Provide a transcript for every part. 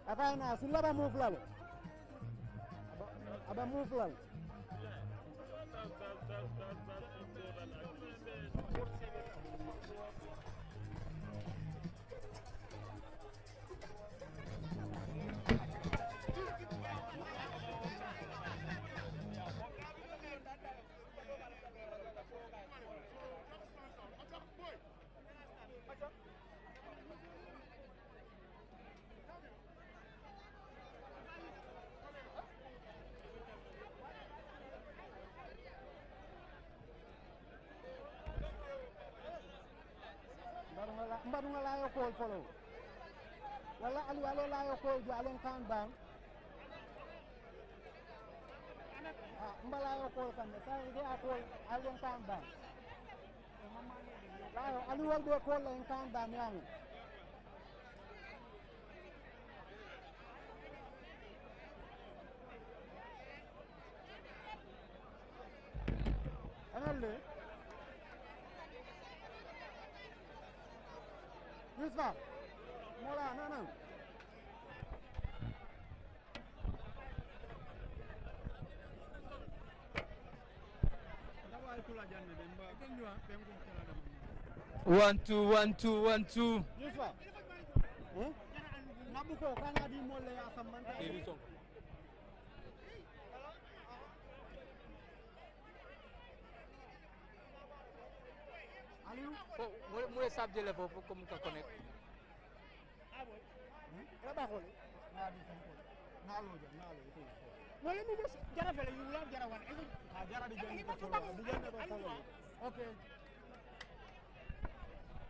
Apa na sila ba move lalo? Aba move lalo. Mbaru nga layo call follow. Wala ali layo call jo alen kan bang. Mbalayo call kan sa ide call alen kan bang. Layo ali wal do call len kan bang yang. Analle Yusuf, mola, no. One, two. Yusuf, nabuko kana di mola ya samanta. Mulai sabje level pour me connect. Wala mi des jara fele yu la jara wan jara di jeni ko solo okay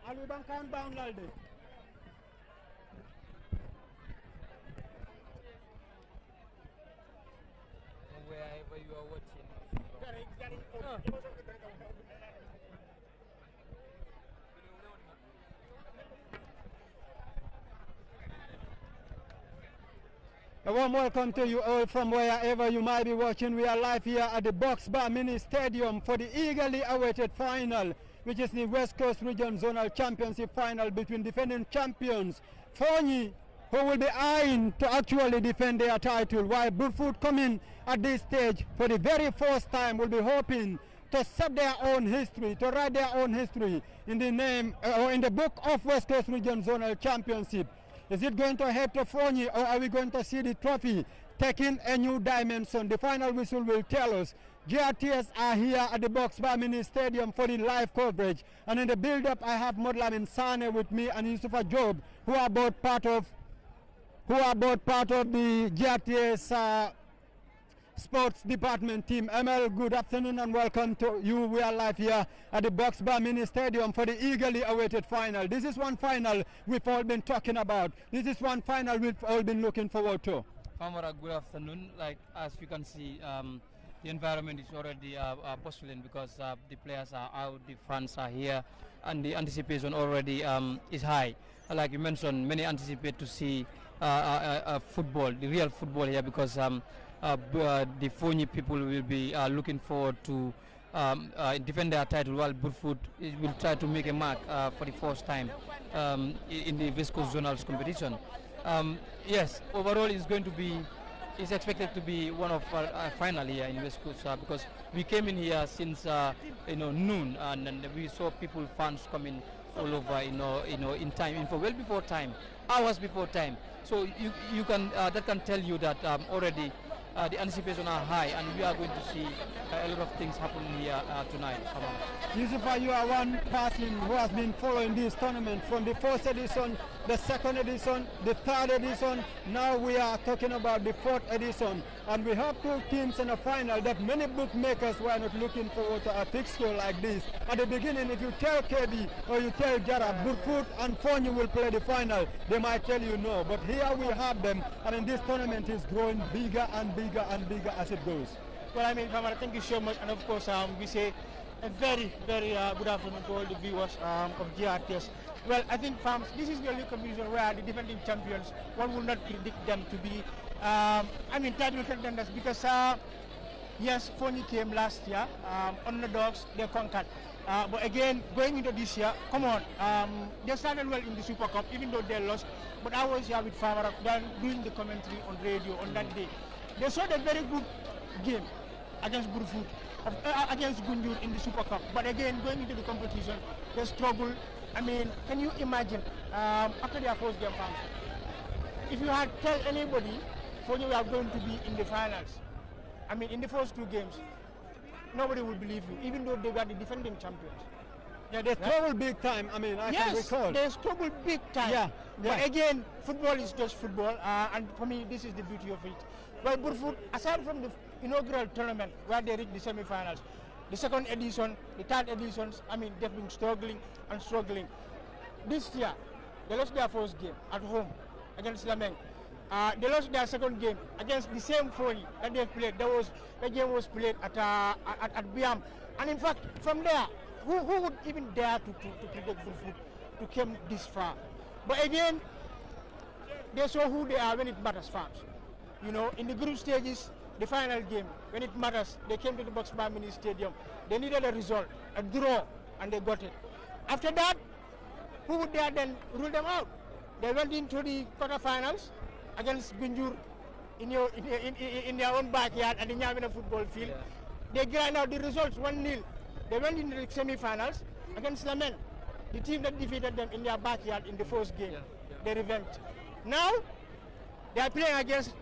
alu bang kan bang lalde Wherever you are watching. A warm welcome to you all from wherever you might be watching. We are live here at the Box Bar Mini Stadium for the eagerly awaited final, which is the West Coast Region Zonal Championship final between defending champions Fonyi, who will be eyeing to actually defend their title, while Brufut coming at this stage for the very first time will be hoping to set their own history, to write their own history in the name or in the book of West Coast Region Zonal Championship. Is it going to head to Fonyi, or are we going to see the trophy taking a new dimension? The final whistle will tell us. GRTS are here at the Box Bar Mini Stadium for the live coverage. And in the build-up, I have Modlamin Sane with me and Yusufa Job, who are both part of the GRTS Sports Department team. ML, good afternoon and welcome to you. We are live here at the Box Bar Mini Stadium for the eagerly awaited final. This is one final we've all been talking about. This is one final we've all been looking forward to. Famara, good afternoon. Like as you can see, the environment is already bustling because the players are out, the fans are here, and the anticipation already is high. Like you mentioned, many anticipate to see football, the real football here, because the Fonyi people will be looking forward to defend their title, while Brufut will try to make a mark for the first time in the West Coast Zonals competition. Yes, overall it's expected to be one of our final here in West Coast because we came in here since noon, and we saw fans coming all over, in time, well before time, hours before time. So you can that can tell you that already the anticipation are high, and we are going to see a lot of things happening here tonight. Yusufa, you are one person who has been following this tournament from the first edition, the second edition, the third edition. Now we are talking about the fourth edition, and we have two teams in the final that many bookmakers were not looking forward to a fixture like this. At the beginning, if you tell KB or you tell Jara, Brufut and Fonyi will play the final, they might tell you no. But here we have them, and in this tournament is growing bigger and bigger and bigger as it goes. Well, I mean, Famara, thank you so much, and of course, we say a very, very good afternoon to all the viewers of GRTS. Well, I think, Farms, this is the only competition where the defending champions, one will not predict them to be, title contenders, because, yes, Fonyi came last year, underdogs, they conquered. But again, going into this year, come on, they started well in the Super Cup, even though they lost. But I was here with Farmer, then doing the commentary on radio on that day. They showed a very good game against Burfoot, against Gunjur in the Super Cup. But again, going into the competition, they struggled. I mean, can you imagine after their first game, if you had tell anybody, for you are going to be in the finals, I mean, in the first 2 games, nobody will believe you, even though they were the defending champions. Yeah, they struggled big time. I mean, I can recall. They struggled big time. Yeah. But again, football is just football, and for me, this is the beauty of it. Well, Burfoot, aside from the inaugural tournament where they reached the semi-finals, the second edition, the third editions, I mean, they've been struggling and struggling. This year, they lost their first game at home against Lameng. They lost their second game against the same Foni that they've played. The game was played at Biam. And in fact, from there, who would even dare to predict Burfoot to come this far? But again, they saw who they are when it matters, fans. You know, in the group stages, the final game, when it matters, they came to the Box Bar Mini Stadium. They needed a result, a draw, and they got it. After that, who would dare then rule them out? They went into the quarterfinals against Gunjur in their own backyard at the Nyamina football field. Yeah. They grind out the results 1-0. They went into the semi-finals against Lamen, the team that defeated them in their backyard in the first game. They revamped. Now, they are playing against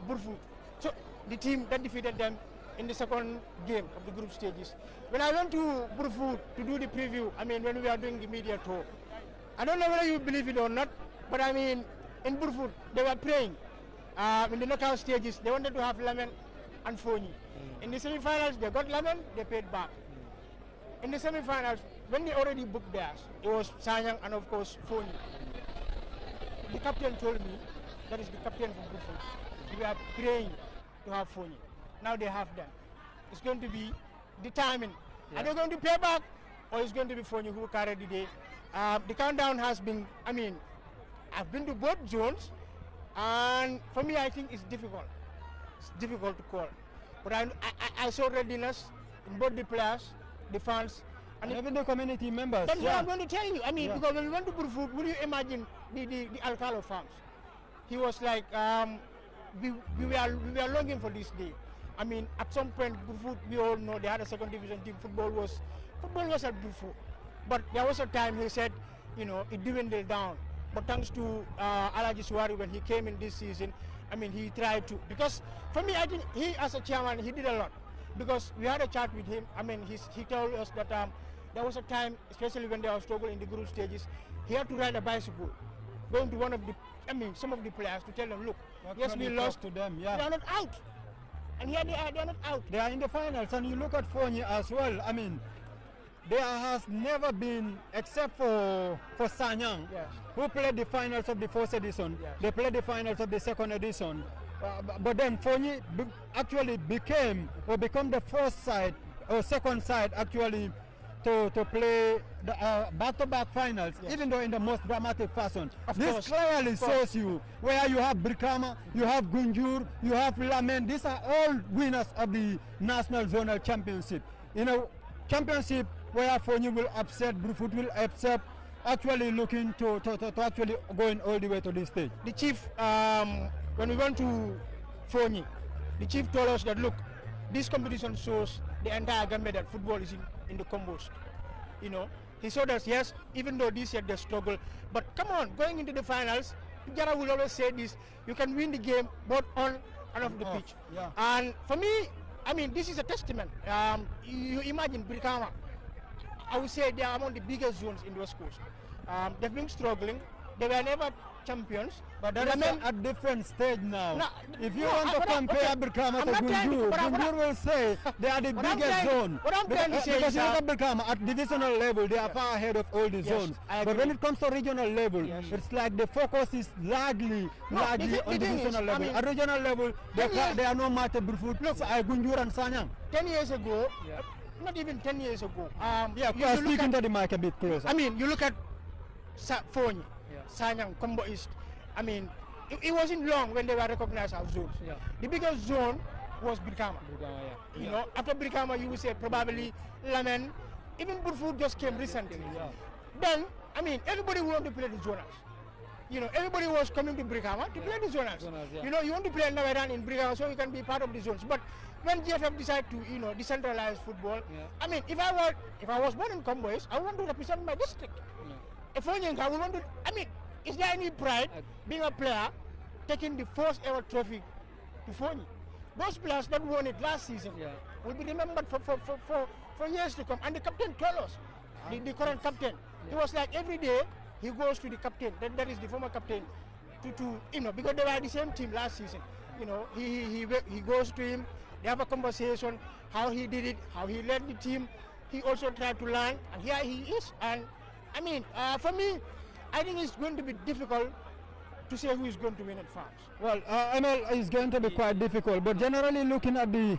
Burfoot, so the team that defeated them in the second game of the group stages. When I went to Burfoot to do the preview, I mean, when we were doing the media tour, I don't know whether you believe it or not, but I mean, in Burfoot, they were praying. In the knockout stages, they wanted to have Lamen and Foni. In the semi-finals, they got Lamen, they paid back. In the semi-finals, when they already booked theirs, it was Sanyang and of course Foni. The captain told me, that is the captain from Burfoot, we are praying to have Foni. Now they have them. It's going to be determined. Are they going to pay back, or it's going to be Foni who carried the day? The countdown has been, I mean, I've been to both zones, and for me, I think it's difficult. It's difficult to call. But I saw readiness in both the players, the fans, and even the community members. That's what I'm going to tell you. I mean, because when we went to Burfoot, will you imagine the Alcalo farms? He was like, we were longing for this day. I mean, at some point, Burfoot, we all know they had a second division team. Football was at Burfoot. But there was a time he said, you know, it dwindled down. But thanks to Alaji Suwari, when he came in this season, I mean, he tried to. Because for me, I think he, as a chairman, he did a lot. Because we had a chat with him. I mean, he told us that there was a time, especially when they were struggling in the group stages, he had to ride a bicycle, going to one of the, I mean, some of the players to tell them, look, yes, we lost to them. They are not out. And here they are not out. They are in the finals, and you look at Foni as well. I mean, there has never been, except for Sanyang, who played the finals of the first edition. They played the finals of the second edition. But then Foni actually became the first side or second side actually to play the back-to-back finals, even though in the most dramatic fashion. This clearly shows you where you have Brikama, you have Gunjur, you have Lamen. These are all winners of the National Zonal Championship. You know, championship where Foni will upset, Burfoot will upset, actually looking to actually going all the way to this stage. The chief, when we went to Foni, the chief told us that, look, this competition shows the entire Gambia that football is in the combos. You know, he showed us, yes, even though this year they struggle, but come on, going into the finals, Jara will always say this, you can win the game both on and off the pitch. And for me, I mean, this is a testament. You imagine Brikama, I would say they are among the biggest zones in the West Coast. They've been struggling. They were never champions. But that is a different stage now. No, if you want to compare Brikama to Gunjur, Gunjur will say they are the biggest zone. What I'm trying to say because you look at Brikama at divisional level, they are far ahead of all the zones. But when it comes to regional level, it's like the focus is largely on divisional level. At regional level, they are no matter Burfoot. Look, Gunjur and Sanyang. 10 years ago, not even 10 years ago. Speaking to the mic a bit closer. I mean, you look at Foni, Sanyang, Combo East. I mean, it wasn't long when they were recognized as zones. The biggest zone was Brikama. You know, after Brikama, you would say probably Lamen, even Burfoot just came recently. Then, I mean, everybody wanted to play the zonals. You know, everybody was coming to Brikama to play the zonals. You know, you want to play Naveran in Brikama so you can be part of the zones. But when GFF decided to, you know, decentralize football, I mean, if I was born in Comboys, I want to represent my district. If I want to, I mean, is there any pride being a player taking the first ever trophy to Fonyi? Those players that won it last season will be remembered for years to come. And the captain told us, the current captain, he was like every day he goes to the captain, that is the former captain, to you know, because they were the same team last season. You know, he goes to him, they have a conversation, how he did it, how he led the team. He also tried to learn, and here he is. And I mean, for me, I think it's going to be difficult to say who is going to win at Farms. Well, ML is going to be quite difficult, but generally looking at the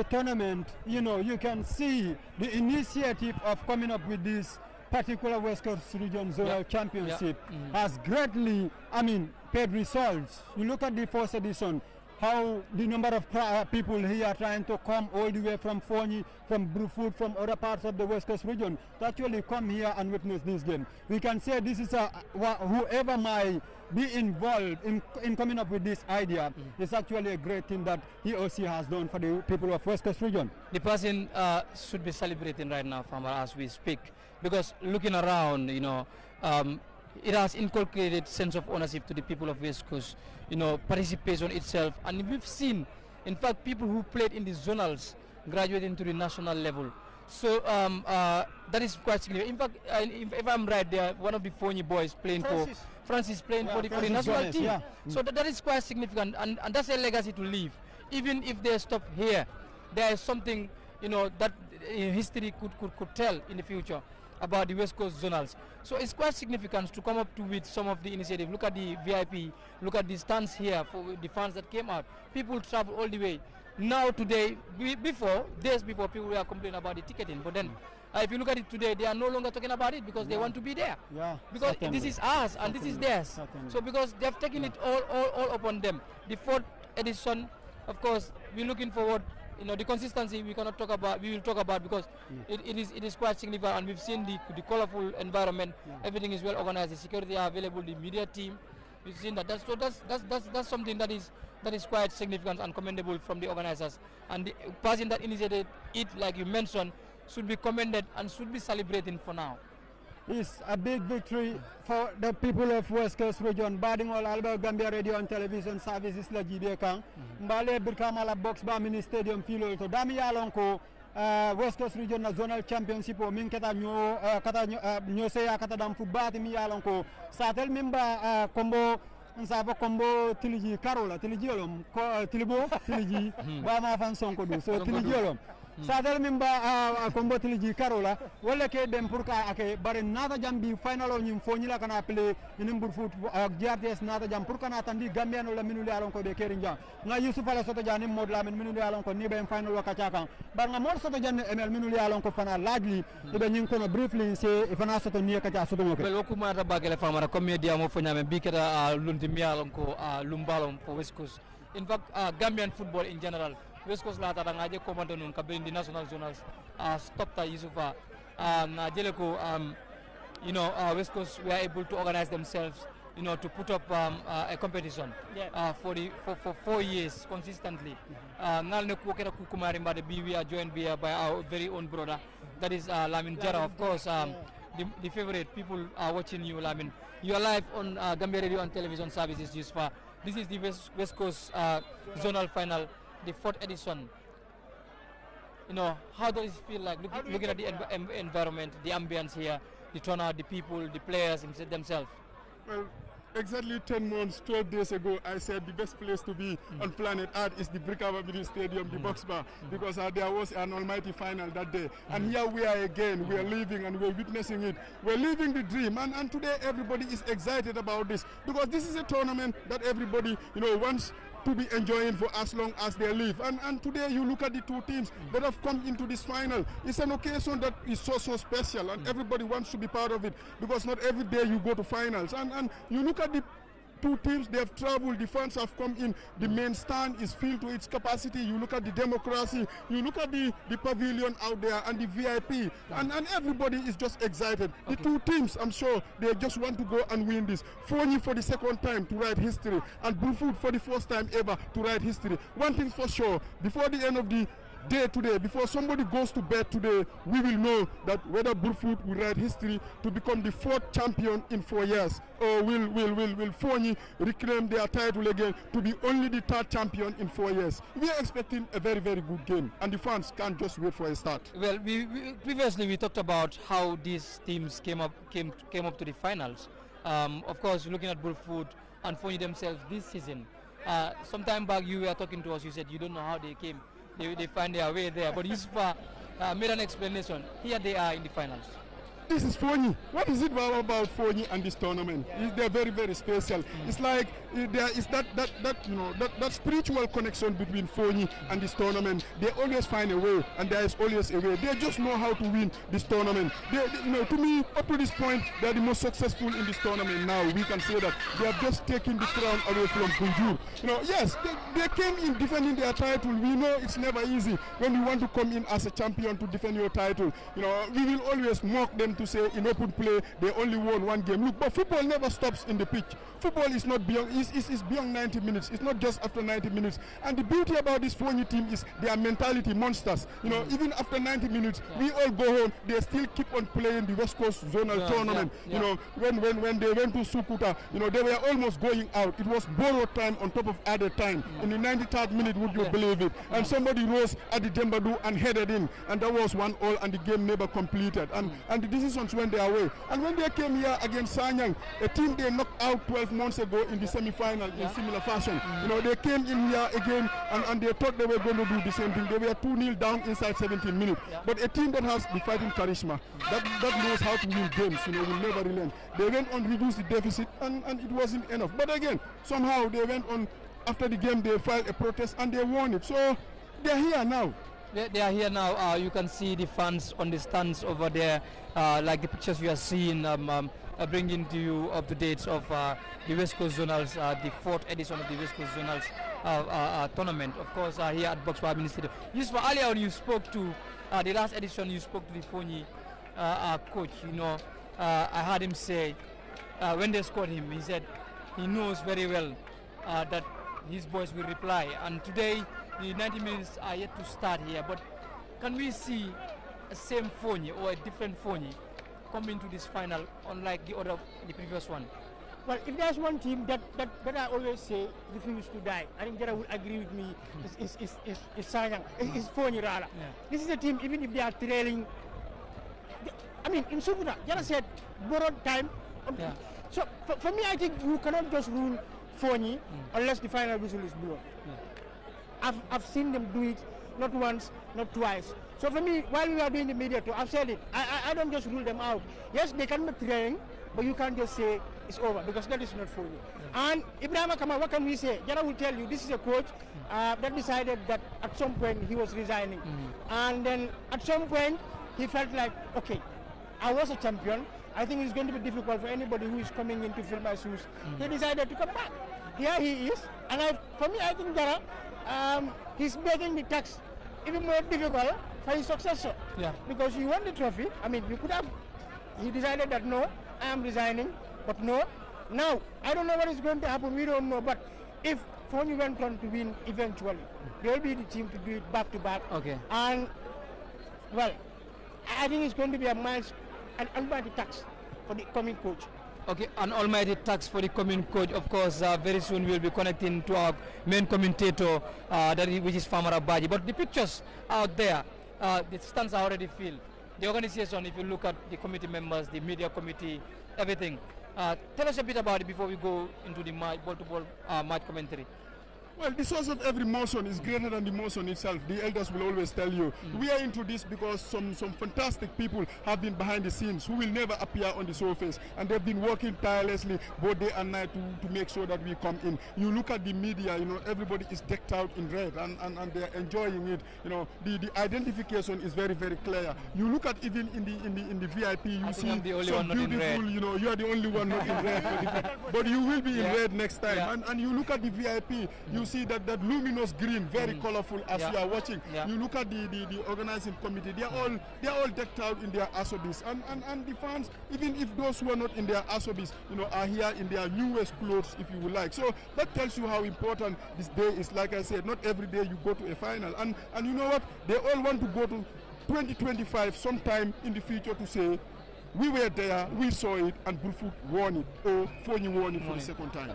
tournament, you know, you can see the initiative of coming up with this particular West Coast Region Zonal Championship has greatly, I mean, paid results. You look at the first edition, how the number of people here trying to come all the way from Fonyi, from Brufut, from other parts of the West Coast region to actually come here and witness this game. We can say this is whoever might be involved in coming up with this idea is actually a great thing that he or she has done for the people of West Coast region. The person should be celebrating right now, Farmer, as we speak, because looking around, you know, it has inculcated sense of ownership to the people of West Coast, you know, participation itself. And we've seen, in fact, people who played in the zonals graduating to the national level. So that is quite significant. In fact, if I'm right, there one of the Fonyi boys playing Francis playing for the national team. So that is quite significant, and that's a legacy to leave. Even if they stop here, there is something, you know, that history could tell in the future about the West Coast zonals. So it's quite significant to come up with some of the initiative. Look at the VIP, look at the stands here for the fans that came out. People travel all the way. Now today, days before, people were complaining about the ticketing, but then if you look at it today, they are no longer talking about it because they want to be there. Because this is ours and this is theirs. So because they have taken it all upon them. The fourth edition, of course, we're looking forward. You know, the consistency we will talk about because it is quite significant, and we've seen the colorful environment. Everything is well organized. The security are available. The media team, we've seen that. That's something that is quite significant and commendable from the organizers. And the person that initiated it, like you mentioned, should be commended and should be celebrated for now. It's a big victory for the people of West Coast region. Bading all Alba Gambia Radio and Television Services la jibe kan. Mbale Birkama la box ba mini stadium filo to dami yalon ko West Coast region na zonal championship o min kata nyo se ya kata dam fubati mi yalon ko satel mimba kombo nsaba kombo tiliji karola tiliji olom ko tilibo tiliji ba ma fan sonko do so tiliji olom sadel mimba kombo tiliji karola wala ke dem pour ka ake bare nata jambi final o nyim fo nyila kana play nim bur foot GRTS nata jam pour kana tandi gambiano la minuli alon ko be kerinja nga Yusuf ala soto jani mod la min minuli alon ko ni be final waka chaka bar nga mod soto jani ML minuli alon ko fana lajli be nyin ko no briefly se fana soto ni ka cha soto ngoke bel wakuma ta bagele famara comme dia mo fo nyame bi keta lundi mi alon ko lumbalom for West Coast. In fact, Gambian football in general, West Coast la tata ngaje commando nun kabin di national zonals stop ta Yusufa na jele ko you know, West Coast were able to organize themselves, you know, to put up a competition for 4 years consistently. Ngal ne ko kera ku kumari mbade bi we are joined by our very own brother, that is Lamin Jara, of course. The favorite people are watching you, Lamin. You are live on Gambia Radio and Television Services, Yusufa. This is the West Coast Zonal Final, the 4th edition. You know, how does it feel like looking at the environment, the ambience here, the turnout, the people, the players themselves? Well, exactly 10 months, 12 days ago, I said the best place to be on planet Earth is the Brikama Mini Stadium, the box bar, because there was an almighty final that day. And here we are again, we are living and we're witnessing it. We're living the dream, and today everybody is excited about this, because this is a tournament that everybody, you know, wants to be enjoying for as long as they live. And today you look at the two teams that have come into this final. It's an occasion that is so special, and everybody wants to be part of it, because not every day you go to finals. And you look at the two teams, they have traveled, the fans have come in, the main stand is filled to its capacity. You look at the democracy, you look at the pavilion out there and the VIP, and everybody is just excited. The two teams, I'm sure, they just want to go and win this. Fonyi for the second time to write history, and Bullfoot for the first time ever to write history. One thing for sure, before the end of the day today, before somebody goes to bed today, we will know that whether Bullfoot will write history to become the 4th champion in 4 years, or will Fonyi reclaim their title again to be only the 3rd champion in 4 years. We are expecting a very, very good game, and the fans can't just wait for a start. Well, previously we talked about how these teams came up to the finals. Of course, looking at Bullfoot and Fonyi themselves this season. Sometime back you were talking to us, you said you don't know how they came. They find their way there, but Yusufa made an explanation. Here they are in the finals. This is Fonyi. What is it about Fonyi and this tournament? They're very, very special. It's like there is that spiritual connection between Fonyi and this tournament. They always find a way, and there is always a way. They just know how to win this tournament. To me, up to this point, they are the most successful in this tournament. Now we can say that they have just taken the crown away from Gunjur. Yes, they came in defending their title. We know it's never easy when you want to come in as a champion to defend your title. We will always mock them to say in open play they only won 1 game. Look, but football never stops in the pitch. Football is not beyond, is beyond 90 minutes. It's not just after 90 minutes. And the beauty about this Fonyi team is their mentality monsters. Even after 90 minutes, we all go home. They still keep on playing the West Coast Zonal tournament. When they went to Sukuta, they were almost going out. It was borrowed time on top of added time. In the 93rd minute, would you believe it? And somebody rose at the Jembadu and headed in, and that was 1-1, and the game never completed. And the decisions went their way. And when they came here against Sanyang, a team they knocked out 12 months ago in the semi-final in similar fashion, they came in here again and they thought they were going to do the same thing. They were 2-0 down inside 17 minutes. But a team that has the fighting charisma, that knows how to win games, will never relent. They went on to reduce the deficit, and it wasn't enough. But again, somehow they went on. After the game, they filed a protest and they won it. So they're here now. They are here now. You can see the fans on the stands over there, like the pictures we are seeing, bringing to you up to date of the West Coast Zonals, the 4th edition of the West Coast Zonals tournament. Of course, here at Box Bar Ministry. Yusuf, earlier on you spoke to the last edition. You spoke to the Fonyi coach. I heard him say when they scored him, he said he knows very well that his boys will reply. And today, the 90 minutes are yet to start here. But can we see a same Fonyi or a different Fonyi come into this final, unlike the previous one? Well, if there's one team that I always say refuse to die, I think Jara will agree with me. Is Sanyang, is Fonyi rather. Yeah. This is a team, even if they are trailing. I mean, in Sukuta, Jara said borrowed time. Yeah. So for me, I think you cannot just rule Fonyi unless the final whistle is blown. Yeah. I've seen them do it not once, not twice. So for me, while we are doing the media tour, I've said it. I don't just rule them out. Yes, they can be trailing, but you can't just say it's over, because that is not Fonyi. Yeah. And Ibrahim Akama, what can we say? Jara will tell you, this is a coach that decided that at some point he was resigning. And then at some point he felt like, okay, I was a champion. I think it's going to be difficult for anybody who is coming in to fill my shoes. He decided to come back. Here he is, and for me, I think Jara, he's making the task even more difficult for his successor. Yeah. Because you won the trophy. I mean, you could have. He decided that no, I am resigning, but no. Now, I don't know what is going to happen. We don't know. But if Fonyi went on to win eventually, they will be the team to do it back to back. Okay. And well, I think it's going to be an almighty tax for the coming coach. Okay, an almighty tax for the coming coach. Of course, very soon we'll be connecting to our main commentator, which is Famara Baji. But the pictures out there, the stands are already filled. The organization, if you look at the committee members, the media committee, everything. Tell us a bit about it before we go into the ball-to-ball match commentary. Well, the source of every motion is greater than the motion itself. The elders will always tell you. We are into this because some fantastic people have been behind the scenes who will never appear on the surface, and they've been working tirelessly both day and night to make sure that we come in. You look at the media, everybody is decked out in red and they're enjoying it. The identification is very, very clear. You look at even in the VIP, you see some beautiful, you are the only one not in red, but you will be in red next time. Yeah. And you look at the VIP, you see that luminous green, very colorful as you are watching. Yeah. You look at the organizing committee, they are all decked out in their asobis, and the fans, even if those who are not in their asobis, are here in their newest clothes, if you would like. So that tells you how important this day is. Like I said, not every day you go to a final, and you know what? They all want to go to 2025 sometime in the future to say, we were there, we saw it, and Brufut won it, or Fonyi won it for the second time.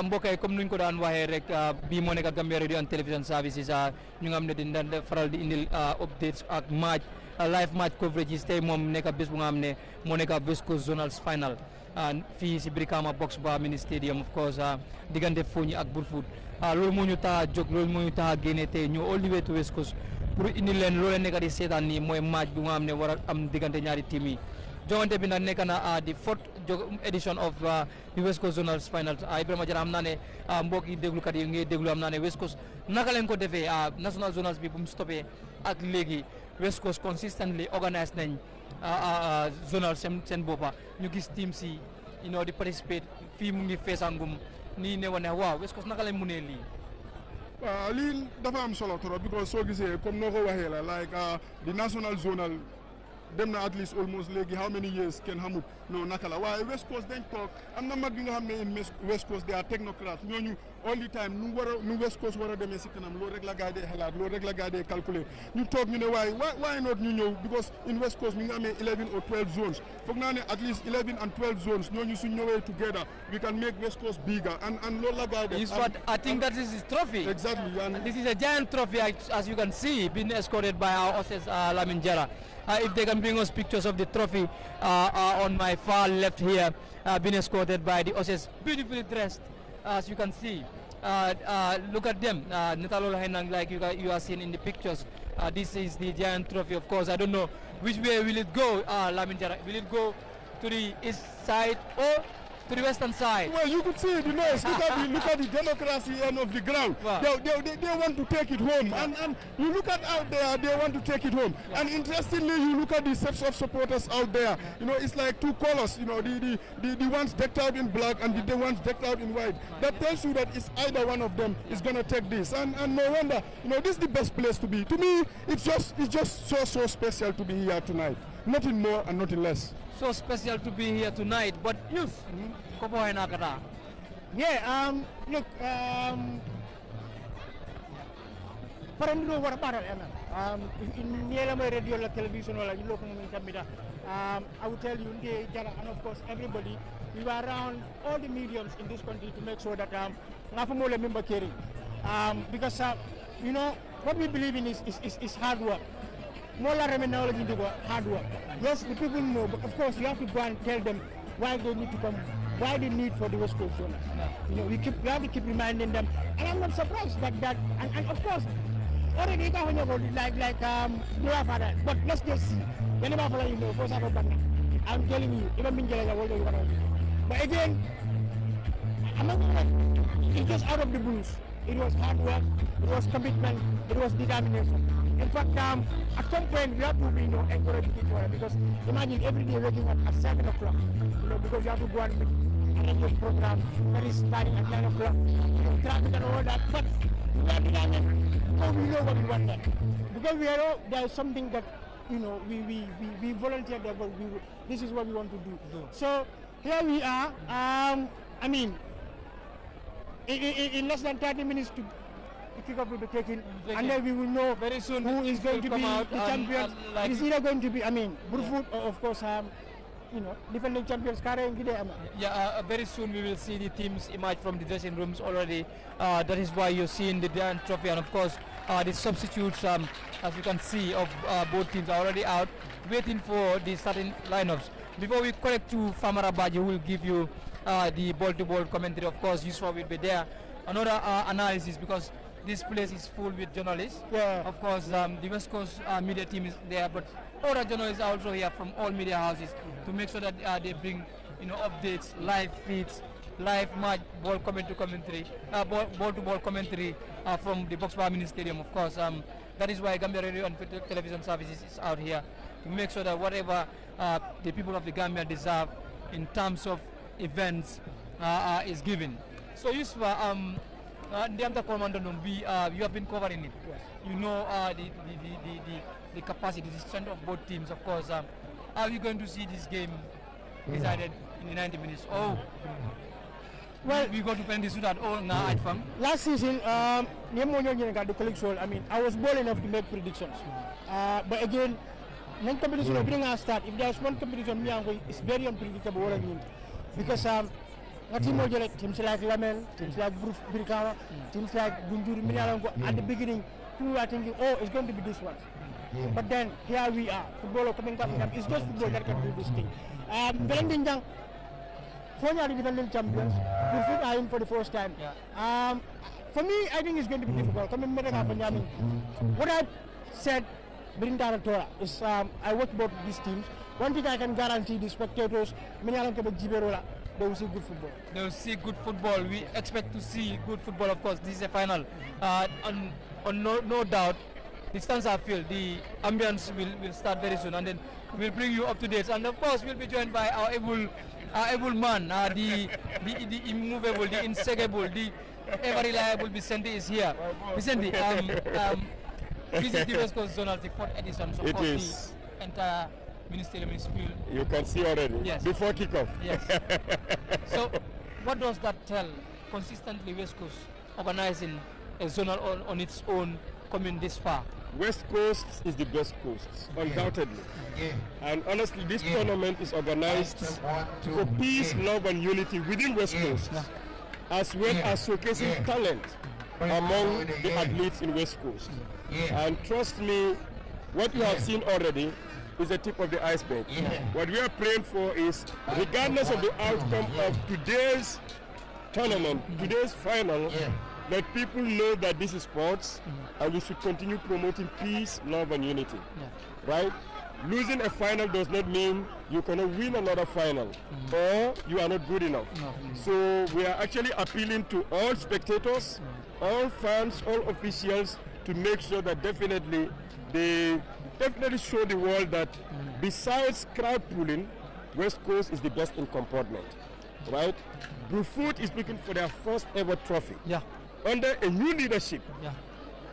Mbokk yi comme nuñ ko daan waxee rek bii moo nekk Gambia Radio and Television Services ñu nga xam ne dañ daan faral di indil updates ak match live match coverage yi tey moom nekk bés bu nga xam ne moo nekk West Coast Zonals final fii si Brikama Box Bar Mini Stadium, of course diggante Fonyi ak Brufut loolu moo ñu tax a jóg, loolu moo ñu tax a génne tey ñu all the way to West Coast pour indi leen loolu nekk di seetaan nii mooy match bu nga xam ne war a am diggante ñaari team yi. Jongante bi nag nekk na the fourth edition of the West Coast Zonals Finals. Ibrahima Jara am naa ne mbokk yi déglukat yi ngay déglu am naa ne West Coast naka leen ko defee national zonals bi bu mu stoppé ak léegi West Coast consistently organise nañ zonal seen boppa ñu gis team si di participate fii mu ngi feesangum nii ne wane waaw West Coast naka leen mu ne lii. waaw lii dafa am solo trop because soo gisee comme noo ko waxee la like the national zonal dem na at least almost léegi how many years kenn xamut naka la waaye West Coast dañ toog am na mag yi nga xam ne in West Coast they are technocrates ñooñu all the time nu West Coast war a demee si kanam loolu rek la gaa dee xalaat loolu rek la gaa dee calculer ñu toog ñu ne waaye why not ñu ñëw because in West Coast mi nga amee 11 or 12 zones foog naa ne at least 11 and 12 zones ñooñu suñ ñëwee together we can make West Coast bigger and loolu la gaa dee. I think that is his trophy. Exactly. And this is a giant trophy as you can see being escorted by our hostess Lamin Jara. If they can bring us pictures of the trophy on my far left here, being escorted by the hostess, beautifully dressed, as you can see. Look at them, Netalo Henang, like you are seeing in the pictures. This is the giant trophy, of course. I don't know which way will it go, Lamin Jara. Will it go to the east side or to the western side? Well, you could see it, look at the democracy end of the ground. Wow. They want to take it home. Yeah. And you look at out there, they want to take it home. Yeah. And interestingly, you look at the sets of supporters out there. It's like two colors, the ones decked out in black and the ones decked out in white. That tells you that it's either one of them is going to take this. And no wonder, this is the best place to be. To me, it's just so special to be here tonight. Nothing more and nothing less. So special to be here tonight, but look, look, parang war baral in my radio la television wala you look I will tell you and of course everybody, we were around all the mediums in this country to make sure that ngafamole member caring because what we believe in is hard work. More hard work. Yes, the people know, but of course you have to go and tell them why they need to come, why they need for the West Coast Zone. We have to keep reminding them, and I'm not surprised that and of course already like but let's just see. First I'm telling you, even but again, I'm not it's just out of the blues. It was hard work, it was commitment, it was determination. In fact, at some point we have to be encouraging each other because imagine every day waking up at 7 o'clock, because you have to go and arrange your program that is starting at 9 o'clock, traffic and all that. But we are determined, so we know what we want then. Because there is something that we volunteered there, but this is what we want to do. So here we are. In less than 30 minutes to kick off will be taken, and then we will know very soon who is going to be the champion. It is either going to be, Brufut or of course, defending champions. Yeah, very soon we will see the teams emerge from the dressing rooms already. That is why you're seeing the giant trophy, and of course, the substitutes, as you can see, of both teams are already out, waiting for the starting lineups. Before we connect to Famara Baji, who will give you the ball-to-ball commentary, of course, Yusuf will be there another analysis, because this place is full with journalists. Yeah. Of course, the West Coast media team is there, but other journalists are also here from all media houses to make sure that they bring, updates, live feeds, live match ball commentary, ball to ball commentary from the Box Bar Mini Stadium. Of course, that is why Gambia Radio and Television Services is out here to make sure that whatever the people of the Gambia deserve in terms of events is given. So Yusufa, you have been covering it. Yes. You know the capacity, the strength of both teams. Of course, are you going to see this game decided in the 90 minutes? Oh, well, we go to penalty shoot at all now at Fam. Last season, I mean, I was bold enough to make predictions. But again, when competition bring us start, if there's one competition, it's very unpredictable what I mean. Because teams like Lamel, teams like Birkawa, teams like Gunjuri, at the beginning, people are thinking, oh, it's going to be this one. But then here we are, football coming up. It's just football that can do this thing. Fonya are the defending champions. Burfoot are in for the first time. Yeah. For me, I think it's going to be difficult. What I said during Torah is I watch both these teams. One thing I can guarantee the spectators, they will see good football. They will see good football. We expect to see good football. Of course, this is a final. No doubt, the stands are filled. The ambience will start very soon, and then we'll bring you up to date. And of course, we'll be joined by our able man, the immovable, the inseparable, the ever reliable Vicente is here. Vicente, this is the West Coast Zonal, the 4th edition. So it of is. The entire ministerial is filled. You can see already. Yes. Before kickoff. Yes. So, what does that tell? Consistently, West Coast organizing a zonal on its own, coming this far. West Coast is the best coast, undoubtedly. And honestly, this tournament is organized for peace, love, and unity within West Coast, as well as showcasing talent among the athletes in West Coast. And trust me, what you have seen already is the tip of the iceberg. What we are praying for is, regardless of the outcome of today's tournament, today's final, let people know that this is sports, and we should continue promoting peace, love, and unity. Right? Losing a final does not mean you cannot win another final, or you are not good enough. So we are actually appealing to all spectators, all fans, all officials, to make sure that definitely they show the world that besides crowd pooling, West Coast is the best in comportment. Right? Brewfoot is looking for their first ever trophy. Under a new leadership.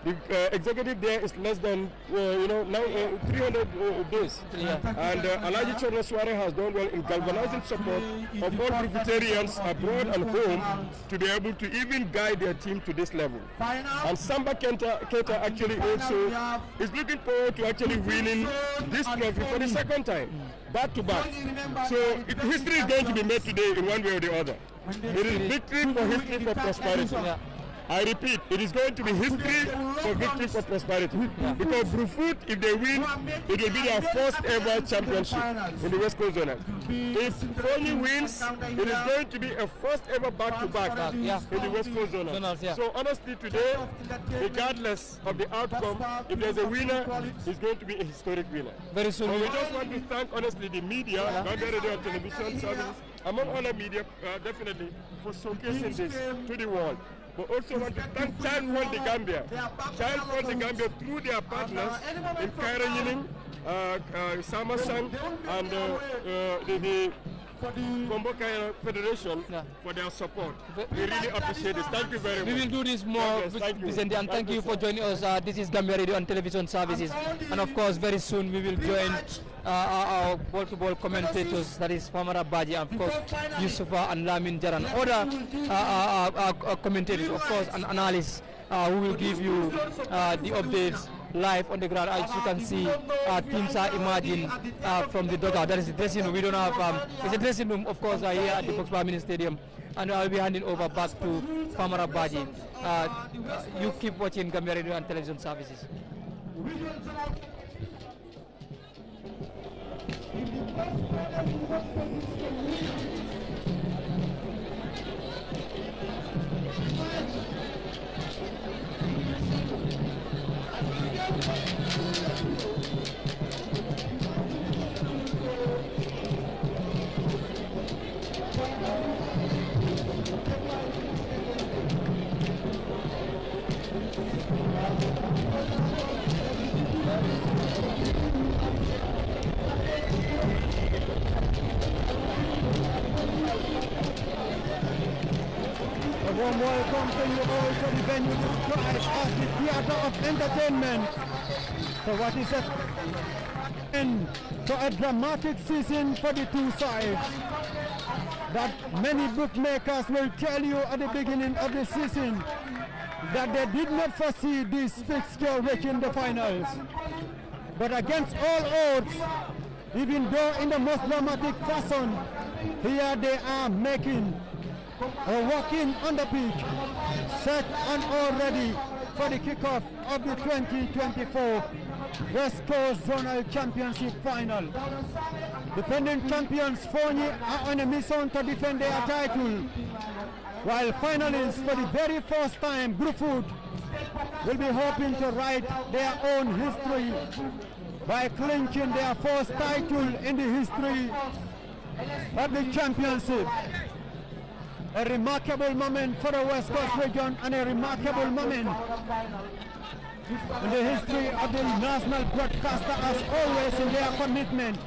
The executive there is less than, now 300 days. And Alaji Chorna Suare has done well in galvanizing support of all Brewfutarians abroad and home to be able to even guide their team to this level. And Samba Keita actually also is looking forward to actually winning this trophy for the second time, back to back. So history is going to be made today in one way or the other. It is victory for history for prosperity. I repeat, it is going to be history for victory for prosperity. Because Brewfoot, if they win, it will be their first ever championship in the West Coast Zonal. If Foley wins, it is going to be a first ever back-to-back in the West Coast Zonal. So honestly today, regardless of the outcome, if there's a winner, it's going to be a historic winner. Very soon. So we just want to thank honestly the media, Gambia Radio and Television Services, among other media, definitely, for showcasing this to the world. But also want to thank Child World the Gambia. Child World the Gambia through their partners in Kaira Yiling, Samasang, and the Combo Kaira Federation for their support. We really appreciate this. Thank you very much. We will do this more, Vicente, and thank you for joining us. This is Gambia Radio and Television Services. And of course, very soon we will join our ball-to-ball commentators, that is Famara Baji, and of course Yusufa and Lamin Jaran, other commentators, of course, and analysts who will give you the updates live on the ground. As you can see, teams are emerging from the dugout. That is the dressing room. We don't have, it's a dressing room, of course, here at the Box Bar Mini Stadium. And I'll be handing over back to Famara Baji. You keep watching Gambia Radio and Television Services. A warm welcome to you all to the venue described as the theater of entertainment. So what is it? And to a dramatic season for the two sides that many bookmakers will tell you at the beginning of the season that they did not foresee this fixture reaching the finals. But against all odds, even though in the most dramatic fashion, here they are making or walking on the pitch, set and all ready for the kickoff of the 2024 West Coast Zonal Championship Final. Defending champions Fonyi are on a mission to defend their title, while finalists for the very first time, Brufut, will be hoping to write their own history by clinching their first title in the history of the championship. A remarkable moment for the West Coast region and a remarkable moment in the history of the national broadcaster, as always in their commitment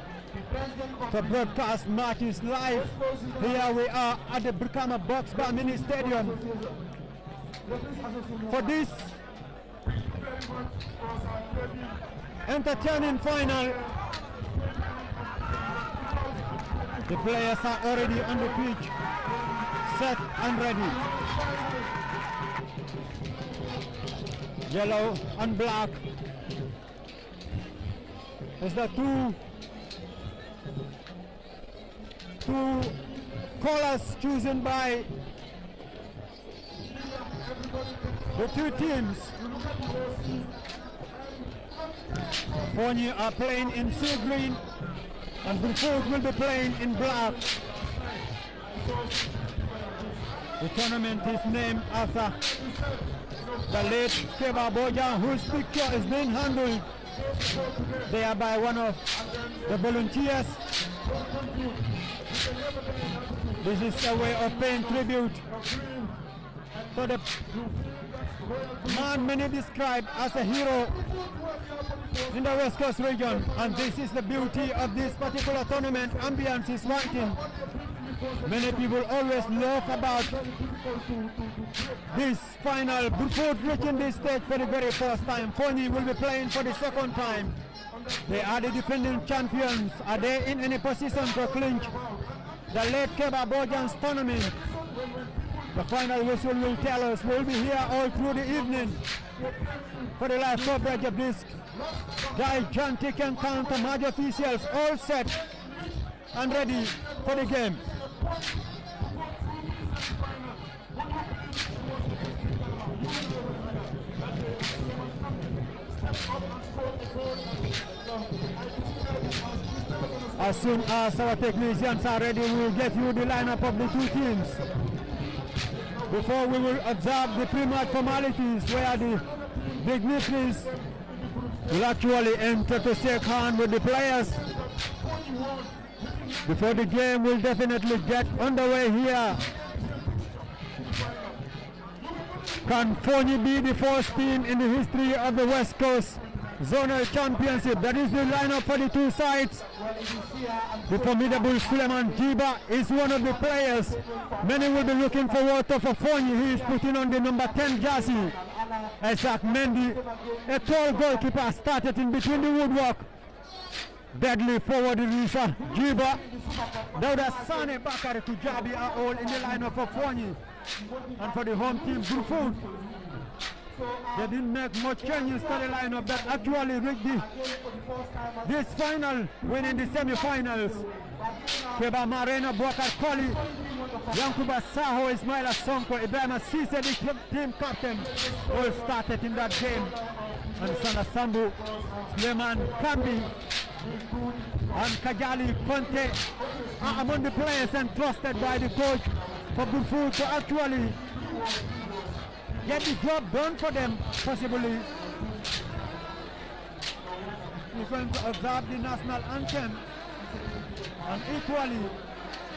to broadcast matches live. Here we are at the Brikama Box Bar Mini Stadium for this entertaining final. The players are already on the pitch, set and ready. Yellow and black is the two colors chosen by the two teams. Fonyi are playing in sea green and Brufut will be playing in black. The tournament is named after the late Keba Bojan, whose picture is being handled there by one of the volunteers. This is a way of paying tribute to the man many described as a hero in the West Coast region, and this is the beauty of this particular tournament. Ambience is wanting. Many people always laugh about this final. Brufut reaching this stage for the very first time. Fonyi will be playing for the second time. They are the defending champions. Are they in any position to clinch the late Keba Bojan's tournament? The final whistle will tell us. We'll be here all through the evening for the live coverage of this gigantic encounter. Match officials all set and ready for the game. As soon as our technicians are ready, we will get you the lineup of the two teams. Before we will observe the pre-match formalities where the dignitaries will actually enter to shake hands with the players. Before the game will definitely get underway here. Can Fonyi be the first team in the history of the West Coast Zonal Championship? That is the lineup for the two sides. The formidable Suleiman Jiba is one of the players. Many will be looking forward to for Fonyi. He is putting on the number 10 jersey. Isaac Mendy, a tall goalkeeper, started in between the woodwork. Deadly forward Risa Jiba. Dauda Sane, Bakari Kujabi are all in the lineup for Fonyi. And for the home team, Brufut, they didn't make much changes to the lineup that actually reached this final, winning the semi-finals. Keba Marena, Bwakar Koli, Yankuba Saho, Ismaila Sonko, Ibrahima Sise, the team captain, all started in that game. And Sana Sambu, Suleiman Kambi, And Kajali Conte are among the players entrusted by the coach for good food to actually get the job done for them, possibly. We're going to observe the national anthem, and equally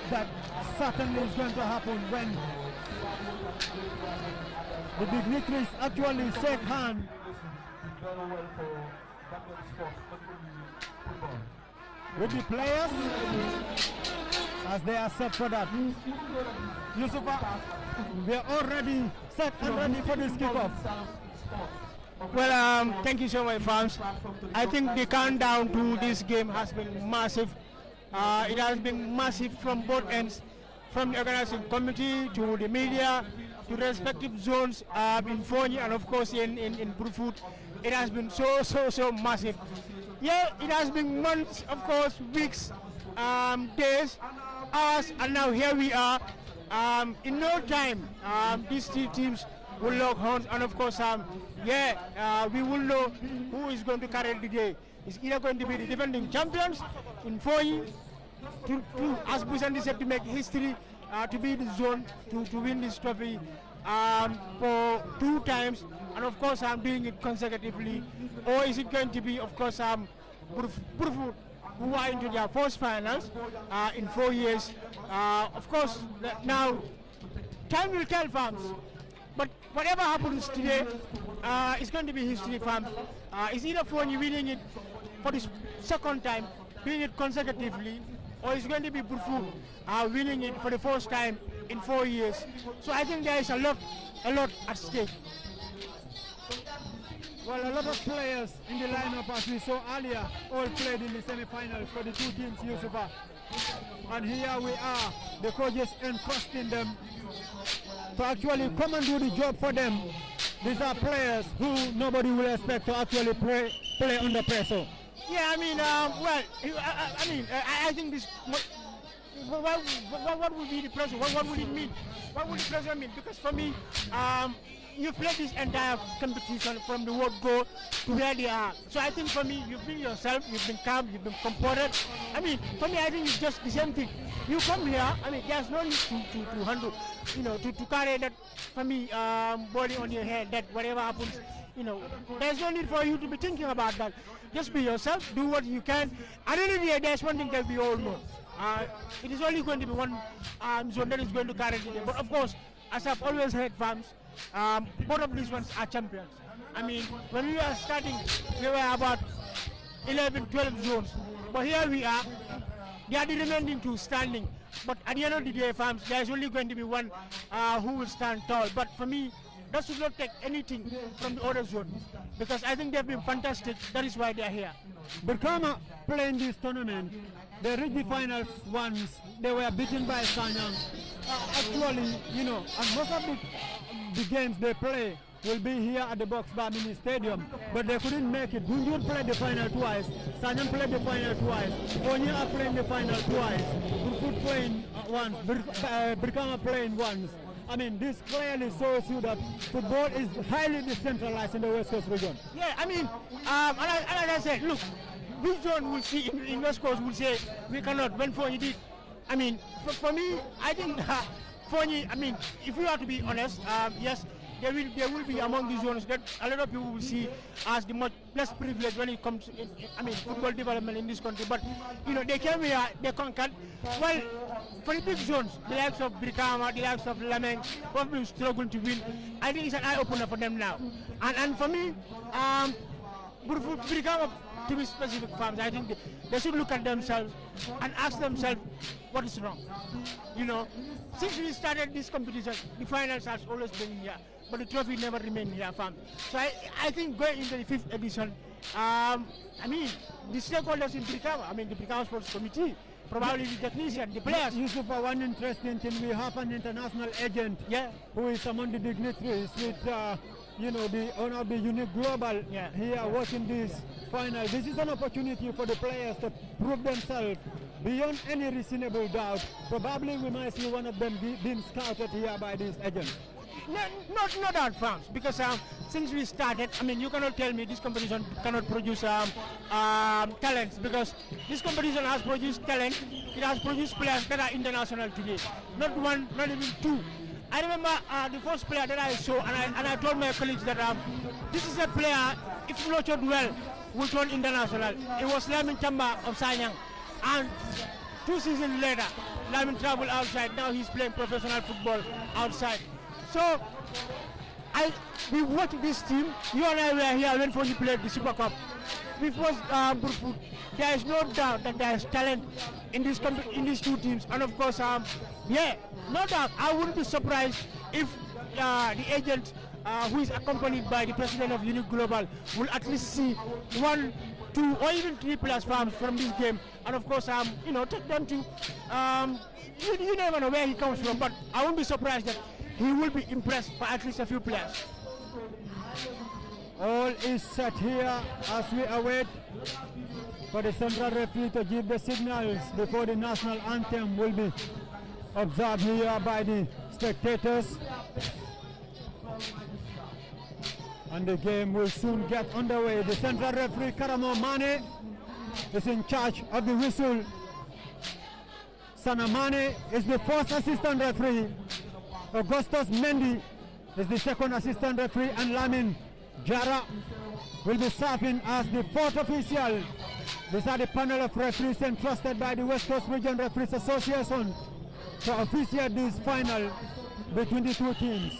that certainly is going to happen when the dignitaries actually shake hands with the players as they are set for that. Yusufa, we are already set and ready for this kickoff. Well, thank you so much, fans. I think the countdown to this game has been massive. It has been massive from both ends, from the organizing committee to the media, to the respective zones in Fonyi and of course in Brufut. It has been so massive. Yeah, it has been months, of course, weeks, days, hours, and now here we are. In no time, these two teams will lock horns, and of course, we will know who is going to carry the day. It's either going to be the defending champions in Fonyi, as Busan said, to make history, to be the zone, to win this trophy for 2 times, and of course doing it consecutively, or is it going to be, of course, Brufut, who are into their first finals in 4 years. Of course, now time will tell, fans. But whatever happens today, it's going to be history, fans. It's either Fonyi winning it for the second time, winning it consecutively, or it's going to be Brufut winning it for the first time in 4 years. So I think there is a lot at stake. Well, a lot of players in the lineup, as we saw earlier, all played in the semi-finals for the 2 teams, Yusufa. And here we are, the coaches entrusting them to actually come and do the job for them. These are players who nobody will expect to actually play under pressure. Yeah, I mean, I think this. What would be the pressure? What would it mean? What would the pressure mean? Because for me, you've played this entire competition from the word go to where they are. So I think for me, you've been yourself, you've been calm, you've been comported. I mean, for me, I think it's just the same thing. You come here, I mean, there's no need to handle, to carry that, for me, body on your head, that whatever happens, there's no need for you to be thinking about that. Just be yourself, do what you can. At the end of the day, there's one thing that we all know. It is only going to be one zone that is going to carry the day. But of course, as I've always heard, fans, both of these ones are champions. I mean, when we were starting, we were about 11, 12 zones. But here we are. They are the remaining 2 standing. But at the end of the day, fans, there is only going to be one who will stand tall. But for me, that should not take anything from the other zone, because I think they've been fantastic. That is why they are here. Burkama playing this tournament, they reached the finals once. They were beaten by Sanyang. Actually, and most of the games they play will be here at the Box Bar Mini Stadium, but they couldn't make it. Gunjur played the final twice, Sanyang played the final twice, Fonyi are playing the final twice, Burfut playing once, Burkama playing once. I mean, this clearly shows you that football is highly decentralized in the West Coast region. Yeah, I mean, and I said, look, which zone will see in West Coast will say we cannot when Fonyi did. I mean, for me, I think Fonyi, I mean, if we are to be honest, yes, there will be among the zones that a lot of people will see as the much less privileged when it comes to, football development in this country. But, they came here, they conquered. Well, for the big zones, the likes of Brikama, the likes of Lameng, who have been struggling to win, I think it's an eye-opener for them now. And for me, Brikama, to be specific, farms, I think they should look at themselves and ask themselves what is wrong. Since we started this competition, the finals has always been here, but the trophy never remained here, farms. So I think going into the 5th edition, the stakeholders in Brikama, the Brikama Sports Committee, probably the technician, the players. Yusufa, one interesting thing, we have an international agent who is among the dignitaries with the owner of the Unique Global here watching this final. This is an opportunity for the players to prove themselves beyond any reasonable doubt. Probably we might see one of them being scouted here by this agent. not that fast, because since we started, I mean, you cannot tell me this competition cannot produce talents, because this competition has produced talent. It has produced players that are international today. Not one, not even two. I remember the first player that I saw, and I told my colleagues that this is a player, if nurtured well, will turn international. It was Lamin Chamba of Sanyang, and 2 seasons later, Lamin traveled outside. Now he's playing professional football outside. So we watched this team. You and I were here when he played the Super Cup. We first, there is no doubt that there is talent in these two teams, and of course, yeah, no doubt. I wouldn't be surprised if the agent, who is accompanied by the president of Unique Global, will at least see 1, 2, or even 3 plus farms from this game, and of course, you know, take them to. You never know where he comes from, but I won't be surprised that he will be impressed by at least a few players. All is set here as we await for the central referee to give the signals before the national anthem will be observed here by the spectators. And the game will soon get underway. The central referee, Karamo Mane, is in charge of the whistle. Sanamane is the first assistant referee. Augustus Mendy is the second assistant referee, and Lamin Jara will be serving as the fourth official. These are the panel of referees entrusted by the West Coast Region Referees Association to officiate this final between the two teams.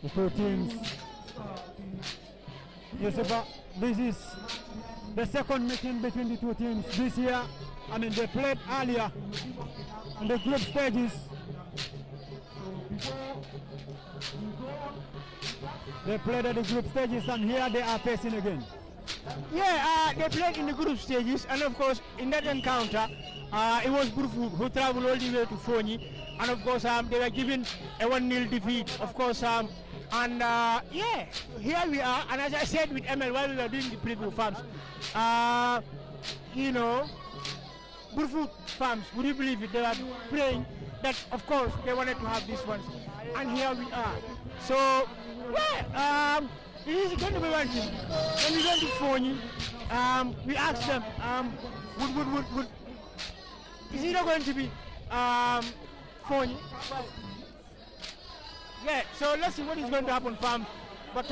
The two teams. This is the second meeting between the two teams this year. I mean, they played earlier in the group stages. They played at the group stages, and here they are facing again. Yeah, they played in the group stages, and of course, in that encounter, it was Burfu who traveled all the way to Foni, and of course, they were given a 1-0 defeat. Of course, and yeah, here we are. And as I said with ML while we were doing the preview farms, you know, Burfu farms, would you believe it? They were praying that, of course, they wanted to have these ones, and here we are. So, yeah, it is going to be one thing. When we went to Foni, we asked them, is it not going to be Foni? Yeah, so let's see what is going to happen, farms. But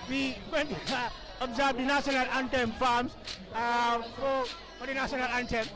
we went to observe the national anthem, farms, for the national anthem.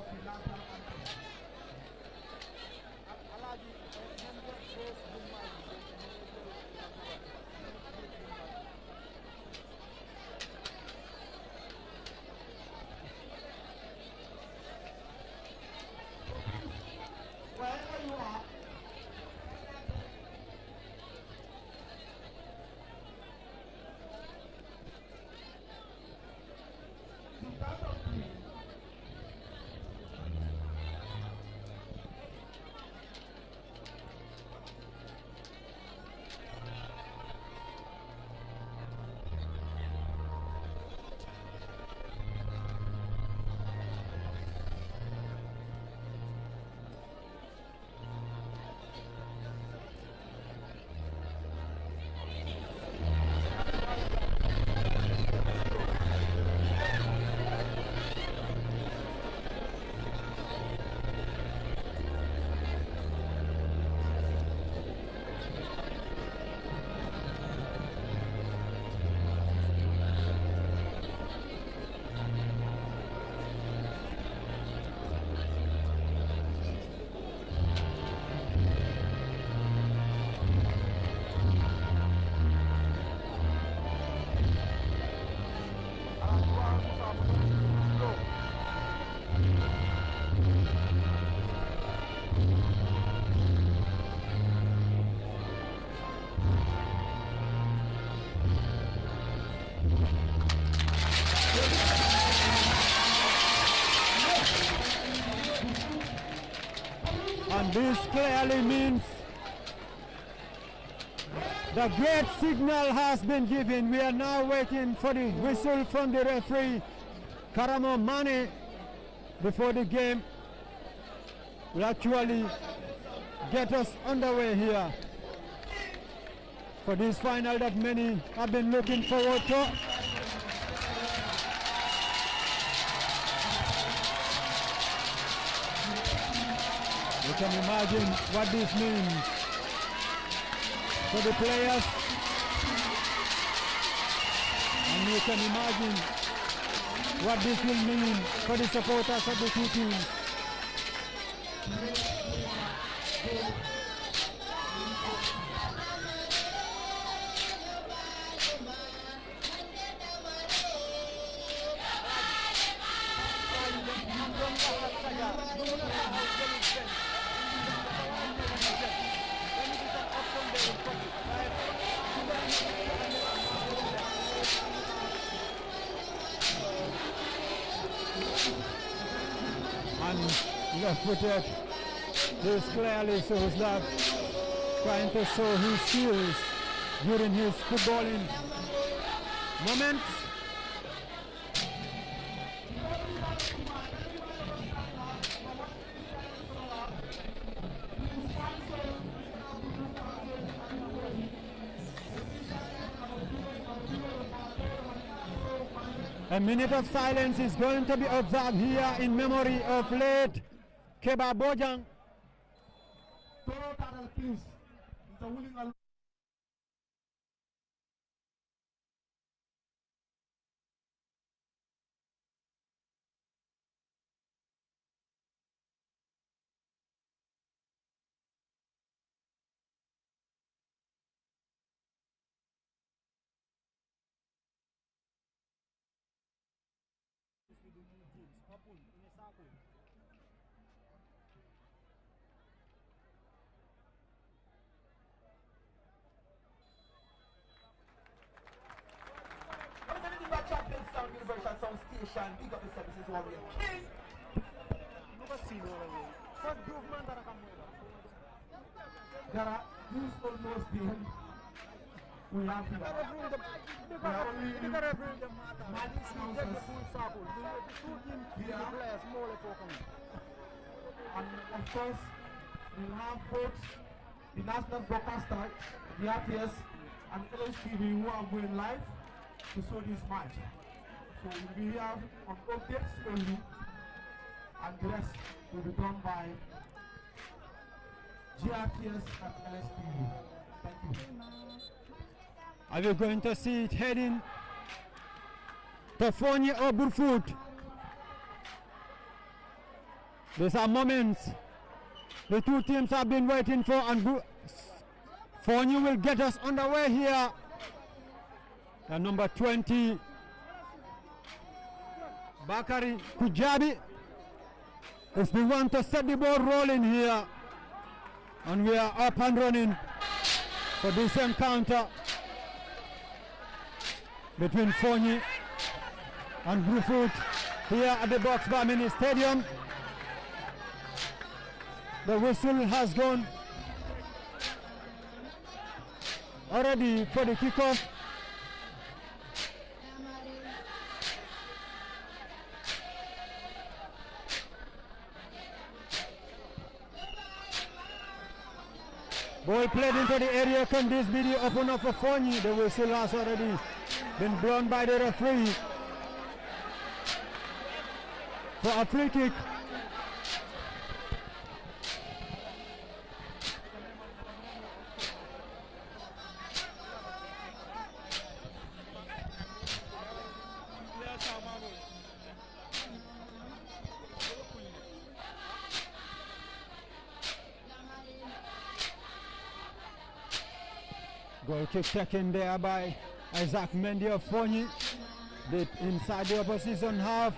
And this clearly means The great signal has been given. We are now waiting for the whistle from the referee, Karamo Mane, before the game will actually get us underway here for this final that many have been looking forward to. You can imagine what this means for the players, and you can imagine what this will mean for the supporters of the two teams. And left-footed, this clearly shows that trying to show his skills during his footballing moments. A minute of silence is going to be observed here in memory of late Keba Bojang. Station, big up the services warrior king. Gara, use almost been. We have here. And of course, we have both the national broadcaster, the RPS, and LSTV who are going live to show this match. So we have on updates only, and the rest will be done by GRTS and LSTV. Thank you. Are you going to see it heading to Fonyi or Burfoot? These are moments the two teams have been waiting for, and Fonyi will get us underway here. And number 20, Bakari Kujabi, is the one to set the ball rolling here. And we are up and running for this encounter between Fonyi and Burfoot here at the Box Bar Mini Stadium. The whistle has gone already for the kickoff. Ball played into the area. Can this be the opener for Fonyi? The whistle has already been blown by the referee for a free kick. Goal kick taken there by Isaac Mendy of Fonyi. Deep inside the opposition half.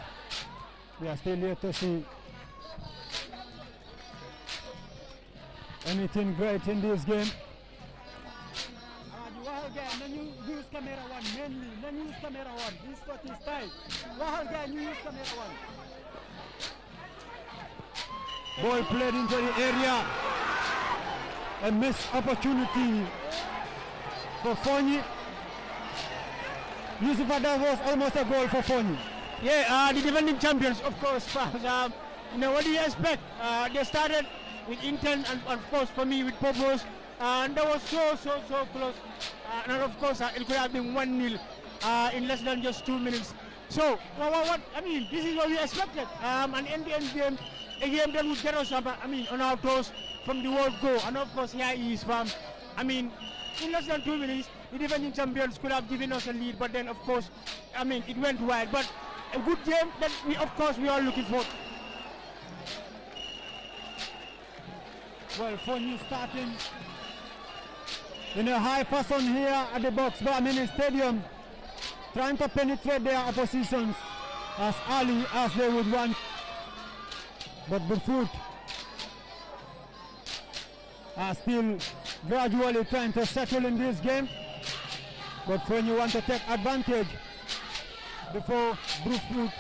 We are still yet to see anything great in this game. Use camera one mainly. Then use camera one. This is what is tight. You use camera one. Ball played into the area. A missed opportunity for Fonyi. Yusufa, that was almost a goal for Fonyi. Yeah, the defending champions, of course. What do you expect? They started with intent and, of course, for me, with purpose. And that was so close. And of course, it could have been 1-0 in less than just 2 minutes. So, this is what we expected. An end-to-end game, a game that would get us, on our toes from the word go. And of course, here he is from, in less than 2 minutes, the defending champions could have given us a lead. But then, of course, it went wide. But a good game that we are looking for. Well, Fonyi starting in a high fashion here at the Box Bar Mini Stadium, trying to penetrate their oppositions as early as they would want. But Burfoot are still gradually trying to settle in this game. But Fonyi want to take advantage before Burfoot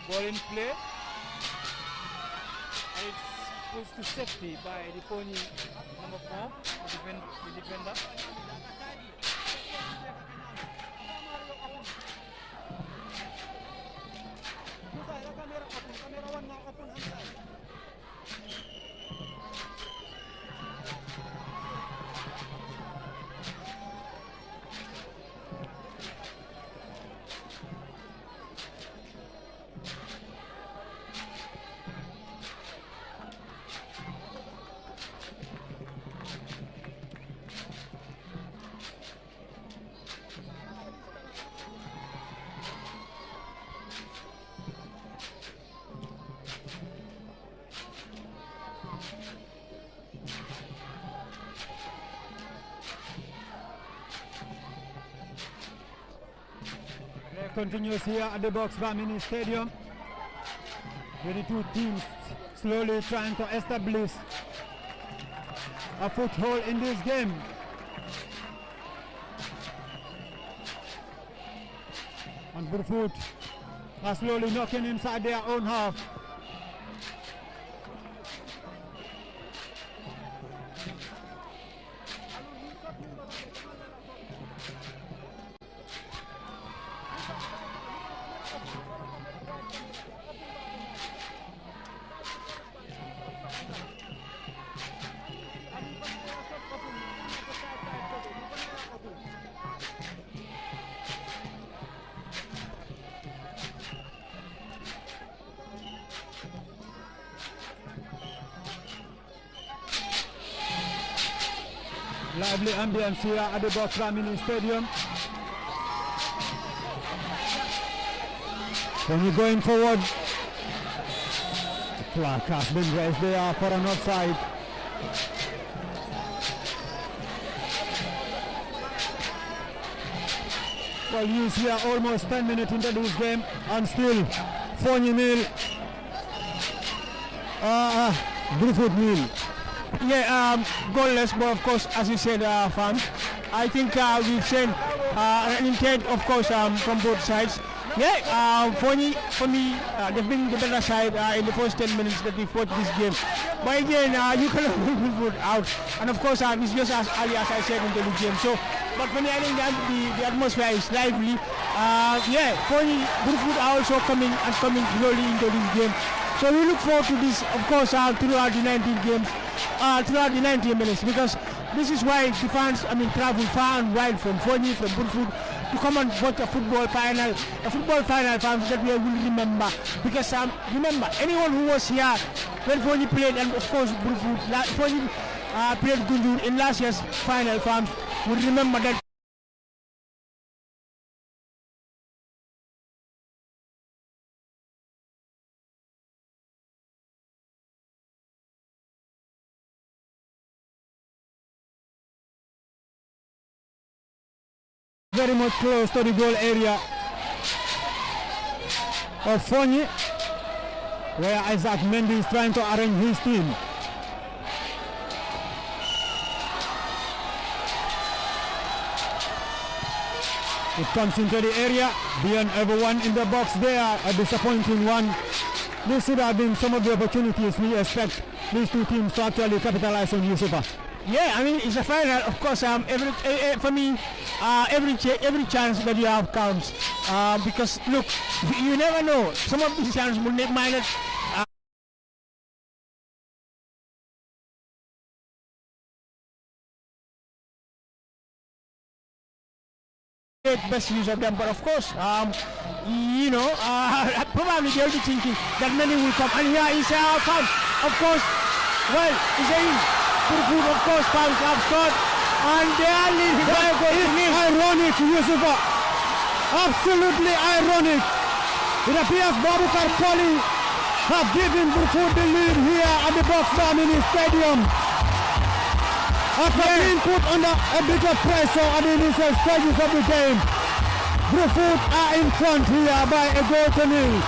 ball in play, and it's pushed to safety by the Fonyi number 4, the defender. continues here at the Box Bar Mini Stadium, with the two teams slowly trying to establish a foothold in this game. And Burfoot are slowly knocking inside their own half. Lively ambience here at the Box Bar Mini Stadium. When you're going forward, the flag has been raised there for an offside. Well, you see almost 10 minutes into this game, and still Fonyi nil, Burfoot nil. Yeah, goalless, but of course, as you said, fam, I think we've seen an intent, of course, from both sides. Yeah, Fonyi, for me, they've been the better side in the first 10 minutes that we've watched this game. But again, you cannot move it out. And of course, it's just as early as I said into the game. So, but for me, I think that the atmosphere is lively. Yeah, Fonyi, Burfoot are also coming slowly into this game. So we look forward to this, of course, throughout the 19 games. Throughout the 90 minutes, because this is why the fans, travel far and wide from Fonyi, from Burfoot, to come and watch a football final fans that we will remember. Because remember, anyone who was here when Fonyi played, and of course Burfoot, Fonyi played Gunjur in last year's final, fans will remember that. Very much close to the goal area of Fonyi, where Isaac Mendy is trying to arrange his team. It comes into the area, beyond everyone in the box there, a disappointing one. This should have been some of the opportunities we expect these two teams to actually capitalize on, Yusufa. Yeah, I mean, it's a final. Of course, for me, every chance that you have counts. Because, look, you never know. Some of these chances might not make best use of them, but of course, probably they'll be thinking that many will come, and here is our fans, of course. Well, it's a food, of course, fans have scored, and they are leading by a goal. It's ironic, Yusufa. Absolutely ironic. It appears Babukar Poli have given Burfoot the lead here at the Box Bar Mini Stadium. After being put under a bit of pressure at the initial stages of the game, Burfoot are in front here by a goal to nil.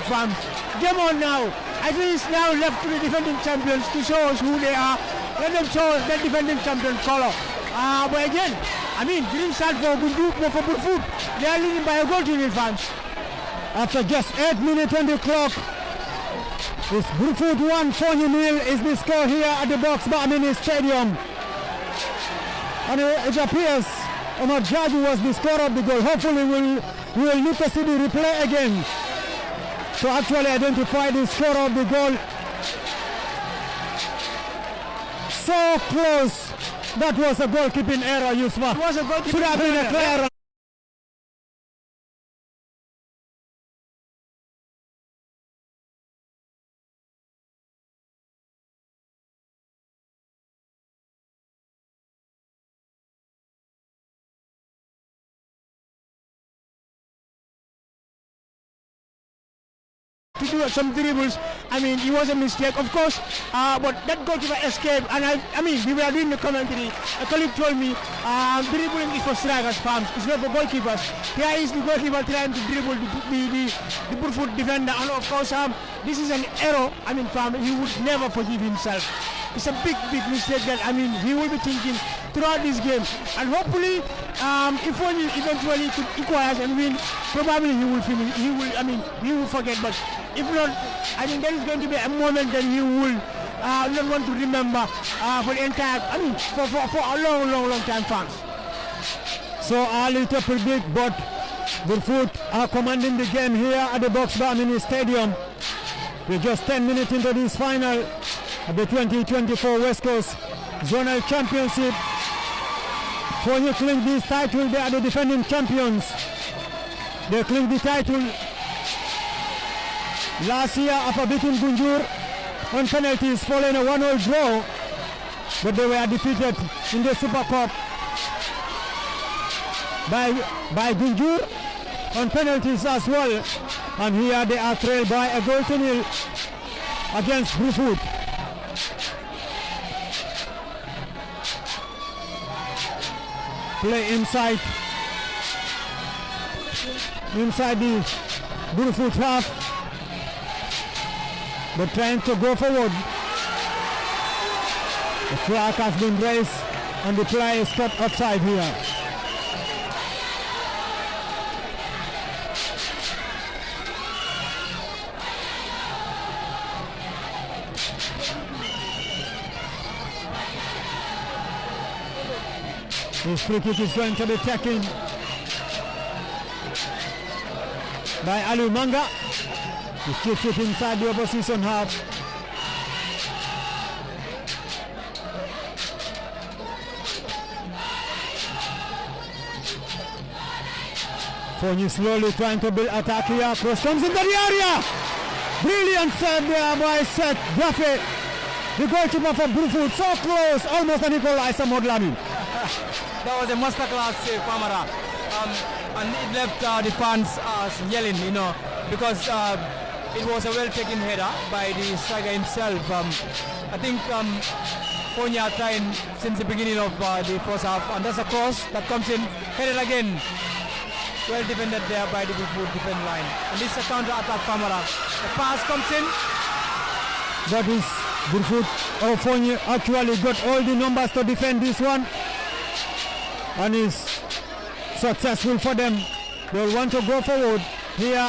Fans, game on now. I think it's now left to the defending champions to show us who they are. Let them show us the defending champion color. But again, I mean, didn't start for Burfoot. They are leading by a goal to the fans. After just 8 minutes on the clock, it's Burfoot 1, Fonyi nil is the score here at the Box Bar Mini Stadium. And it appears Omar Jaju was the scorer of the goal. Hopefully we will need to see the replay again to actually identify the scorer of the goal. So close. That was a goalkeeping error, Yusma. It was a goalkeeping Should have been a clear. To do some dribbles. I mean, it was a mistake, of course, but that goalkeeper escaped, and I mean, we were doing the commentary. A colleague told me dribbling is for strikers, farms. It's not for goalkeepers. Here is the goalkeeper trying to dribble the Burfoot defender, and of course, this is an error. I mean, farm, he would never forgive himself. It's a big mistake that, I mean, he will be thinking throughout this game. And hopefully, if only eventually could equalize and win, probably he will finish. He will forget. But if not, I think there is going to be a moment that he will not want to remember for the entire, for a long time, fans. So early to predict, but Burfoot are commanding the game here at the Box Bar Mini Stadium. We're just 10 minutes into this final of the 2024 West Coast Zonal Championship. Fonyi cling this title. They are the defending champions. They cling the title last year after beating Gunjur on penalties following a 1-0 draw, but they were defeated in the Super Cup by Gunjur on penalties as well, and here they are trailed by a goal to nil against Burfoot. Play inside the Burfoot half, but trying to go forward. The flag has been raised and the play is cut offside here. This free kick is going to be taken by Alu Manga. He kicks it inside the opposition half. Fonyi slowly trying to build attack here. Cross comes into the area. Brilliant save there by Seth Duffy. The goalkeeper for Brufut, so close, almost an equalizer, Modlamin. That was a masterclass save, Pamara. And it left the fans yelling, you know, because it was a well-taken header by the striker himself. I think Konya trying since the beginning of the first half, and that's a cross that comes in, headed again. Well defended there by the Brufut defense line. And this is a counter-attack, Pamara. The pass comes in. That is Brufut. Fonyi actually got all the numbers to defend this one. And is successful for them. They'll want to go forward here.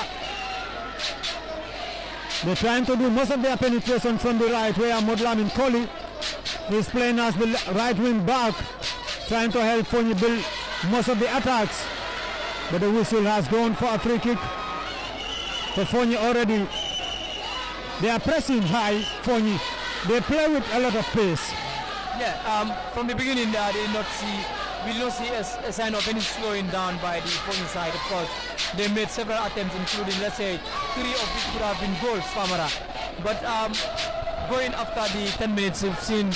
They're trying to do most of their penetration from the right, where Modlamin Koli is playing as the right wing back, trying to help Fonyi build most of the attacks. But the whistle has gone for a free kick for Fonyi already. They are pressing high, Fonyi. They play with a lot of pace. Yeah, from the beginning we did not see a sign of any slowing down by the Fonyi side. Of course, they made several attempts, including, let's say, 3 of which could have been goals, Famara. But going after the 10 minutes, we've seen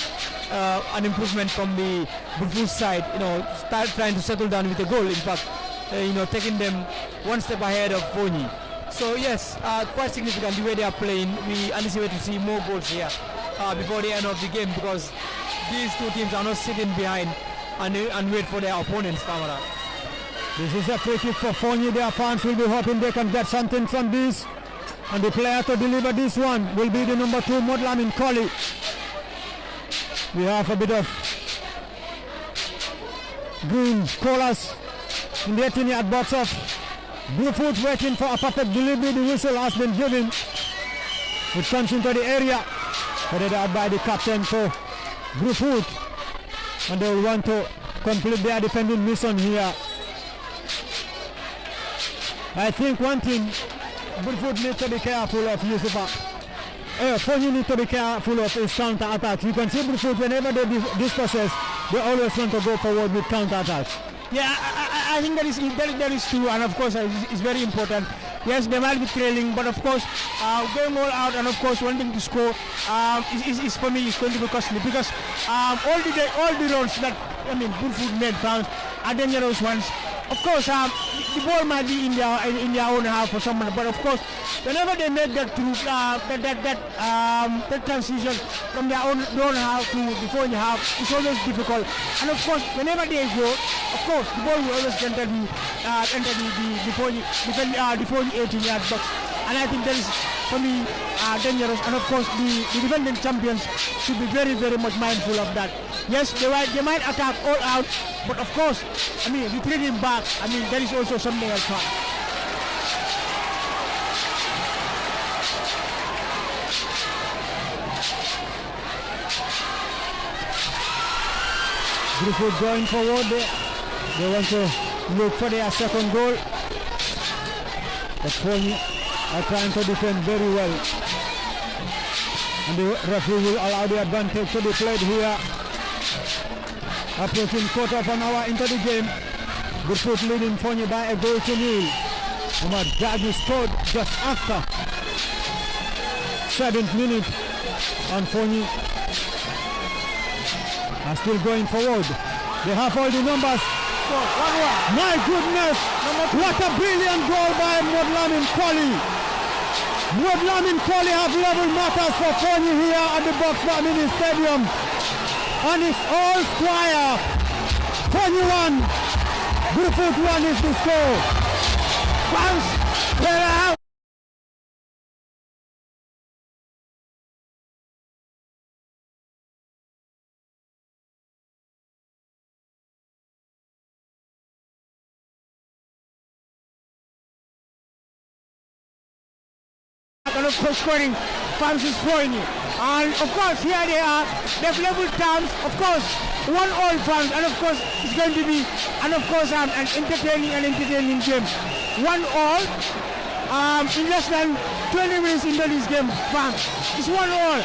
an improvement from the Brufut side, you know, start trying to settle down with a goal. In fact, you know, taking them one step ahead of Fonyi. So yes, quite significant the way they are playing. We anticipate to see more goals here before the end of the game, because these two teams are not sitting behind and wait for their opponents, Famara. This is a free kick for Fonyi. Their fans will be hoping they can get something from this. And the player to deliver this one will be the number 2, Modlamin Koli. We have a bit of green colours in the 18-yard box of Brufut, waiting for a perfect delivery. The whistle has been given. It comes into the area, headed out by the captain for Brufut. And they will want to complete their defending mission here. I think one thing Brufut needs to be careful of, Yusufa. Fonyi needs to be careful of his counter-attacks. You can see Brufut, whenever they dispossess, they always want to go forward with counter-attacks. Yeah, I think that is true, and of course it's very important. Yes, they might be trailing, but of course going all out and of course wanting to score is for me is going to be costly, because all the runs that Brufut made are dangerous ones. Of course, the ball might be in their own half or someone, but of course, whenever they make that through that transition from their own half to the Fonyi half, it's always difficult. And of course, whenever they go, of course, the ball will always enter the Fonyi 18-yard box, and I think that is for me dangerous. And of course, the defending champions should be very, very much mindful of that. Yes, they might attack all out, but of course, retreating back, there is also something else. Brufut going forward. They want to look for their second goal. But Fonyi are trying to defend very well. And the referee will allow the advantage to be played here. Approaching quarter of an hour into the game. Brufut leading Fonyi by a goal to nil. Omar Jaji scored just after 7th minute. And Fonyi are still going forward. They have all the numbers. My goodness! What a brilliant goal by Modlamin Koli. Modlamin Koli have level matters for Fonyi here at the Boxbar Mini Stadium. And it's all square. Fonyi 1, Brufut 1 is the score. Fans, they're out. And of course scoring fans is Fonyi. And of course here they are, they've leveled terms, of course, 1-1 fans, and of course it's going to be, and of course an entertaining game. 1-1 in less than 20 minutes into this game, fans. It's 1-1.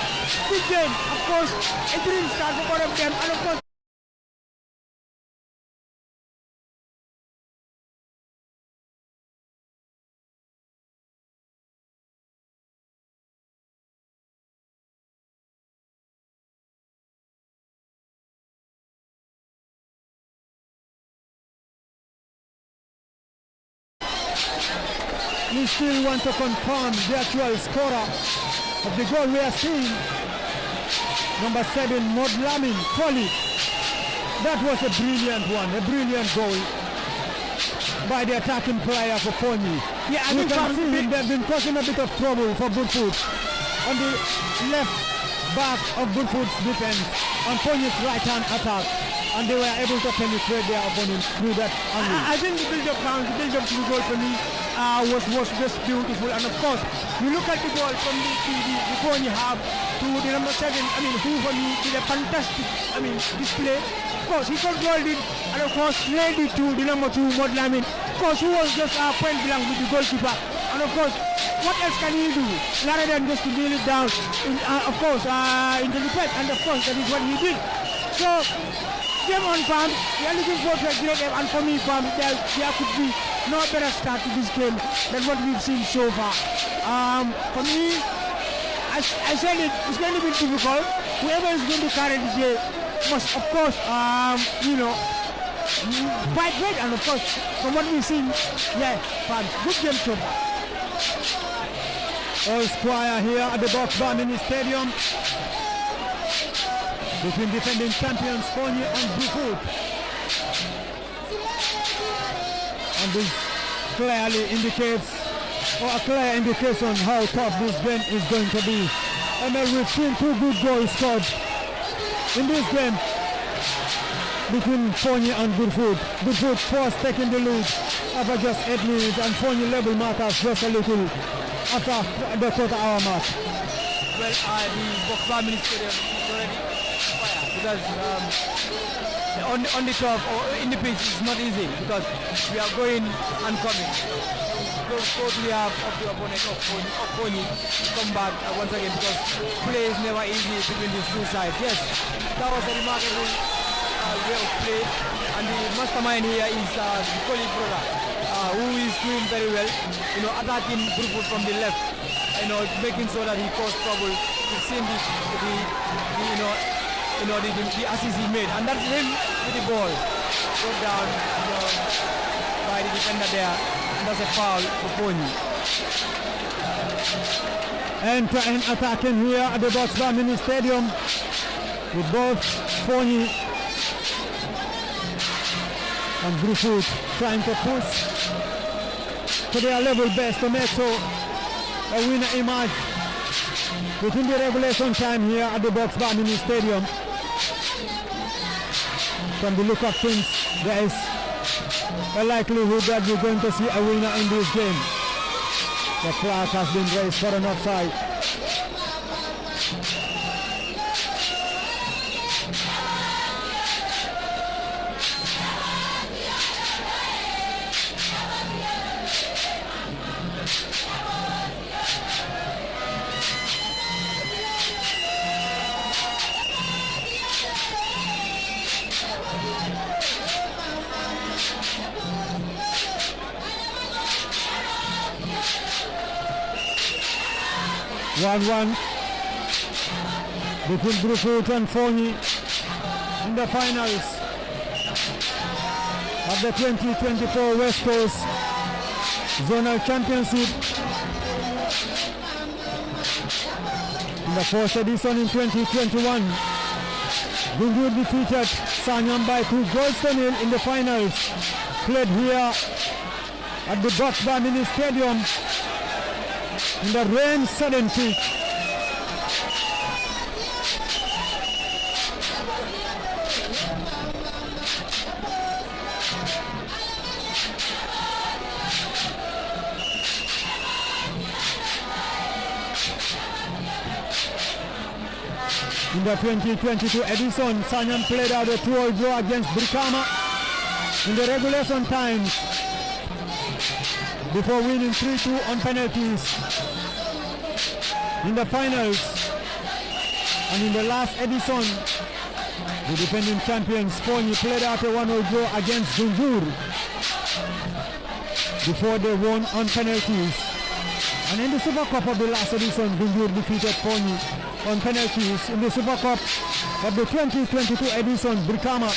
Big game, of course, a dream start for both of them, and of course we still want to confirm the actual scorer of the goal we are seeing. Number 7, Modlamin Koli. That was a brilliant one, a brilliant goal by the attacking player for Fonyi. Yeah, I you think can see him, they've been causing a bit of trouble for Burfoot on the left back of Burfoot's defense on Fonyi's right-hand attack, and they were able to penetrate their opponent through that angle. I think the build-up to the goal for me was just beautiful. And of course, you look at the goal from the Fonyi half to the number 7. I mean, who for me did a fantastic, display. Of course, he controlled it, and of course, played it to the number 2, Modlamin. Of course, who was just point blank with the goalkeeper. And of course, what else can he do rather than just to nail it down, into the net? And of course, that is what he did. So, game on, fam. We are looking forward to a great game, and for me, fam, there could be no better start to this game than what we've seen so far. For me, I said it's going to be difficult. Whoever is going to carry the game must, of course, fight great. And of course, from what we've seen, fam, good game so far. All squire here at the Boxbar Mini Stadium between defending champions Fonyi and Burfoot. And this clearly indicates, or a clear indication how tough this game is going to be. And then we've seen 2 good goals scored in this game between Fonyi and Burfoot. Burfoot first taking the lead after just 8 minutes, and Fonyi level matters just a little after the quarter-hour mark. Well, the Boxbar Mini Stadium is already fire because on the top or in the pitch it's not easy because we are going and coming. Totally half of the opponent of Fonyi come back once again because play is never easy between these two sides. Yes, that was a remarkable way of play, and the mastermind here is the colleague brother who is doing very well, attacking Burfoot from the left, making sure that he caused trouble. You've seen the assist he made, and that's him with the ball brought down by the defender there, and that's a foul for Fonyi. End-to-end attacking here at the Boxbar Mini Stadium with both Fonyi and Burfoot trying to push to their level best to make so a winner emerge within the regulation time here at the Boxbar Mini Stadium. From the look of things, there is a likelihood that we're going to see a winner in this game. The flag has been raised for an offside. 1-1 between Burfoot and Fonyi in the finals of the 2024 West Coast Zonal Championship. In the first edition in 2021, Gunjur defeated Sanyam by 2-0 in the finals, played here at the Boxbar Mini Stadium in the rain-sodden pitch. In the 2022 edition, Sanyam played out a 2-2 draw against Brikama in the regulation times before winning 3-2 on penalties in the finals. And in the last edition, the defending champions Fonyi played out a 1-0 draw against Gunjur before they won on penalties. And in the Super Cup of the last edition, Gunjur defeated Fonyi on penalties. In the Super Cup of the 2022 edition, Brikama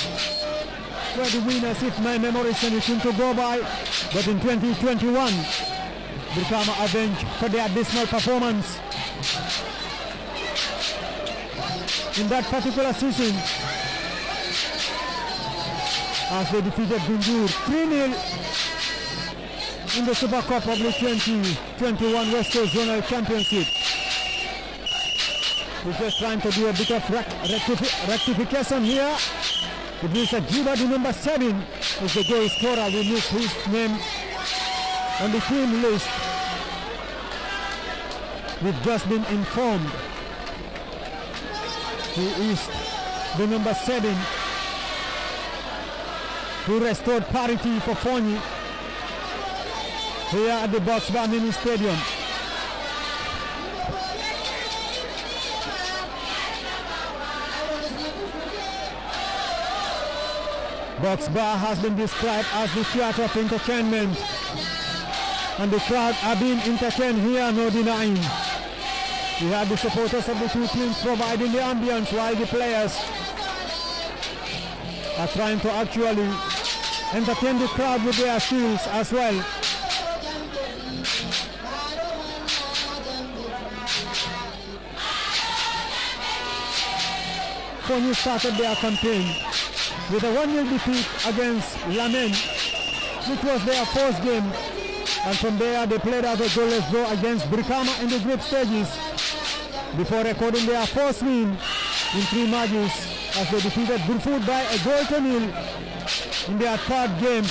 were the winners if my memory is anything to go by. But in 2021, Brikama avenged for their dismal performance in that particular season as they defeated Gunjur 3-0 in the Super Cup of the 2021 West Coast Zonal Championship. We're just trying to do a bit of rectification here. It means that Juba, the number 7, is the goal scorer. We missed his name on the team list. We've just been informed he is the number 7 who restored parity for Fonyi here at the Box Bar Mini Stadium. Box Bar has been described as the theatre of entertainment, and the crowd are being entertained here, no denying. We have the supporters of the two teams providing the ambience while the players are trying to actually entertain the crowd with their skills as well. Fonyi started their campaign with a 1-0 defeat against Lamen, which was their first game, and from there they played out a goalless draw against Brikama in the group stages before recording their first win in 3 matches as they defeated Burfoot by a goal to nil in their 3rd game,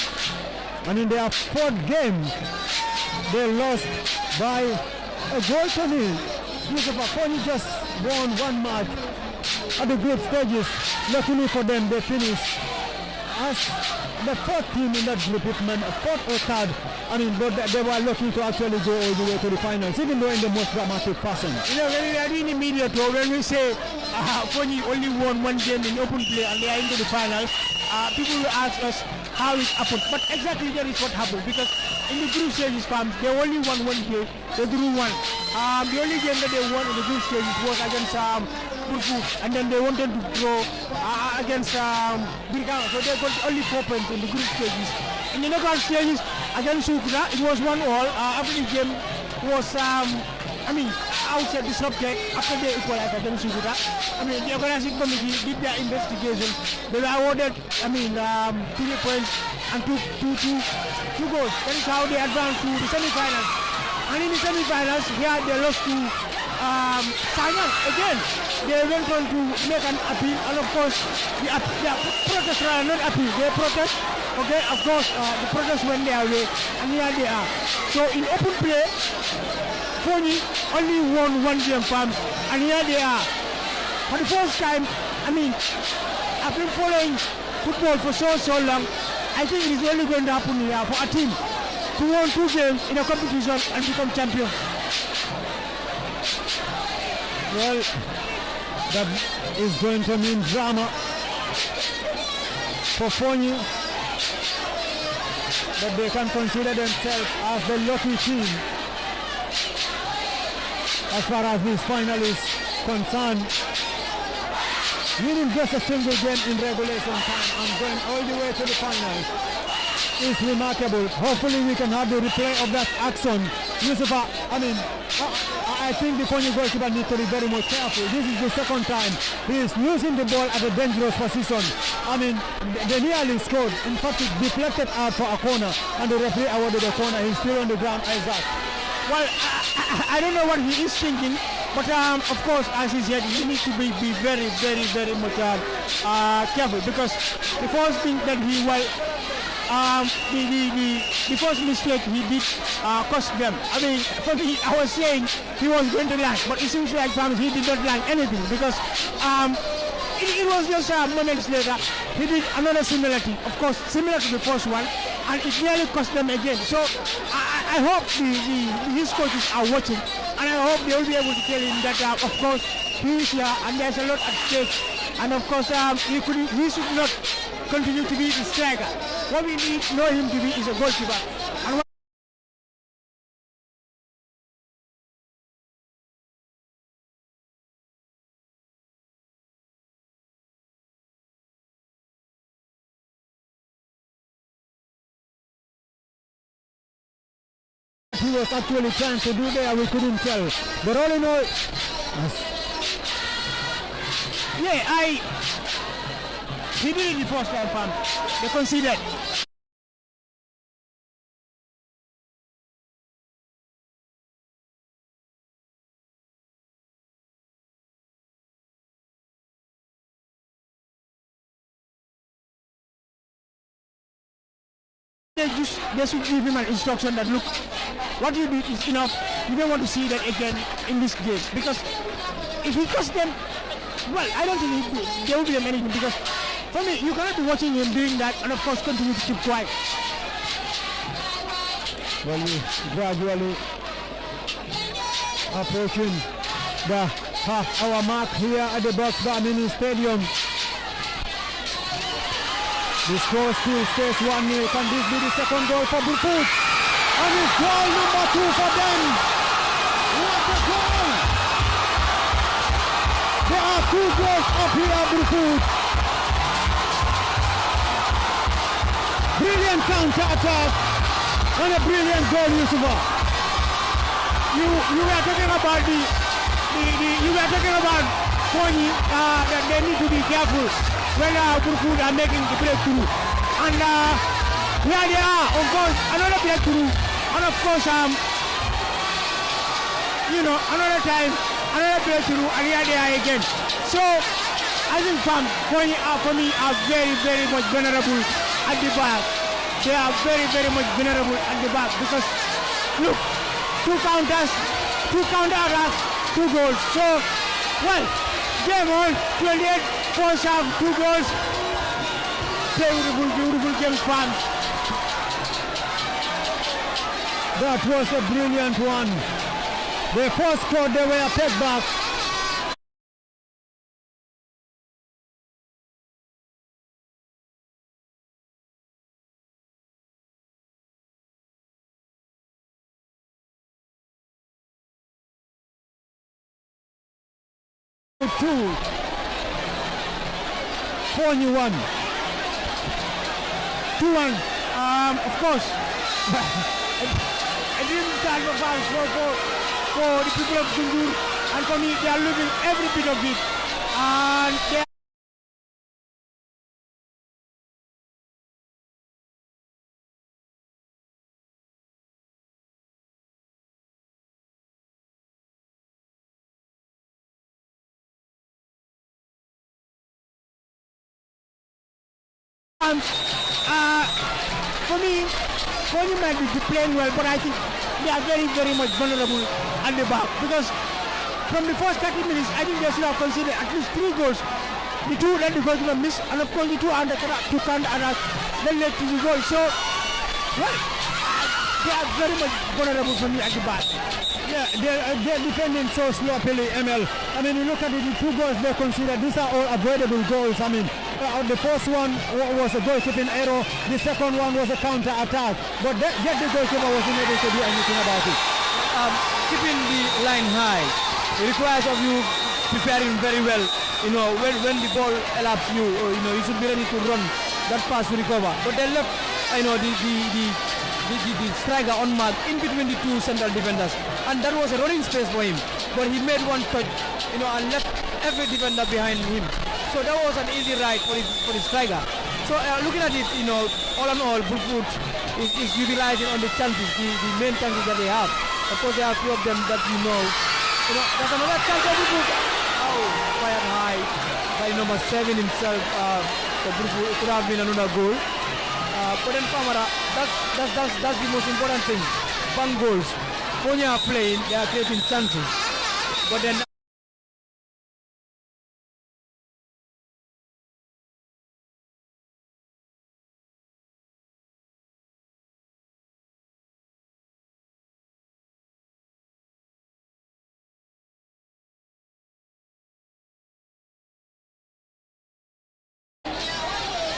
and in their 4th game they lost by a goal to nil. Fonyi just won 1 match at the group stages. Luckily for them, they finished as the 4th team in that group, if not 4th or 3rd. I mean, but they were lucky to actually go all the way to the finals, even though in the most dramatic fashion. You know, when we are doing the media tour, when we say Fonyi only won 1 game in open play and they are into the finals, people will ask us how it happened. But exactly that is what happened, because in the group stages, they only won 1 game, they drew 1. The only game that they won in the group stages was against Burfoot, and then they wanted to draw against Brikama, so they got only 4 points in the group stages. In the knockout stages against Sukuta, it was 1-1. After the game was, outside the subject after they equalized against Sukuta. The organizing committee did their investigation. They were awarded, 3 points and two goals. That is how they advanced to the semi-finals. And in the semi-finals, here they lost to Sanyang again. They went on to make an appeal, and of course, the protesters are not appeal, they protest. Okay, of course, the protest went their way, and here they are. So in open play, Fonyi only won 1 game, farms, and here they are. For the first time, I've been following football for so long. I think it is only going to happen here for a team to win 2 games in a competition and become champion. Well, that is going to mean drama for Fonyi, but they can consider themselves as the lucky team as far as this final is concerned. Winning just a single game in regulation time and going all the way to the finals is remarkable. Hopefully we can have the replay of that action. Yusufa, I think the Fonyi goalkeeper needs to be very much careful. This is the 2nd time he is losing the ball at a dangerous position. They nearly scored. In fact, it deflected out for a corner, and the referee awarded a corner. He's still on the ground, Isaac. Well, I don't know what he is thinking, but of course, as he said, he needs to be very, very, very much careful, because the first thing that he the first mistake he did cost them. For me, I was saying he was going to land, but it seems like he did not land anything, because it was just moments later he did another similarity, of course similar to the first one, and it nearly cost them again. So I hope his coaches are watching, and I hope they will be able to tell him that of course he is here and there's a lot at stake, and of course he should not continue to be the striker. What we know him to be is a goalkeeper. And he was actually trying to do there, we couldn't tell. But all in all, yeah, he did it the first time, fam. They conceded. They should give him an instruction that, look, what you did is enough. You don't want to see that again in this game. Because if he cost them, well, I don't think there will be a management, because for me, you cannot be watching him doing that and of course continue to keep quiet. Well, we gradually approaching the half-hour mark here at the Box Bar Mini Stadium. The score still stays 1-0. Can this be the second goal for Brufut? And it's goal number 2 for them. What a goal! There are 2 goals up here at Brufut. Brilliant counter-attack and a brilliant goal, Yusufa. You were talking about you were talking about Kony, that they need to be careful when Brufut are making the breakthrough. And here they are, of course, another breakthrough. And of course, another time, another breakthrough, and here they are again. So, I think Kony for me are very, very much vulnerable at the back. They are very, very much vulnerable at the back because, look, 2 counters, 2 counter-attacks, 2 goals. So, well, game on, 28, first half, 2 goals. Beautiful, beautiful game, fans. That was a brilliant one. They first scored, they were take back. Two. Kony 1. 2-1. Of course. I didn't start for the people of Gungur, and for me, they are losing every bit of it. And they for me, Kony might be playing well, but I think they are very, very much vulnerable at the back, because from the first 30 minutes, I think they should have considered at least 3 goals. The 2 that the goalkeeper missed, and of course the 2 under to counter-attack that led to the goal. So, well, they are very much vulnerable for me at the back. Yeah, they're defending so sloppily, ML. I mean, you look at it, the 2 goals they consider, these are all avoidable goals. I mean, the first one was a goalkeeping error, the second one was a counter-attack. But yet the goalkeeper wasn't able to do anything about it. Keeping the line high, it requires of you preparing very well. You know, when the ball elapses you, you should be ready to run that pass to recover. But they left, the striker unmarked in between the 2 central defenders, and that was a running space for him. But he made one touch, and left every defender behind him. So that was an easy ride for the striker. So looking at it, all in all, Brufut is utilizing on the chances, the main chances that they have. Of course, there are a few of them that there's another chance for Brufut. Oh, fired high by number 7 himself. For Brufut, it could have been another goal. But then Kamara, that's the most important thing. Bang goals. Kony are playing, they are creating chances. But then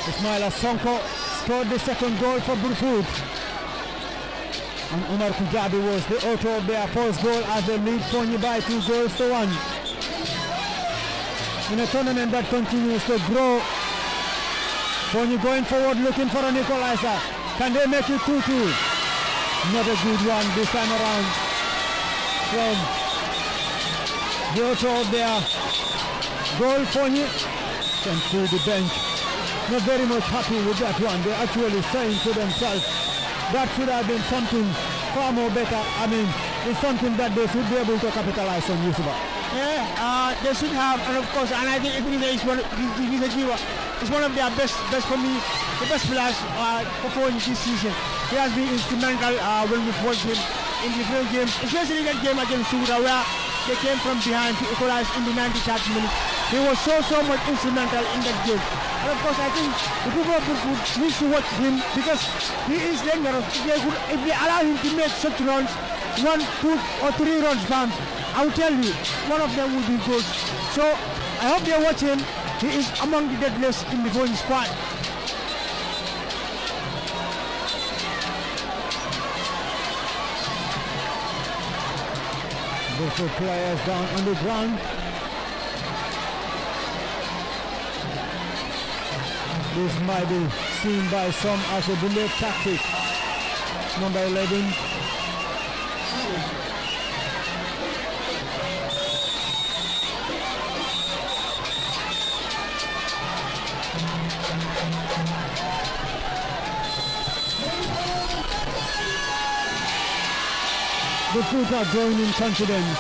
Ismaila Sonko scored the second goal for Brufut. And Umar Kujabi was the author of their first goal as they lead Kony by 2-1. In a tournament that continues to grow, Kony going forward looking for an equalizer. Can they make it 2-2? Not a good one this time around from the author of their goal for you. Can see the bench not very much happy with that one. They're actually saying to themselves that should have been something far more better. I mean, it's something that they should be able to capitalize on, Yusufa. Yeah, they should have, and of course, and I think Ebenezer is one of their best for me, the best players performing this season. He has been instrumental when we fought him in different games, especially that game against Suda where they came from behind to equalize in the 93rd minute. He was so much instrumental in that game. And of course, I think the people of Brentford need to watch him because he is dangerous. If they allow him to make such runs, 1, 2 or 3 runs down, I will tell you, one of them will be good. So I hope they watch him. He is among the deadliest in the Foyne squad. Brentford players down on the ground. This might be seen by some as a delay tactic. Number 11. The Foot are growing in confidence,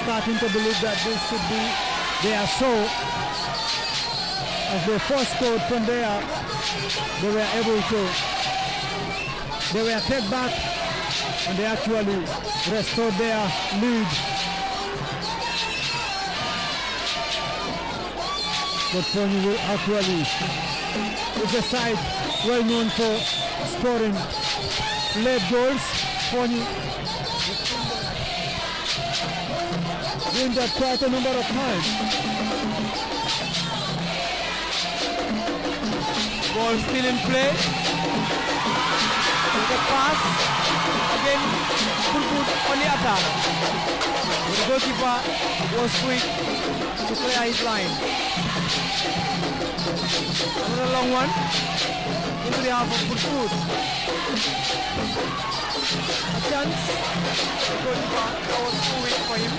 starting to believe that this could be their show. As they first scored from there, they were able to, they were take back and they actually restored their lead. But Foyne will actually, it's a side well known for scoring late goals. Foyne doing that quite a number of times. Ball still in play. The pass again. Brentford on the attack. The goalkeeper was quick to clear his line. Another long one into the half of Brentford. A chance. The goalkeeper was too weak for him.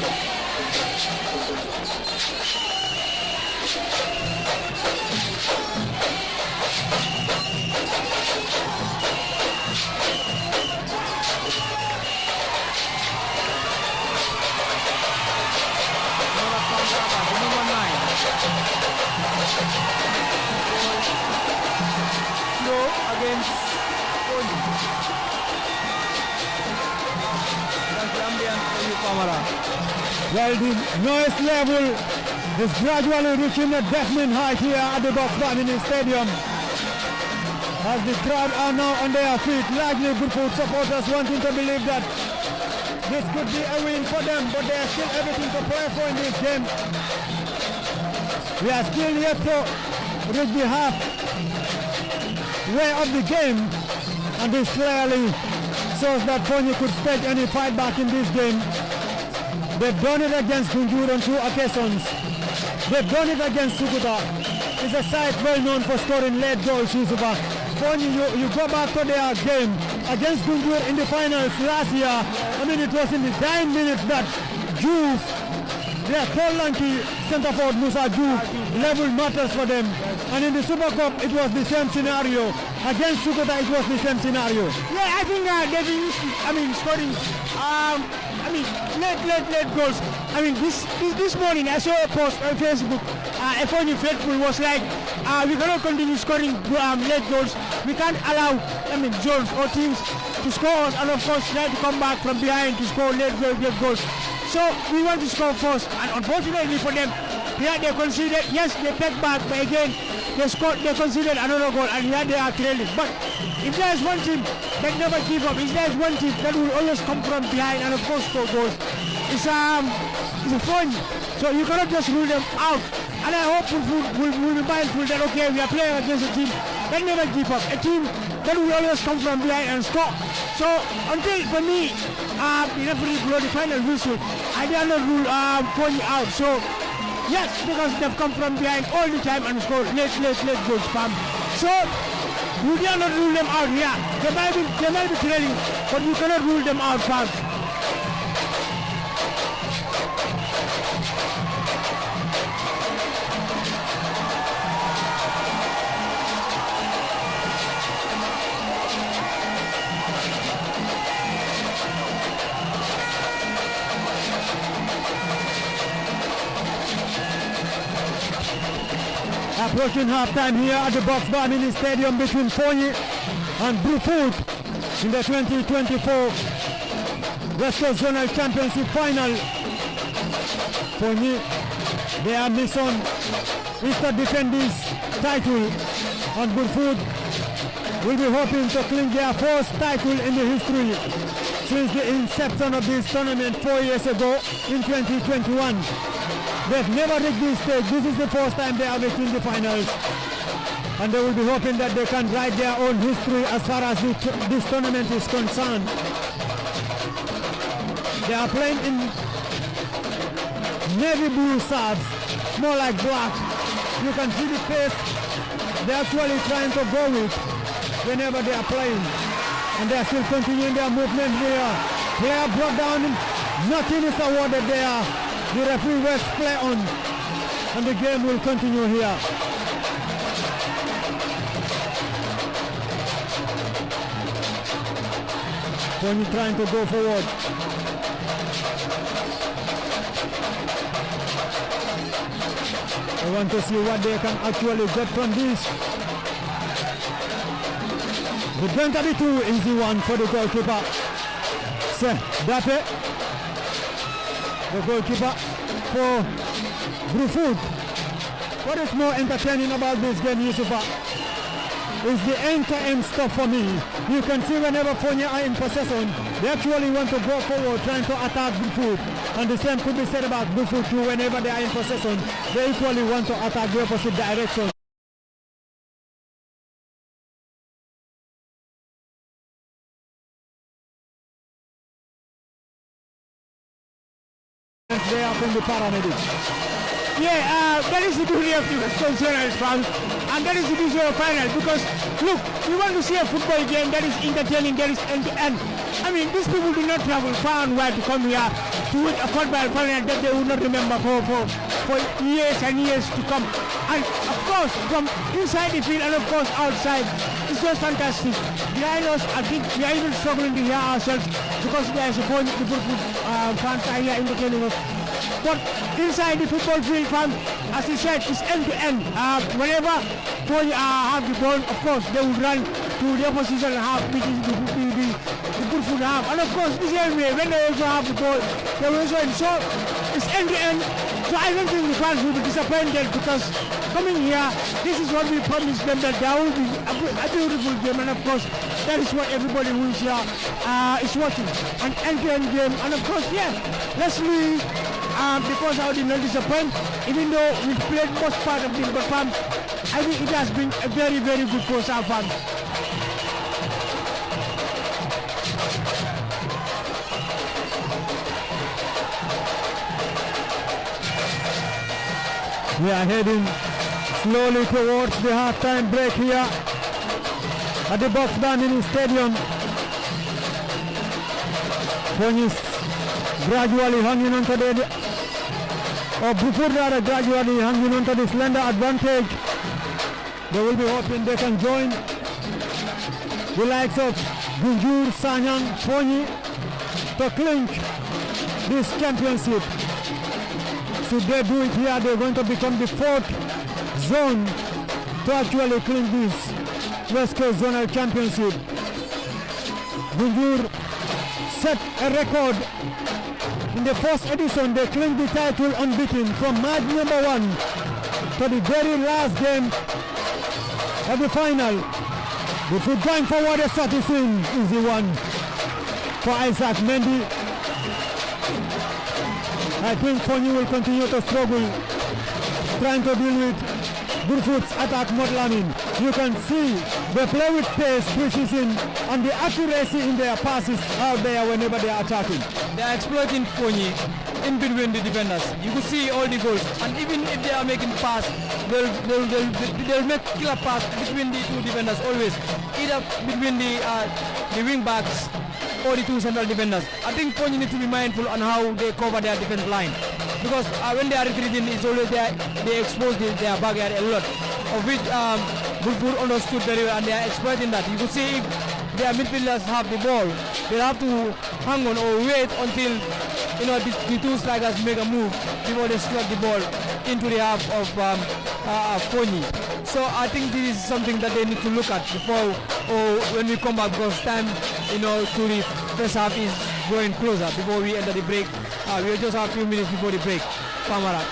Number 9. Slow against Foyne. That's the ambience for you, Kamara. Well, the noise level is gradually reaching a deafening height here at the Box Barmini Stadium. As the crowd are now on their feet, largely Brentford supporters wanting to believe that this could be a win for them, but there's still everything to play for in this game. We are still yet to reach the halfway of the game, and this clearly shows that Foyne could stage any fight back in this game. They've done it against Gunjur on 2 occasions. They've done it against Sukuta. It's a side well known for scoring late goals, Yusufa. Foyne, you go back to their game against Gunjur in the finals last year. I mean, it was in the 9 minutes that Juve, their tall lanky centre forward Musa Juve, level matters for them. And in the Super Cup, it was the same scenario. Against Sukuta, it was the same scenario. Yeah, I think they've been, scoring, late goals. I mean, this morning I saw a post on Facebook. A Foyne faithful was like, we cannot continue scoring late goals. We can't allow, zones or teams to score and of course try to come back from behind to score late goals. So we want to score first, and unfortunately for them, here they conceded. Yes, they pegged back, but again they conceded another goal, and here they are trailing. But if there is one team that never give up, if there is one team that will always come from behind and of course score goals, it's a Foyne. So you cannot just rule them out. And I hope we'll be mindful that okay, we are playing against a team that never give up, a team that will always come from behind and score. So until for me, the referee blow the final whistle, I dare not rule Foyne out. So yes, because they've come from behind all the time and scored late goals. So You cannot rule them out here. They might be trailing, but you cannot rule them out fast. Approaching halftime here at the Box Bar Mini Stadium between Fonyi and Bluefoot in the 2024 West Coast Zonal Championship Final. Fonyi, their mission is to defend this title, and Bluefoot will be hoping to clinch their first title in the history since the inception of this tournament 4 years ago in 2021. They've never reached this stage. This is the first time they are making the finals. And they will be hoping that they can write their own history as far as this tournament is concerned. They are playing in navy blue subs, more like black. You can see the pace they're actually trying to go with whenever they are playing. And they are still continuing their movement here. Player brought down, nothing is awarded there. The referee will play on, and the game will continue here. Tony trying to go forward. I want to see what they can actually get from this. It's going to be too easy one for the goalkeeper. Dape, the goalkeeper for Bluefoot. What is more entertaining about this game, Yusufa, is the end-to-end stuff for me. You can see whenever Fonyi are in possession, they actually want to go forward trying to attack Bluefoot. And the same could be said about Bluefoot too. Whenever they are in possession, they equally want to attack the opposite direction. They are from the paramedics. Yeah, that is the beauty of the Zonal fans, and that is the beauty of final, because look, we want to see a football game that is entertaining, that is end-to-end. I mean, these people do not travel far and wide to come here to win a football final that they will not remember for years and years to come. And of course, from inside the field and of course outside, it's just fantastic. Behind us, I think we are even struggling to hear ourselves because there is a point the Bluefoot fans are here entertaining us. But inside the football field, fans, as he said, it's end-to-end. Whenever Fonyi have the ball, of course, they will run to the opposition half, which is the Bluefoot half. And of course, the same way, when they also have the ball, they will also end. So it's end-to-end. So I don't think the fans will be disappointed, because coming here, this is what we promised them, that there will be a beautiful game. And of course, that is what everybody who is here is watching. An end-to-end game. And of course, yeah, let's leave. Because I did not disappoint, even though we played most part of the performance, I think it has been a very, very good for our fans. We are heading slowly towards the halftime break here at the Box Bar Mini Stadium. Fonyi is gradually hanging on to the Bluefoot rather gradually hanging on to the slender advantage. They will be hoping they can join the likes of Gunjur, Sanyang, Fonyi to clinch this championship. Should they do it here, they're going to become the fourth zone to actually clinch this West Coast Zonal Championship. Gunjur set a record. In the first edition, they claimed the title unbeaten from match number 1 to the very last game of the final. If we're going forward, a shot is in, easy one for Isaac Mendy. I think Fonyi will continue to struggle, trying to deal with Bluefoot's attack modeling. You can see they play with pace, precision, and the accuracy in their passes out there whenever they are attacking. They are exploiting Fonyi in between the defenders. You could see all the goals, and even if they are making pass, they'll make killer pass between the two defenders always, either between the wing backs or the two central defenders. I think Fonyi need to be mindful on how they cover their defense line, because when they are retreating, it's always they expose their backyard a lot, of which Bulfur understood very well, and they are exploiting that. You could see if their midfielders have the ball, they'll have to hang on or wait until the two strikers make a move before they slot the ball into the half of Fonyi. So I think this is something that they need to look at before or when we come back, because time to the first half is going closer before we enter the break. We just have a few minutes before the break. Kamara.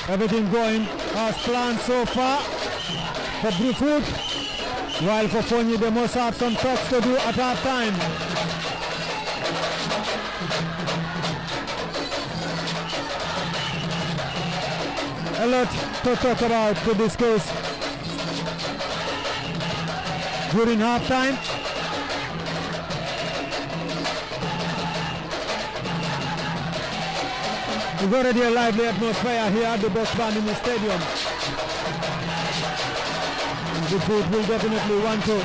Everything going as planned so far for Brufut, while for Fonyi they must have some talks to do at half time. A lot to talk about, to discuss during half time. There's already a lively atmosphere here at the Box Bar Mini Stadium. The foot will definitely want to.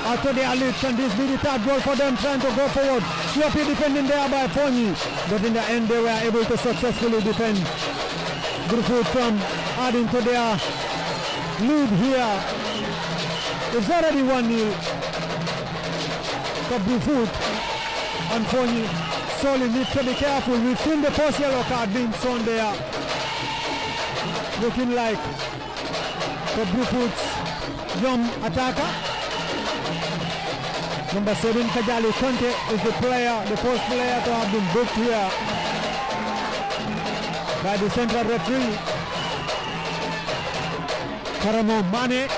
After the elite, can this be the third goal for them trying to go forward? Sloppy defending there by Fonyi, but in the end they were able to successfully defend. Brufut from adding to their lead here. It's already 1-0 for Brufut, and Fonyi solely needs to be careful. We've seen the first yellow card being shown there. Looking like for Brufut's young attacker. Number 7, Kajali Conte, is the first player to have been booked here by the central referee, Karamo Mane.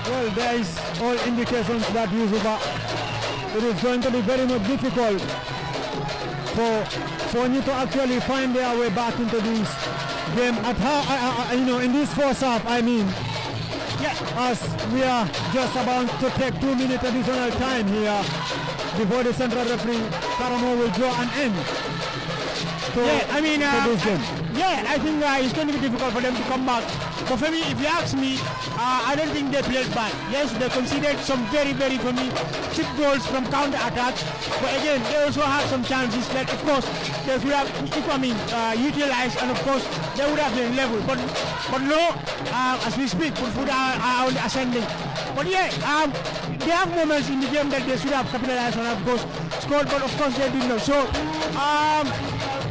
Well, there is all indications that Yusufa, it is going to be very much difficult for Fonyi to actually find their way back into this game at how in this first half. I mean, as we are just about to take 2 minutes additional time here before the central referee Karamo will draw an end to this game. I think it's going to be difficult for them to come back. But for me, if you ask me, I don't think they played bad. Yes, they conceded some very, very, for me, cheap goals from counter-attacks. But again, they also had some chances that, of course, they could have utilized, and of course, they would have been level. But no, as we speak, food are ascending. But they have moments in the game that they should have capitalized on, of course, scored, but of course they did not. So,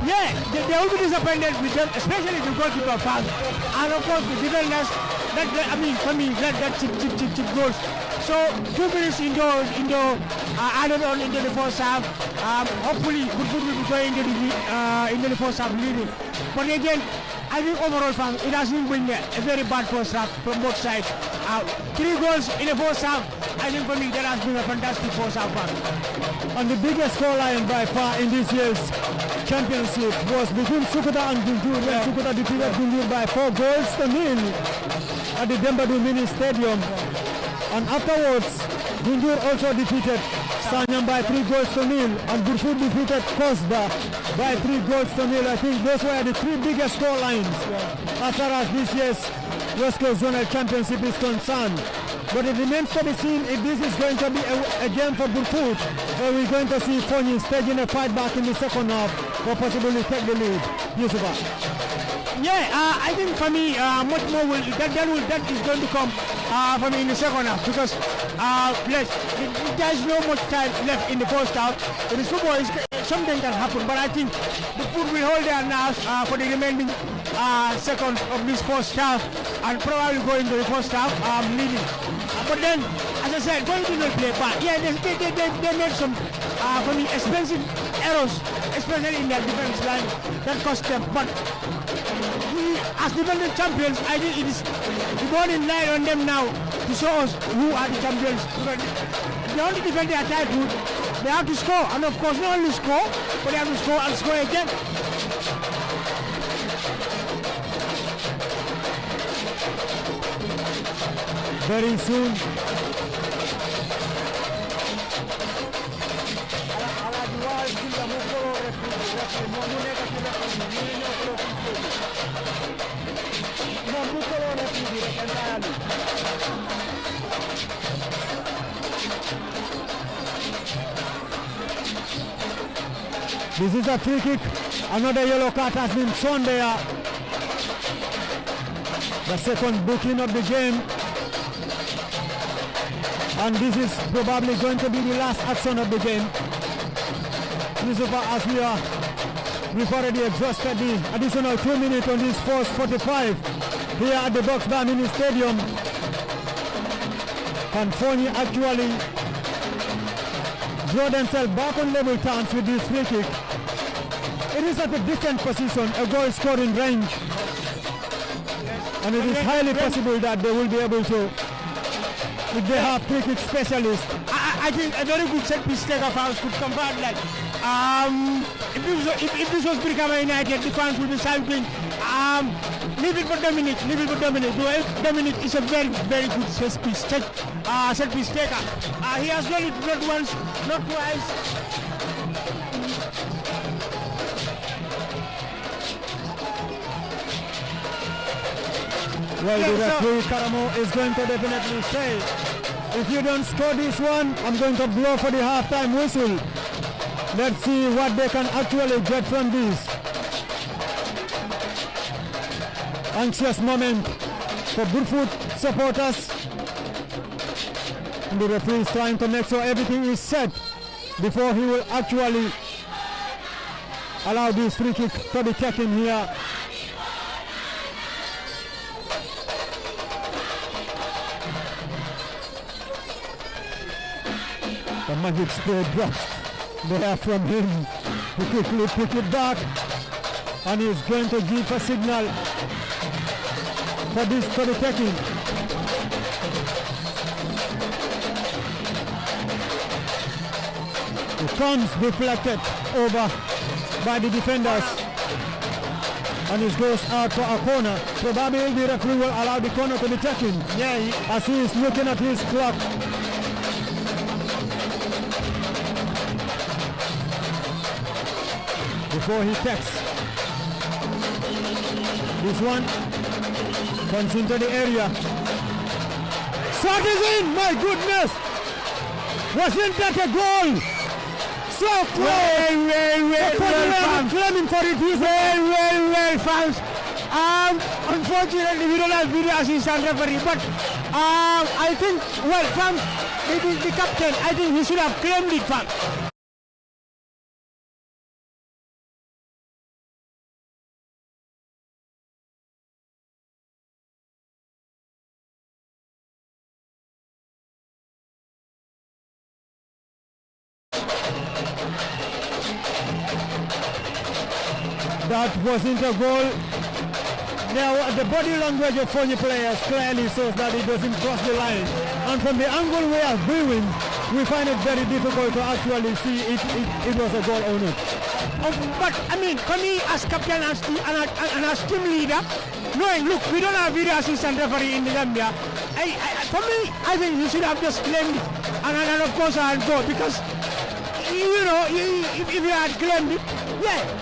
they will be disappointed with them, especially the goalkeeper pass. And of course the defenders, that cheap goals. So 2 minutes added on into the first half. Hopefully good food will be going into the first half leading. But again, I think overall, it has been a very bad first half from both sides. 3 goals in the first half. I think for me that has been a fantastic first half. And the biggest scoreline by far in this year's championship was between Sukuta and Gunjur, when Sukuta defeated Gunjur by 4 goals to 0 at the Dembadu Mini Stadium. And afterwards, Gunjur also defeated Sanyam by 3 goals to 0, and Burfut defeated Kosda by 3 goals to 0. I think those were the 3 biggest scorelines as far as this year's West Coast Zonal Championship is concerned. But it remains to be seen if this is going to be a game for Burfut, or we're going to see Fonyi staging a fight back in the second half, or possibly take the lead. Yusufa. I think for me, much more that is going to come for me in the second half, because there's no much time left in the first half. In the football, something can happen, but I think the foot will hold their nerves for the remaining seconds of this first half, and probably go into the first half leading. But then, as I said, Fonyi did not play bad. They made some for me expensive errors, especially in their defense line, that cost them. But we, as defending champions, I think it is the burden lie on them now to show us who are the champions. They only defend their title, they have to score, and of course not only score, but they have to score and score again. Very soon. This is a free kick. Another yellow card has been shown there. The second booking of the game. And this is probably going to be the last action of the game. As we've already exhausted the additional 2 minutes on this first 45 here at the Box Bar Mini Stadium. Can Fonyi actually draw themselves back on level terms with this free kick? It is at a distant position, a goal scoring range. And it is highly possible that they will be able to, if they have free kick specialists. I think a very good set piece taker fans could convert that. If this was Brikama United, the fans would be shouting, leave it for Dominic, leave it for Dominic. Dominic is a very, very good set piece taker. He has done it not once, not twice. Well, the referee Karamo is going to definitely say, if you don't score this one, I'm going to blow for the halftime whistle. Let's see what they can actually get from this. Anxious moment for Burfoot supporters. And the referee is trying to make sure everything is set before he will actually allow this free kick to be taken here. The magic spray drops there from him. He quickly pick it back and he's going to give a signal for this to be taken. It comes deflected over by the defenders and it goes out for a corner. Probably the referee will allow the corner to be taken. As he is looking at his clock. Before he takes this one, comes into the area. Shot is in! My goodness! Wasn't that a goal? So close! Well, claiming for it. Well, fans. Unfortunately, we don't have video assistant referee, but I think, well, fans, the captain, I think he should have claimed it, fans. That wasn't a goal. Now the body language of Fonyi players clearly shows that it doesn't cross the line. And from the angle we are viewing, we find it very difficult to actually see if it was a goal or not. But I mean, for me as captain and as team leader, knowing, look, we don't have video assistant referee in the Gambia. For me, I think you should have just claimed it and of course I'll go, because you know, if you had claimed it, yeah.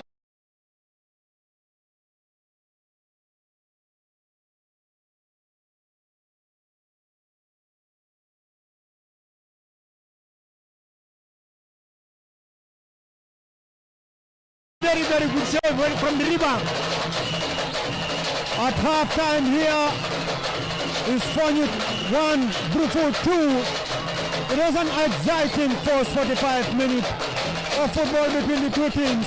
Very, very good save from the rebound. At half time here is Fonyi 1, Burfoot 2. It was an exciting first 45 minutes of football between the two teams.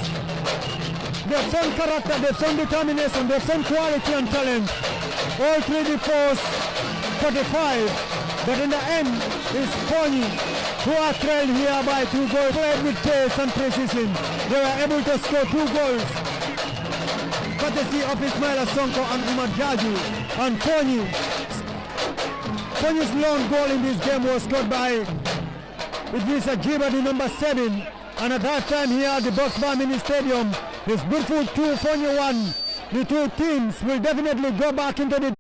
They've shown character, they've shown determination, they've shown quality and talent. All three the first 45. But in the end, it's Fonyi who are trailed here by 2 goals. Played with pace and precision. They were able to score 2 goals. Courtesy of Ismaila Sonko and Umar Jaju. And Fonyi Fonyi's lone goal in this game was scored by Idrissa Jiba, the number 7. And at that time here at the Box Bar Mini Stadium, it's Brufut 2, Fonyi 1. The two teams will definitely go back into the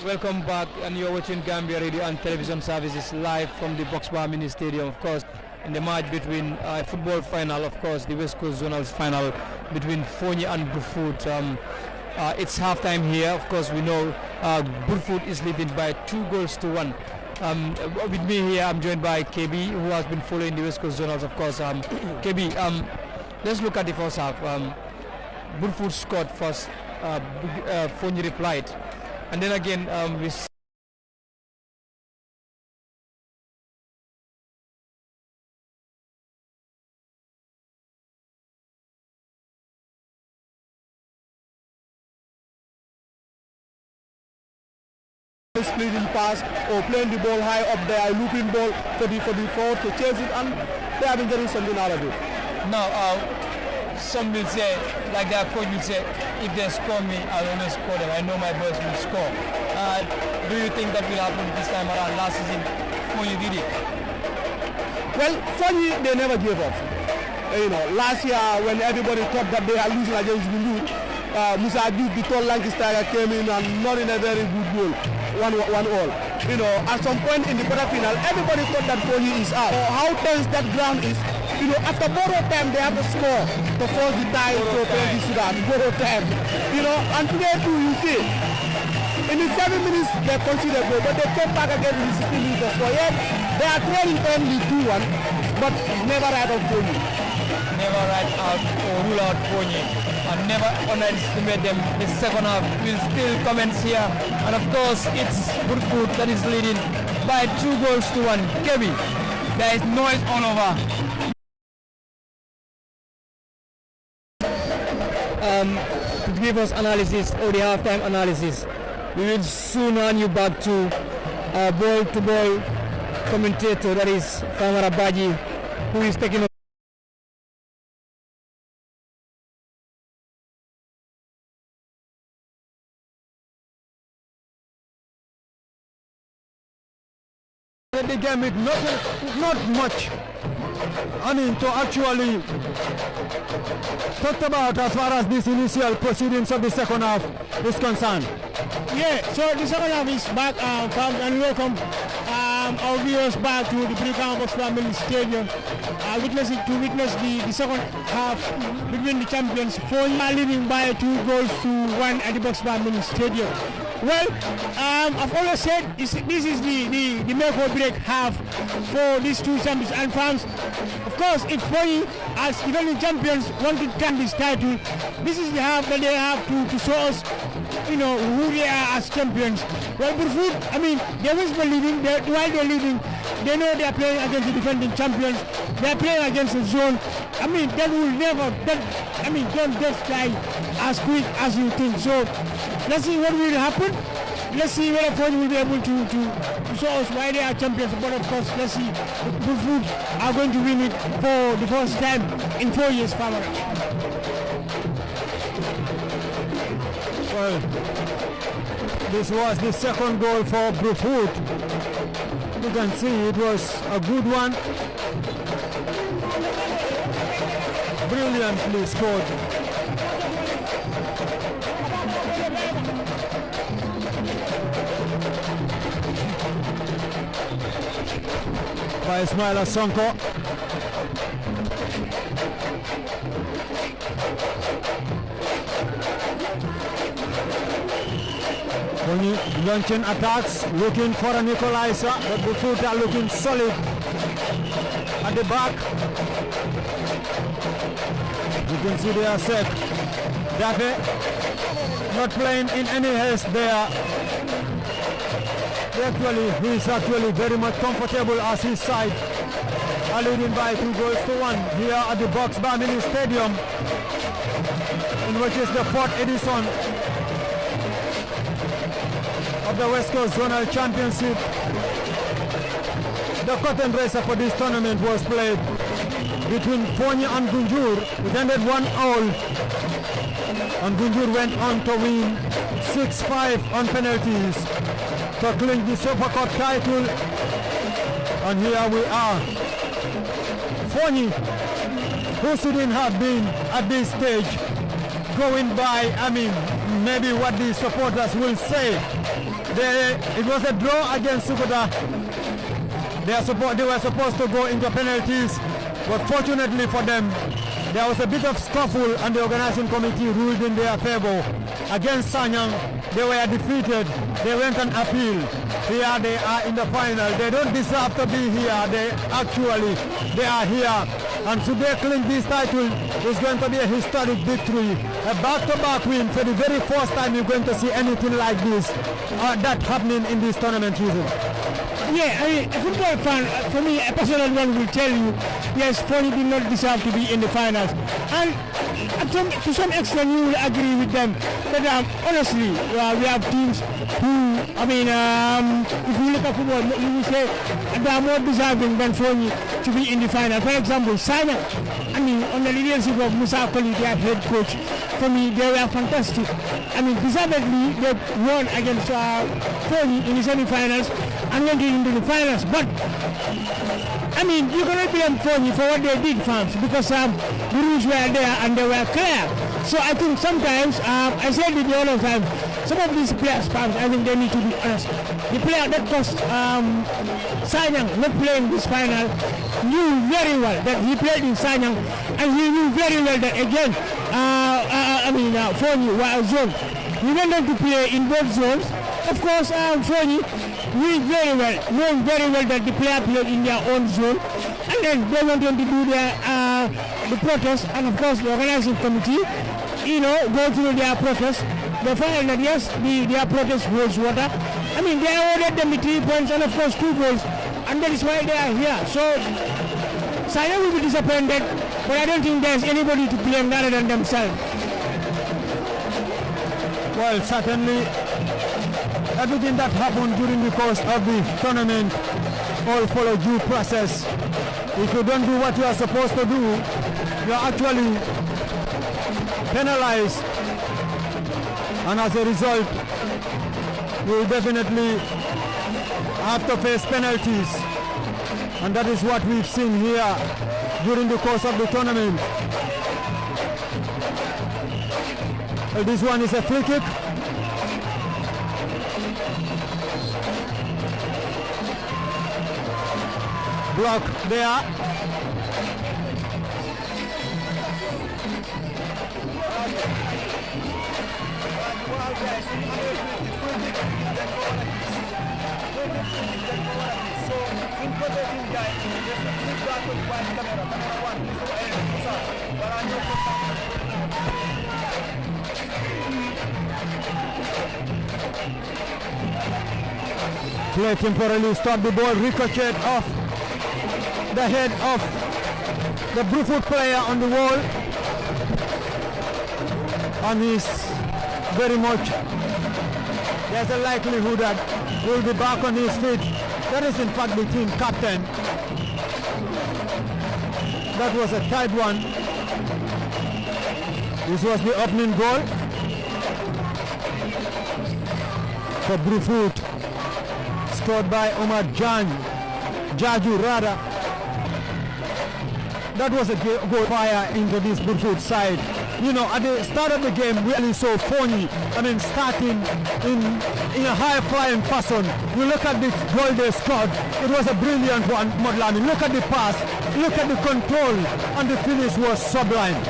Welcome back, and you're watching Gambia Radio and Television Services live from the Box Bar Mini Stadium, of course, in the match between football final, of course, the West Coast Zonal's final between Fonyi and Brufut. It's halftime here. Of course, we know Brufut is leading by 2-1. With me here, I'm joined by KB, who has been following the West Coast Zonals, of course. KB, let's look at the first half. Brufut scored first, Fonyi replied. And then again, we splitting pass or playing the ball high up there, looping ball for the forward to chase it, and they have been getting something out of it. Now, some will say, like their coach will say, if they score me, I'll always score them. I know my boys will score. Do you think that will happen this time around? Last season, Fonyi did it. Well, Fonyi, they never gave up. Last year when everybody thought that they are losing against Gulu, Musa Diouf, the tall Lancaster, came in and not in a very good goal, 1-1 all. At some point in the quarterfinal, everybody thought that Fonyi is out. How tense that ground is. After borrow time, they have to score to force the tie to penalty shootout. Borrow time. And today too, you see, in the 7 minutes they conceded goal, but they came back again in the 16 minutes or so. Yet they are trailing only 2-1, but never write out Fonyi. Never write out or rule out Fonyi, and never underestimate them. The second half will still commence here, and of course it's Brufut that is leading by 2-1. Kevin, there is noise all over. To give us analysis or the halftime analysis, we will soon hand you back to our ball-to-ball commentator, that is Famara Baji, who is taking the game with not much. To actually talk about as far as this initial proceedings of the second half is concerned. Yeah, so the second half is back, and welcome our viewers back to the Brikama Box Family Stadium, to witness the second half between the champions. Fonyi are leading by 2-1 at the Box Family Stadium. Well, I've always said this is the make or break half for these two champions and fans. Of course, if Fonyi as defending champions want to claim this title, this is the half that they have to show us, who they are as champions. Well, Burfoot, they was believing while they're leaving, they know they are playing against the defending champions. They are playing against the zone. That will never. Don't just die as quick as you think. So let's see what will happen. Let's see whether Fonyi will be able to show us why they are champions. But of course, let's see if Burfoot are going to win it for the first time in 4 years. Well, this was the second goal for Burfoot. You can see it was a good one. Brilliantly scored. By Ismaila Sonko. Fonyi launching attacks, looking for an equalizer, but Burfoot are looking solid at the back. You can see they are set. Dafe not playing in any haste there. He is actually very much comfortable as his side are leading by 2-1 here at the Box Bar Mini Stadium, in which is the 4th edition of the West Coast Zonal Championship. The curtain raiser for this tournament was played between Fonyi and Gunjur. It ended 1-all, and Gunjur went on to win 6-5 on penalties to clinch the Super Cup title. And here we are. Fonyi, who shouldn't have been at this stage, going by, maybe what the supporters will say. It was a draw against Sukuta. They were supposed to go into penalties, but fortunately for them, there was a bit of scuffle and the organizing committee ruled in their favor. Against Sanyang, they were defeated. They went on appeal. Here they are in the final. They don't deserve to be here. They are here. And should they clinch this title, it's going to be a historic victory. A back-to-back win for the very first time you're going to see anything like this, that happening in this tournament season. Yeah, a football fan, for me, a personal one will tell you, yes, Fonyi did not deserve to be in the finals. And to some extent, you will agree with them. But honestly, we have teams who, if you look at football, you will say they are more deserving than Fonyi to be in the final. For example, Sana, on the leadership of Musa Koli, their head coach, for me, they were fantastic. Deservedly, they won against Fonyi in the semi-finals and went into the finals. But, you cannot blame Fonyi for what they did, fans, because the rules were there and they were clear. So I think sometimes, I said it the other time, some of these players, fans, I think they need to be honest. The player that cost Sanyang not playing this final knew very well that he played in Sanyang, and he knew very well that again, Fonyi was zone. He went on to play in both zones. Of course, Fonyi knowing very well that the player played in their own zone, and then they went on to do the protest, and of course the organizing committee, go through their protest. They found that yes, their protest holds water. They awarded them the 3 points and of course 2 goals, and that is why they are here. So Saya will be disappointed, but I don't think there's anybody to blame rather than themselves. Well, certainly everything that happened during the course of the tournament all follow due process. If you don't do what you are supposed to do, you are actually penalized, and as a result you will definitely have to face penalties, and that is what we've seen here during the course of the tournament. Well, this one is a free kick. Block there. Play temporarily, stop the ball, ricochet off the head of the Bruford player on the wall, and he's very much, there's a likelihood that he'll be back on his feet. That is in fact the team captain. That was a tight one. This was the opening goal for Bruford, scored by Omar Jaju rather. That was a good fire into this Bruford side. You know, at the start of the game, we really saw Fonyi, starting in a high-flying fashion. You look at the goal they scored, it was a brilliant one, Modlani. Look at the pass, look at the control, and the finish was sublime.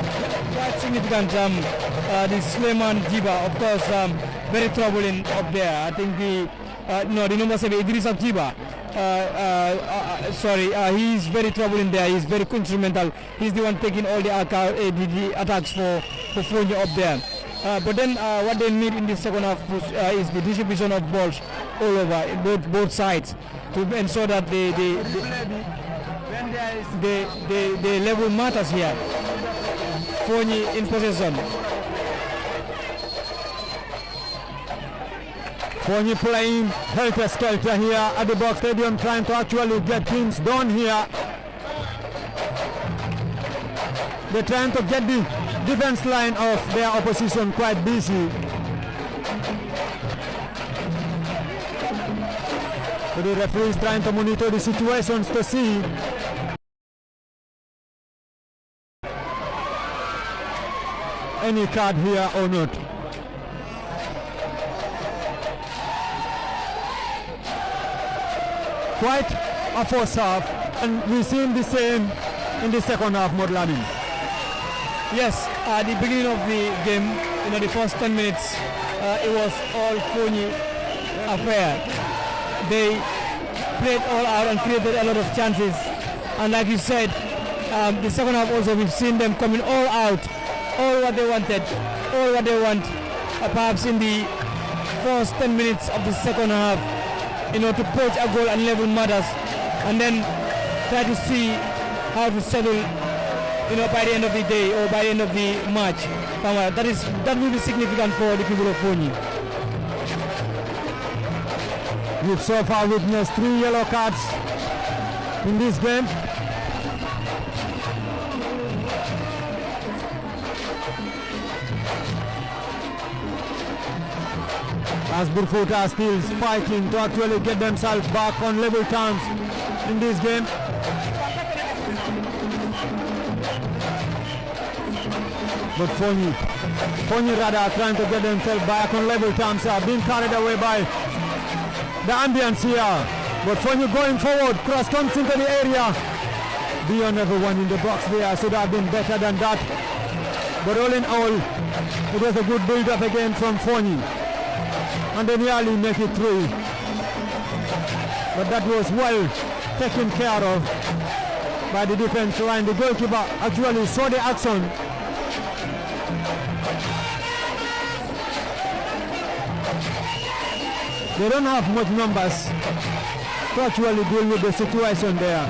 Quite significant, the Suleiman Jiba, of course, very troubling up there. I think the number 7, Idris Jiba. He's very troubling there. He's very instrumental. He's the one taking all the attacks for Fonyi up there. But then what they need in the second half is the distribution of balls all over both sides to ensure that the level matters here. Fonyi in possession. Fonyi playing helter-skelter here at the Box Stadium, trying to actually get things done here. They're trying to get the defense line of their opposition quite busy. So the referee is trying to monitor the situations to see any card here or not. Quite a first half, and we've seen the same in the second half, Modlani. Yes, at the beginning of the game, the first 10 minutes, it was all Fonyi affair. They played all out and created a lot of chances. And like you said, the second half also, we've seen them coming all out, all what they wanted, all what they want. Perhaps in the first 10 minutes of the second half, to poach a goal and level matters, and then try to see how to settle, by the end of the day or by the end of the match. That will be significant for the people of Fonyi. We've so far witnessed 3 yellow cards in this game. As Bruford are still fighting to actually get themselves back on level terms in this game. But Fonyi rather are trying to get themselves back on level terms, are being carried away by the ambience here. But Fonyi going forward, cross comes into the area. Beyond everyone in the box there, should have been better than that. But all in all, it was a good build-up again from Fonyi. And they nearly make it through. But that was well taken care of by the defense line. The goalkeeper actually saw the action. They don't have much numbers to actually deal with the situation there.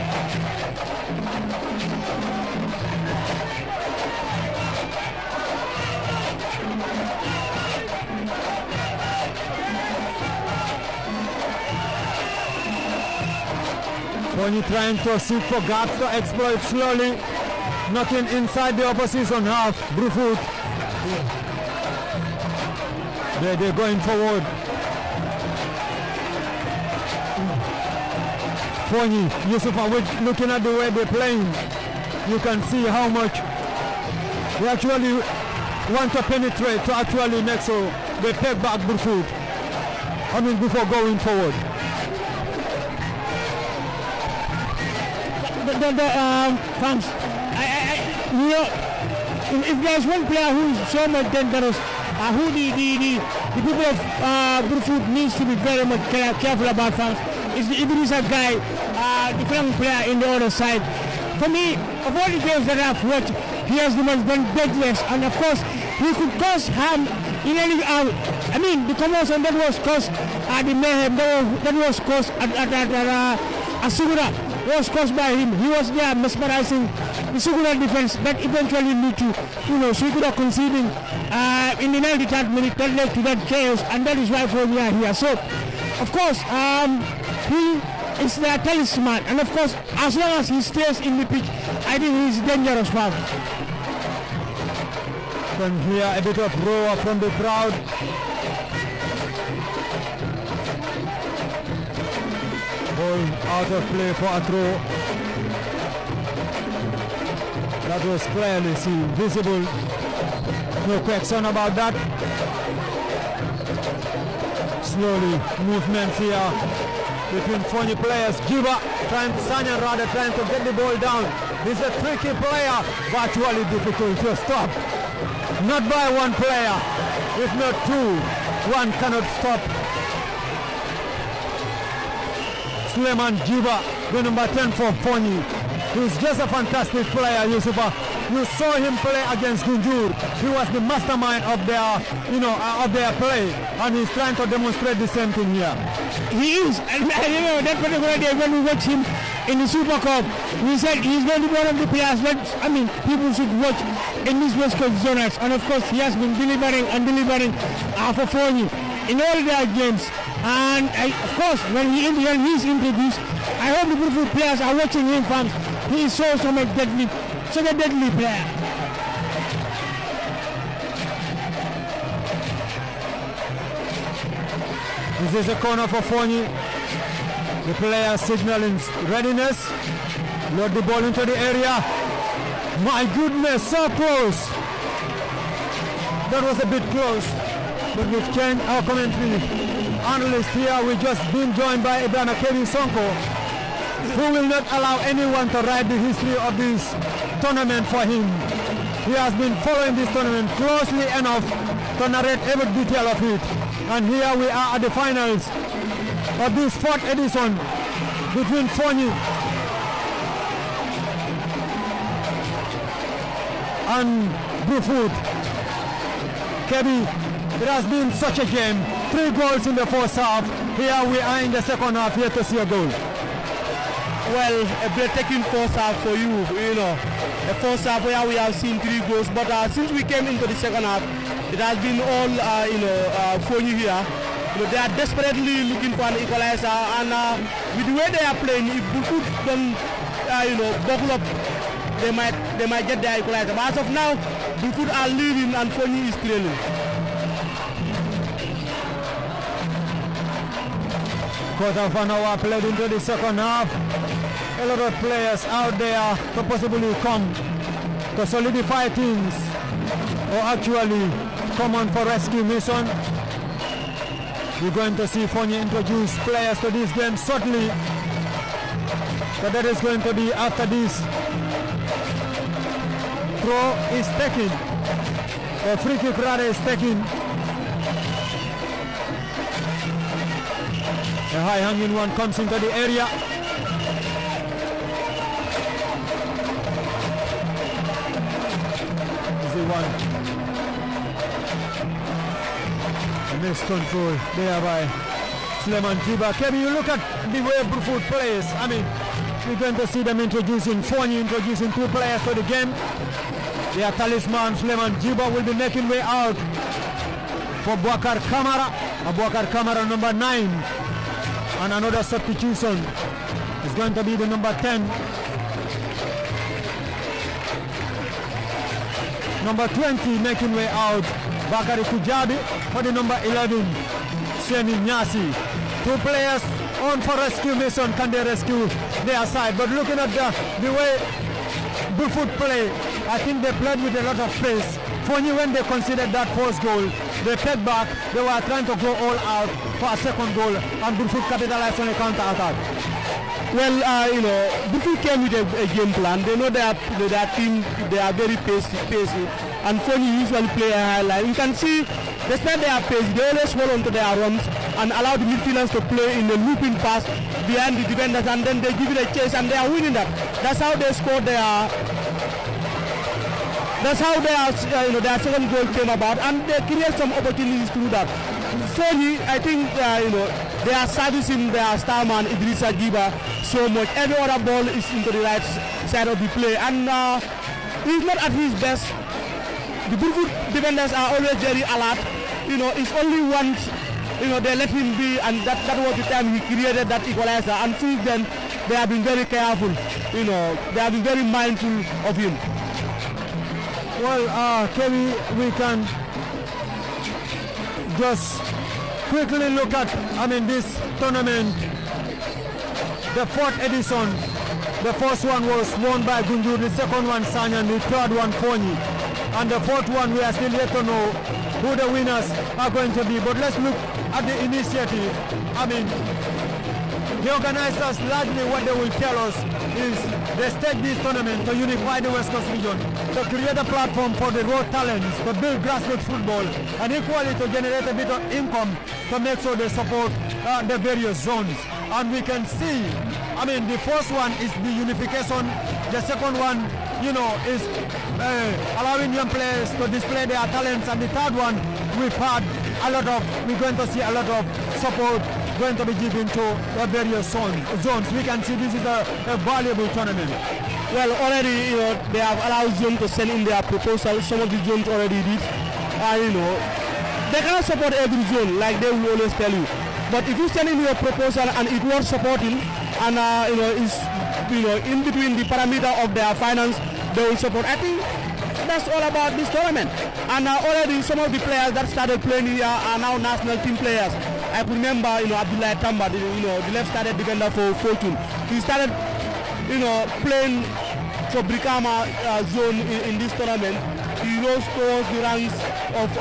Fonyi trying to seek for gaps to exploit slowly, knocking inside the opposition half. Bruford. They're going forward. Fonyi, Yusufa, looking at the way they're playing, you can see how much they actually want to penetrate to actually make sure they take back Bruford. Before going forward. Fans, if there's one player who is so much dangerous, who the people of Bruford needs to be very much careful about, fans, is the Idrissa guy, the young player in the other side. For me, of all the games that I've watched, he has the most deadliest, and of course, he could cause harm in any. I mean, the commotion that was caused at the mayhem that was caused at Asugura was caused by him. He was there mesmerizing the Sugura defense that eventually led to, Sugura conceding in the 93rd minute that led to that chaos, and that is why we are here. So, of course, he is their talisman, and of course, as long as he stays in the pitch, I think he is dangerous for him. Can hear a bit of roar from the crowd. Ball out of play for a throw. That was clearly seen, visible. No question about that. Slowly, movements here between funny players. Giba trying to get the ball down. He's a tricky player, virtually difficult to stop. Not by one player, if not two. One cannot stop. Suleiman Giba, the number 10 for Fonyi. He's just a fantastic player, Yusufa. You saw him play against Gunjur. He was the mastermind of their play, and he's trying to demonstrate the same thing here. He is, and that particular day when we watched him in the Super Cup, we said he's going to be one of the players that people should watch in this West Coast Zonals, and of course he has been delivering for Fonyi in all their games. And of course, when he's introduced, I hope the beautiful players are watching him, fans. He is such a deadly player. This is a corner for Fonyi. The player signaling readiness. Load the ball into the area. My goodness, so close. That was a bit close. But we've changed our commentary analyst here. We've just been joined by Ibrana Kevin Sonko, who will not allow anyone to write the history of this tournament for him. He has been following this tournament closely enough to narrate every detail of it. And here we are at the finals of this 4th edition between Fonyi and Brufut. Kebi, it has been such a game. 3 goals in the first half. Here we are in the second half, here to see a goal. Well, a breathtaking first half for you, a first half where we have seen 3 goals, but since we came into the second half, it has been all, Fonyi here. They are desperately looking for an equalizer, and with the way they are playing, if Brufut don't, buckle up, they might get their equalizer. But as of now, Brufut are leading and Fonyi is trailing. Quarter of an hour played into the second half. A lot of players out there to possibly come to solidify things or actually come on for rescue mission. We're going to see Fonyi introduce players to this game shortly. But that is going to be after this throw is taken. The free kick rather is taken. A high-hanging one comes into the area. Easy one. A missed control there by Suleiman Giba. Kebi, you look at the way Brufut plays. I mean, we're going to see them introducing 2 players to the game. Their talisman, Suleiman Giba, will be making way out for Bouakar Kamara. Bouakar Kamara, number 9. And another substitution is going to be the number 10. Number 20 making way out, Bakari Kujabi, for the number 11, Semi Nyasi. 2 players on for rescue mission. Can they rescue their side? But looking at the way Brufut play, I think they played with a lot of pace. Fonyi, when they considered that first goal, they pegged back. They were trying to go all out for a second goal, and Brufut capitalized on a counter-attack. Well, Brufut came with a game plan. They know their team, they are very pacey. and Fonyi usually play a high line. You can see, despite their pace, they always hold on to their runs and allow the midfielders to play in a looping pass behind the defenders, and then they give it a chase, and they are winning that. That's how they scored their. That's how their second goal came about, and they create some opportunities to do that. Fonyi, I think they are servicing their star man Idrissa Giba so much. Every other ball is into the right side of the play, and he's not at his best. The Burfoot defenders are always very alert. It's only once they let him be, and that was the time he created that equalizer. And since then, they have been very careful. They have been very mindful of him. Well, Kevin, we can just quickly look at, this tournament, the fourth edition. The first one was won by Gunjur, the second one Sanya, and the third one Fonyi. And the fourth one, we are still yet to know who the winners are going to be. But let's look at the initiative. The organizers, largely what they will tell us is they stage this tournament to unify the West Coast region, to create a platform for the raw talents, to build grassroots football, and equally to generate a bit of income to make sure they support the various zones. And we can see, the first one is the unification, the second one, is allowing young players to display their talents, and the third one, we're going to see a lot of support going to be given to the various zones. We can see this is a valuable tournament. Well, already, they have allowed zones to send in their proposals. Some of the zones already did. They cannot support every zone, like they will always tell you. But if you send in your proposal and it was supporting, and is in between the parameter of their finance, they will support. I think that's all about this tournament. And already some of the players that started playing here are now national team players. I remember, Abdullah Tamba, the left-sided defender for Fortune. He started, playing for Brikama zone in this tournament. He rose towards the ranks of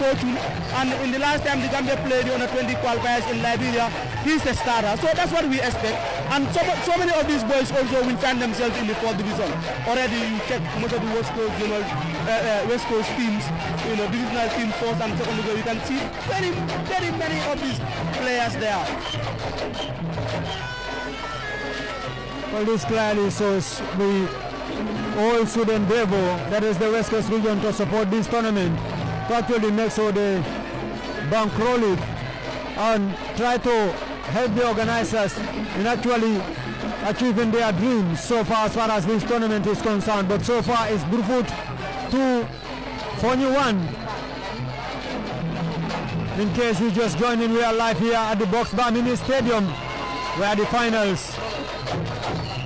Fortune. And in the last time the Gambia played the under-20 qualifiers in Liberia, he's the starter. So that's what we expect. And so many of these boys also will find themselves in the 4th division. Already you check most of the West Coast teams, divisional teams, 1st and 2nd division. You can see very, very many of these players there. Well, this clearly shows we all should endeavor, that is the West Coast region, to support this tournament, to actually make sure they bankroll it and try to help the organizers in actually achieving their dreams so far as this tournament is concerned. But so far it's Burfoot 2, Fonyi 1. In case you just joined in, we are live here at the Box Bar Mini Stadium, where the finals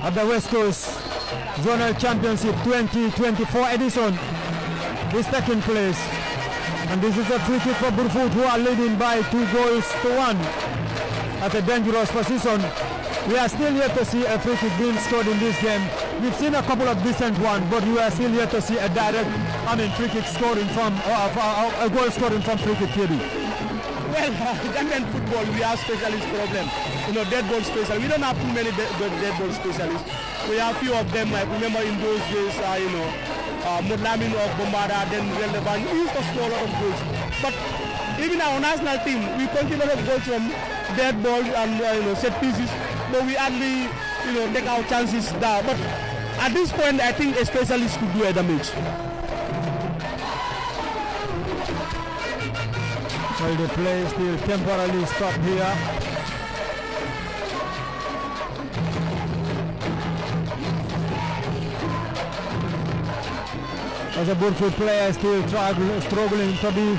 of the West Coast Zonal Championship 2024 edition is taking place. And this is a free kick for Burfoot, who are leading by 2-1 at a dangerous position. We are still yet to see a free kick being scored in this game. We've seen a couple of decent ones, but we are still yet to see a direct, free kick scoring from, a goal scoring from free kick theory. Well, Gambian football, we have specialist problem. Dead ball specialists. We don't have too many dead ball specialists. We have few of them. I remember in those days, Mudlamin of Bombada, then Relevant. We used to score a lot of goals. But even our national team, we continue to go from dead ball and set pieces, but we hardly take our chances there. But at this point, I think a specialist could do a damage. Well, the play is still temporarily stopped here. As a Burfoot player still struggling to be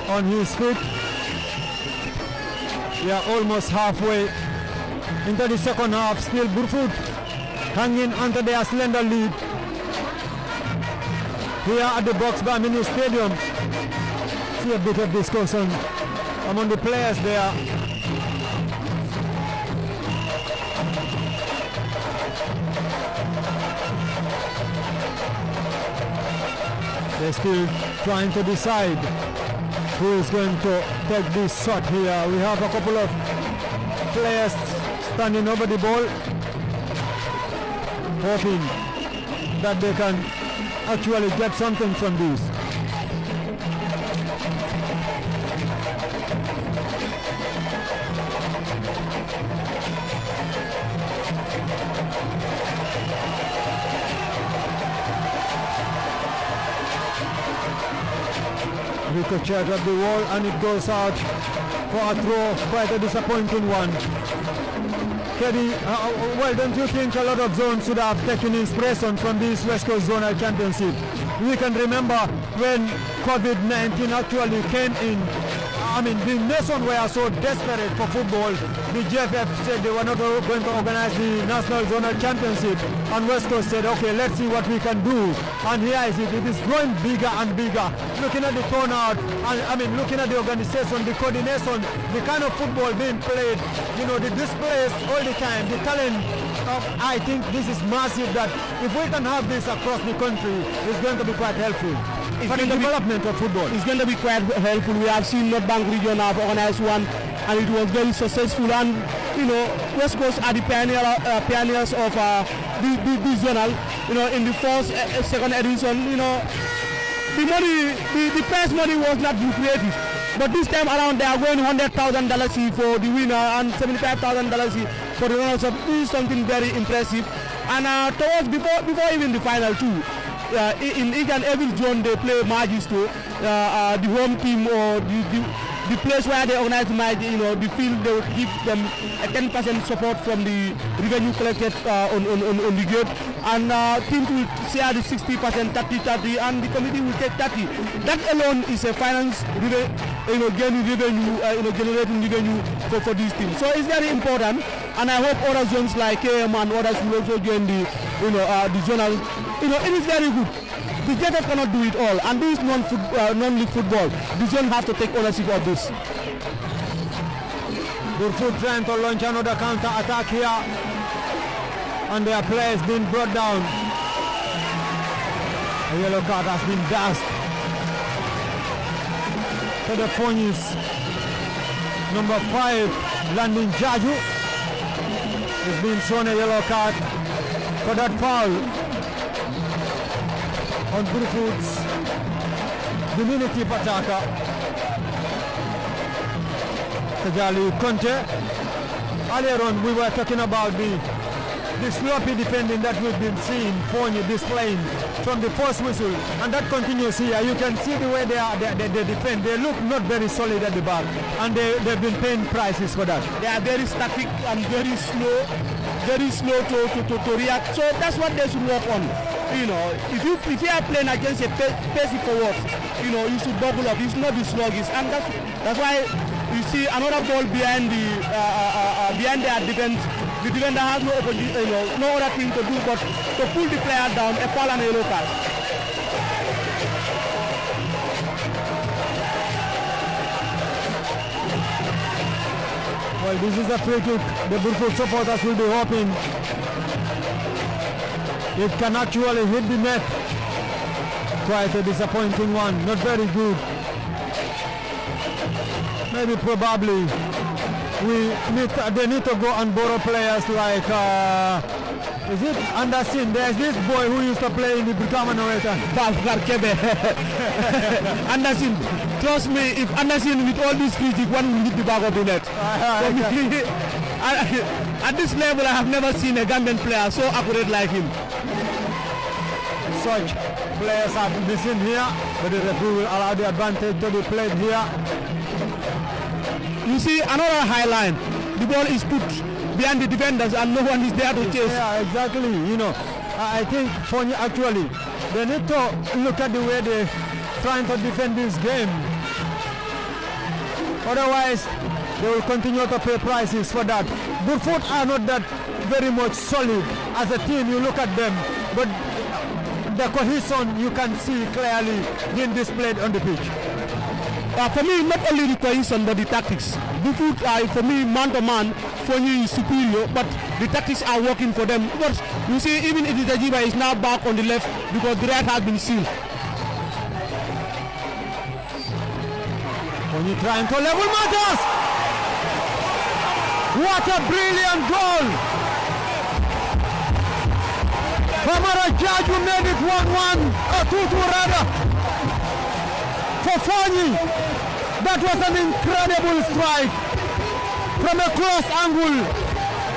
on his feet. We are almost halfway into the second half. Still Burfoot hanging onto their slender lead here at the Box Bar Mini Stadium. See a bit of discussion among the players there. They're still trying to decide who is going to take this shot here. We have a couple of players standing over the ball, hoping that they can actually get something from this. Ricochet at the wall and it goes out for a throw, quite a disappointing one. Keddy, well, don't you think a lot of zones should have taken inspiration from this West Coast Zonal Championship? We can remember when COVID-19 actually came in. I mean, the nation were so desperate for football. The GFF said they were not going to organize the National Zonal Championship. And West Coast said, okay, let's see what we can do. And here is it. It is growing bigger and bigger. Looking at the turnout, and I mean, looking at the organization, the coordination, the kind of football being played, you know, the displays all the time, the talent. I think this is massive that if we can have this across the country, it's going to be quite helpful. For the development of football. It's going to be quite helpful. We have seen North Bank region have organized one and it was very successful, and you know, West Coast are the pioneers of the zonal. You know, in the first, second edition, you know, the money, the prize money was not lucrative. But this time around they are going $100,000 for the winner and $75,000 for the runner. So this is something very impressive. And towards before even the final too, in each and every zone they play matches to the home team or the place where they organize the match, you know, the field, they will give them a 10% support from the revenue collected on the gate, and teams will share the 60%, 30-30, and the committee will take 30. That alone is a finance, you know, gaining revenue, you know, generating revenue for these teams. So it's very important, and I hope other zones like KM and others will also join the, you know, the zonal. You know, it is very good. The JFF cannot do it all, and this is non-league football. The zone has to take ownership of this. Burfoot trying to launch another counter attack here, and their players being brought down. A yellow card has been dashed to the Phonies. Number 5, Landon Jaju, is being shown a yellow card for that foul on Burfoot's diminutive attacker, Kajali Conte. Earlier on we were talking about the sloppy defending that we've been seeing Phony displaying from the first whistle, and that continues here. You can see the way they defend. They look not very solid at the back, and they've been paying prices for that. They are very static and very slow to react. So that's what they should work on. You know, if you are playing against a pacey forward, you know, you should double up. You should not be sluggish, and that's why you see another ball behind their defense. The defender has no other thing to do but to pull the player down, a foul and a yellow card. Well, this is a free kick. The Burfoot supporters will be hoping it can actually hit the net. Quite a disappointing one, not very good. Maybe probably they need to go and borrow players like is it Anderson? There's this boy who used to play in the Brikama Norwegian. Anderson, trust me, if Anderson with all these free kick, one will hit the back of the net. At this level I have never seen a Gambian player so accurate like him. Such players have been seen here, but the referee will allow the advantage to be played here. You see another high line. The ball is put behind the defenders and no one is there to chase. Yeah, exactly. You know, I think Phony actually, they need to look at the way they're trying to defend this game. Otherwise, they will continue to pay prices for that. Burfoot are not that very much solid as a team. You look at them, but the cohesion you can see clearly being displayed on the pitch. For me, not only the cohesion but the tactics. Burfoot, for me, man to man, Phony is superior, but the tactics are working for them. But you see, even Iditajiba is now back on the left because the right has been sealed. Phony trying to level matters. What a brilliant goal! Famara Jaju made it 1-1, 2-2 rather, for Fonyi. That was an incredible strike from a close angle,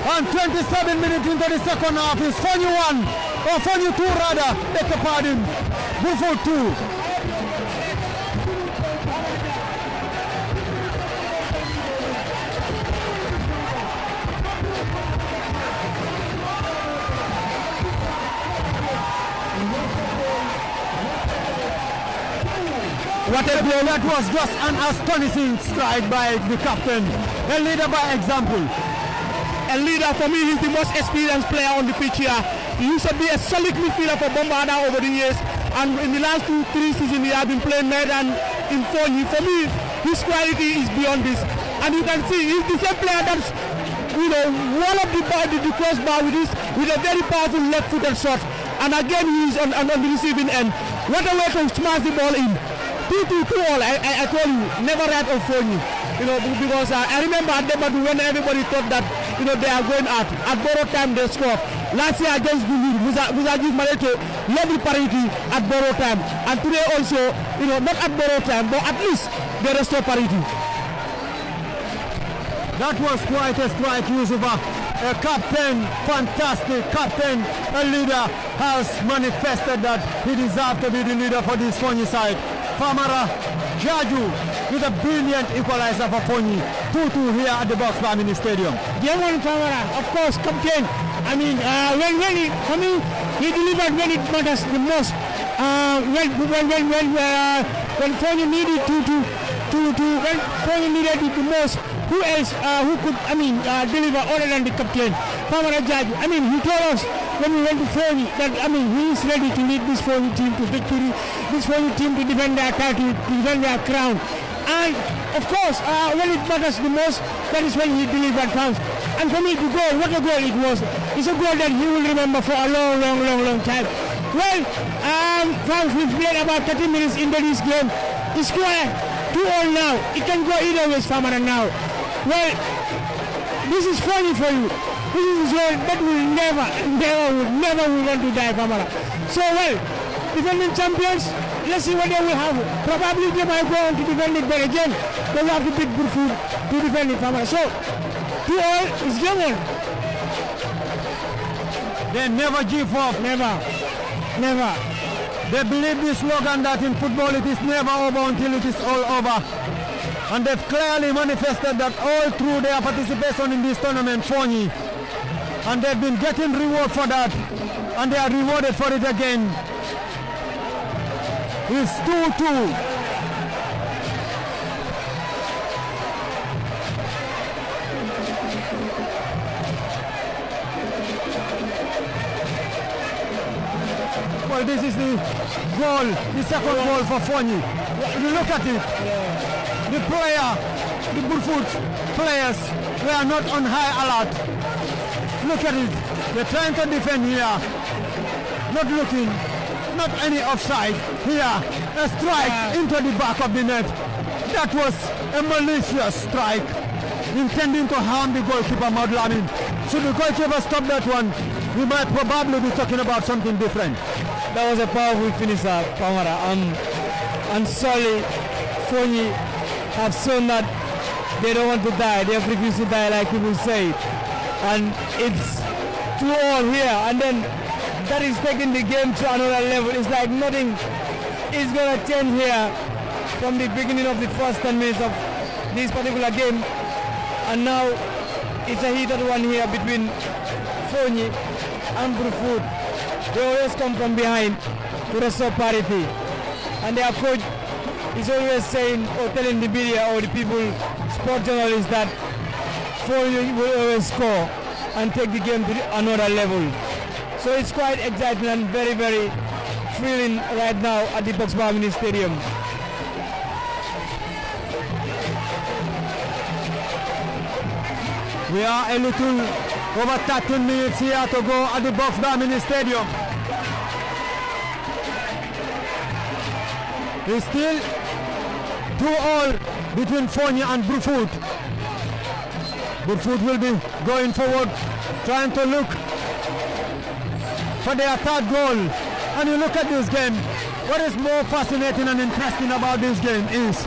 and 27 minutes into the second half is Fonyi 1, or Fonyi 2 rather, beg your pardon, Brufut 2. What a play! That was just an astonishing strike by the captain. A leader by example. A leader, for me, he's the most experienced player on the pitch here. He used to be a solid midfielder for Bombarda over the years, and in the last 2-3 seasons he has been playing more than in Fonyi. For me, his quality is beyond this, and you can see he's the same player that's, wall up the crossbar with a very powerful left-footed shot, and again he's on the receiving end. What a way to smash the ball in. 2-2 all. I told you, never right of Fonyi. Because I remember at Debadu when everybody thought that they are going at borrow time they score. Last year against Gulu, Musaji Mareto led the parity at borrow time, and today also, not at borrow time, but at least they restore parity. That was quite a strike, Yusufa. A captain, fantastic captain, a leader, has manifested that he deserves to be the leader for this Fonyi side. Famara Jaju with a brilliant equalizer for Fonyi. 2-2 here at the Box Bar Mini Stadium. German Famara, of course, captain. I mean, he delivered when it matters the most. When Fonyi needed when Fonyi needed it the most, who else who could deliver other than the captain? Famara Jaju. He told us when we went to Fonyi that he is ready to lead this Fonyi team to victory, this Fonyi team to defend their title, to defend their crown. And of course, when it matters the most, that is when he delivered counts. And for me, the goal, what a goal it was! It's a goal that he will remember for a long time. Well, France, we've played about 30 minutes into this game. It's scored 2-2 now. It can go either way, Famara now. Well, this is funny for you. This is a goal that will never want to die, Famara. So, well, defending champions, let's see what they will have. Probably they might go on to defend it, but again, they will have to beat Brufut to defend it, Famara. So, 2-2 is German. They never give up. Never. They believe the slogan that in football it is never over until it is all over. And they've clearly manifested that all through their participation in this tournament, Fonyi. And they've been getting reward for that. And they are rewarded for it again. It's 2-2. Well, this is the goal, the second goal for Fonyi. You look at it. The Brufut players were not on high alert. Look at it. They're trying to defend here. Not looking. Not any offside here. A strike into the back of the net. That was a malicious strike intending to harm the goalkeeper, Madlamin. Should the goalkeeper stop that one, we might probably be talking about something different. That was a powerful finisher, Famara. And sorry, Fonyi have shown that they don't want to die. They have refused to die, like people say. And it's 2-2 here, and then that is taking the game to another level. It's like nothing is going to change here from the beginning of the first 10 minutes of this particular game. And now it's a heated one here between Fonyi and Brufut. They always come from behind to restore parity. And their coach is always saying or telling the media or the people, sport journalists, that Fonyi will always score and take the game to another level. So it's quite exciting and very, very thrilling right now at the Box Bar Mini Stadium. We are a little over 13 minutes here to go at the Box Bar Mini Stadium. It's still 2-2 between Fonyi and Brufut. Brufut will be going forward, trying to look for their third goal. And you look at this game, what is more fascinating and interesting about this game is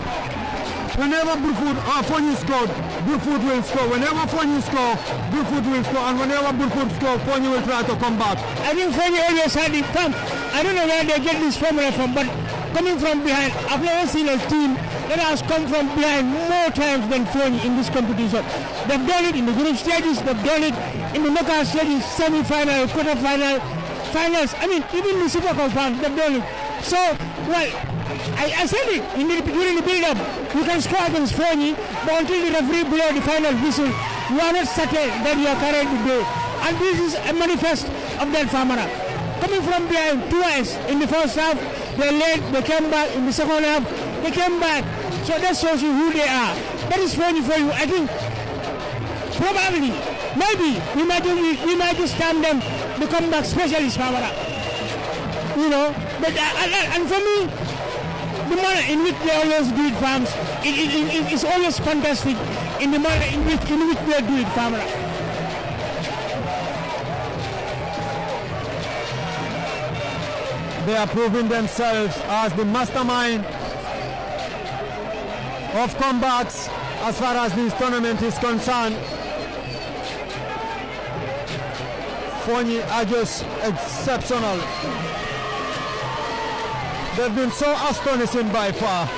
whenever Burfoot or Fonyi scored, Burfoot will score. Whenever Fonyi score, Burfoot will score. And whenever Burfoot score, Fonyi will try to come back. I think Fonyi always had it come. I don't know where they get this formula from, but coming from behind, I've never seen a team that has come from behind more times than Fonyi in this competition. They've done it in the group stages, they've done it in the knockout stages, semi-final, quarter-final, finals. I mean, even the Super Cup round, they've done it. So, well, I said it during the build-up. You can score against Fonyi, but until the referee blows the final whistle, you are not certain that you are carrying the day. And this is a manifest of that Famara. Coming from behind twice in the first half, they led, they came back in the second half, they came back. So that shows you who they are. That is Fonyi for you. I think probably, maybe we might just stand them the comeback specialist Famara. You know, but and for me, the manner in which they always do it, farms, it's always fantastic in the manner in which they do it, Famara. They are proving themselves as the mastermind of combats as far as this tournament is concerned. Fonyi are just exceptional. They've been so astonishing by far.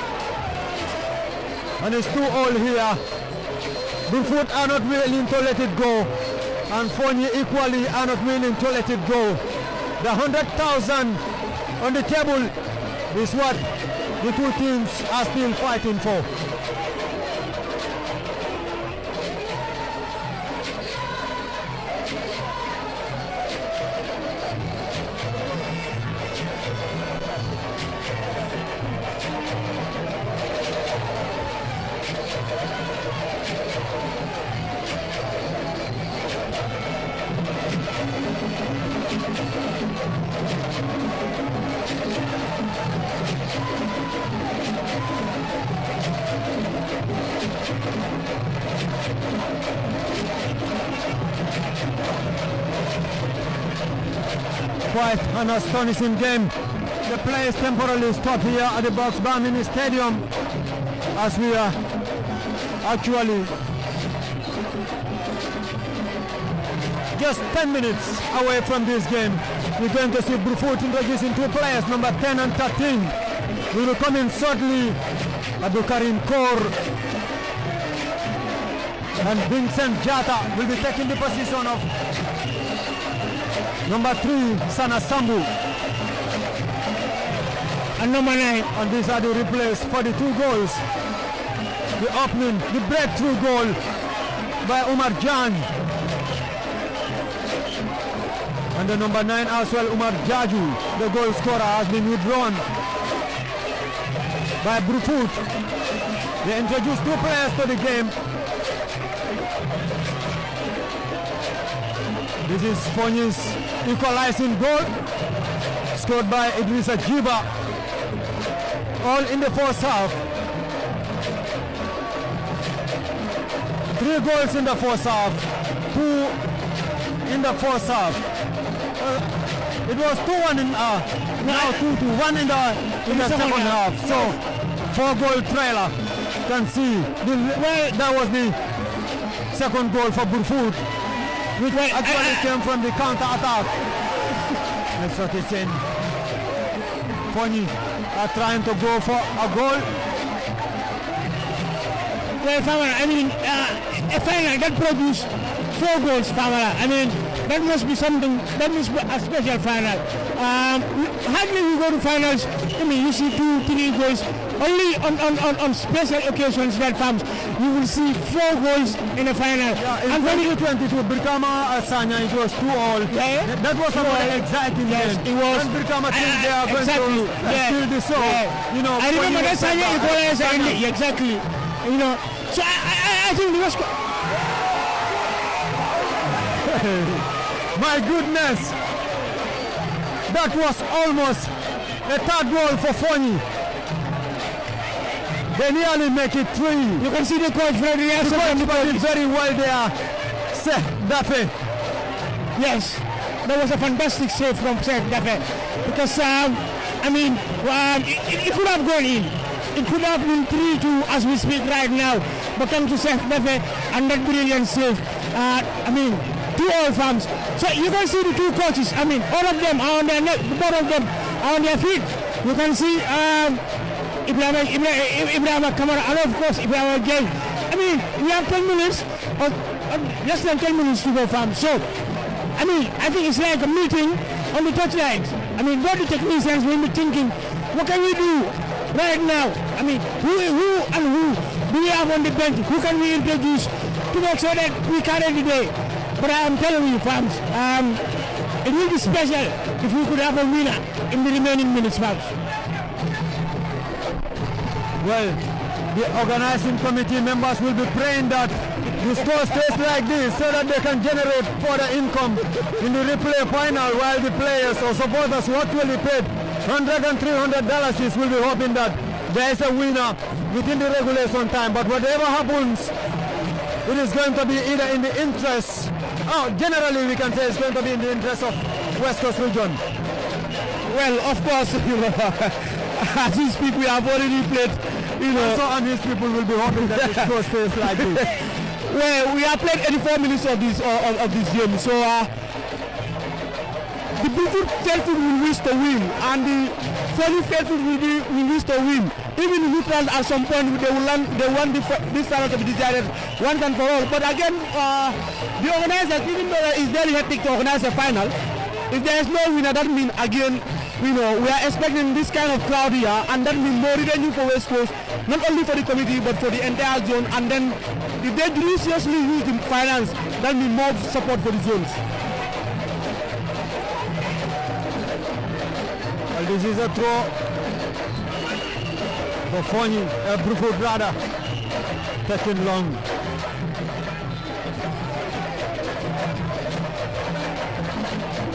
And it's 2-all here. Burfoot are not willing to let it go. And Fonyi equally are not willing to let it go. The 100,000 on the table is what the two teams are still fighting for. Quite an astonishing game. The play is temporarily stopped here at the Box Bar Mini Stadium as we are actually just 10 minutes away from this game. We're going to see Burfoot introducing two players, number 10 and 13. We will come in shortly. Abdul Karim Kaur and Vincent Jata will be taking the position of number 3, Sana Sambu. And number 9. And these are the replays for the two goals. The opening, the breakthrough goal by Umar Jan. And the number 9 as well, Umar Jaju, the goal scorer, has been withdrawn by Burfoot. They introduced two players to the game. This is Fonyi's equalizing goal, scored by Idrissa Jiba, all in the first half. 3 goals in the first half, 2 in the first half. It was 2-1 in now 2-1 in the second half. So 4-goal trailer. Can see that was the second goal for Burfoot, which actually came from the counter attack. That's what it's in. Fonyi are trying to go for a goal. Well, Famara, I mean, a final that produced 4 goals, Famara. I mean, that must be something, that must be a special final. Hardly we go to finals, I mean, you see 2-3 goals. Only on special occasions that comes, you will see 4 goals in a final. Yeah, in 2022, Birkama Sanya, it was 2-all. Yeah. That was a very exciting game. It was. When Birkama think they are going to steal the show. Yeah. You know, I remember that Sanya equalizer. Exactly. You know, so I think it was. My goodness, that was almost a 3rd goal for Fonyi. They nearly make it 3. You can see the coach very did very well there. Dafe. Yes. that was a fantastic save from Seth Dafe, because I mean, it could have gone in. It could have been 3-2 as we speak right now, but thanks to Seth Dafe and that brilliant save, I mean, 2-all Farms. So you can see the two coaches. I mean, all of them are on their neck, both of them are on their feet. You can see Ibrahim Kamara and of course Ibrahim Jay. I mean, we have 10 minutes, or less than 10 minutes to go, Farms. So, I mean, I think it's like a meeting on the touchline. I mean, both the technicians will be thinking, what can we do right now? I mean, who do we have on the bench? Who can we introduce to make sure that we carry the day? But I'm telling you, Farms, it will be special if we could have a winner in the remaining minutes, Farms. Well, the organizing committee members will be praying that the score stays like this so that they can generate further income in the replay final, while the players or supporters who actually paid $100 and $300 will be hoping that there is a winner within the regulation time. But whatever happens, it is going to be either in the interest, generally we can say it's going to be in the interest of West Coast region. Well, of course, as we speak, we have already played, So, and these people will be hoping that the score stays like this. Well, we have played 84 minutes of this game, so the Bruford faithful will wish to win, and the Foley faithful will wish to win. Even the neutrals at some point they want this final to be decided once and for all. But again, the organizers, even though it's very hectic to organize a final, if there is no winner, that means again, we are expecting this kind of crowd here, and that means more revenue for West Coast, not only for the committee but for the entire zone. And then if they judiciously use the finance, that means more support for the zones. Well, this is a throw for Fonyi, Bruford rather, taken long.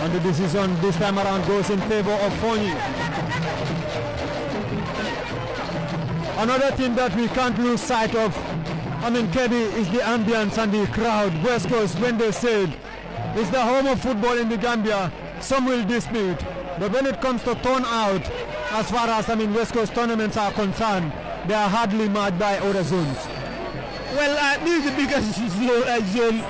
And the decision this time around goes in favor of Fonyi. Another thing that we can't lose sight of, Kebi, is the ambience and the crowd. West Coast, when they said it's the home of football in the Gambia, some will dispute. But when it comes to turnout, as far as West Coast tournaments are concerned, they are hardly matched by other zones. Well, this is the biggest zone,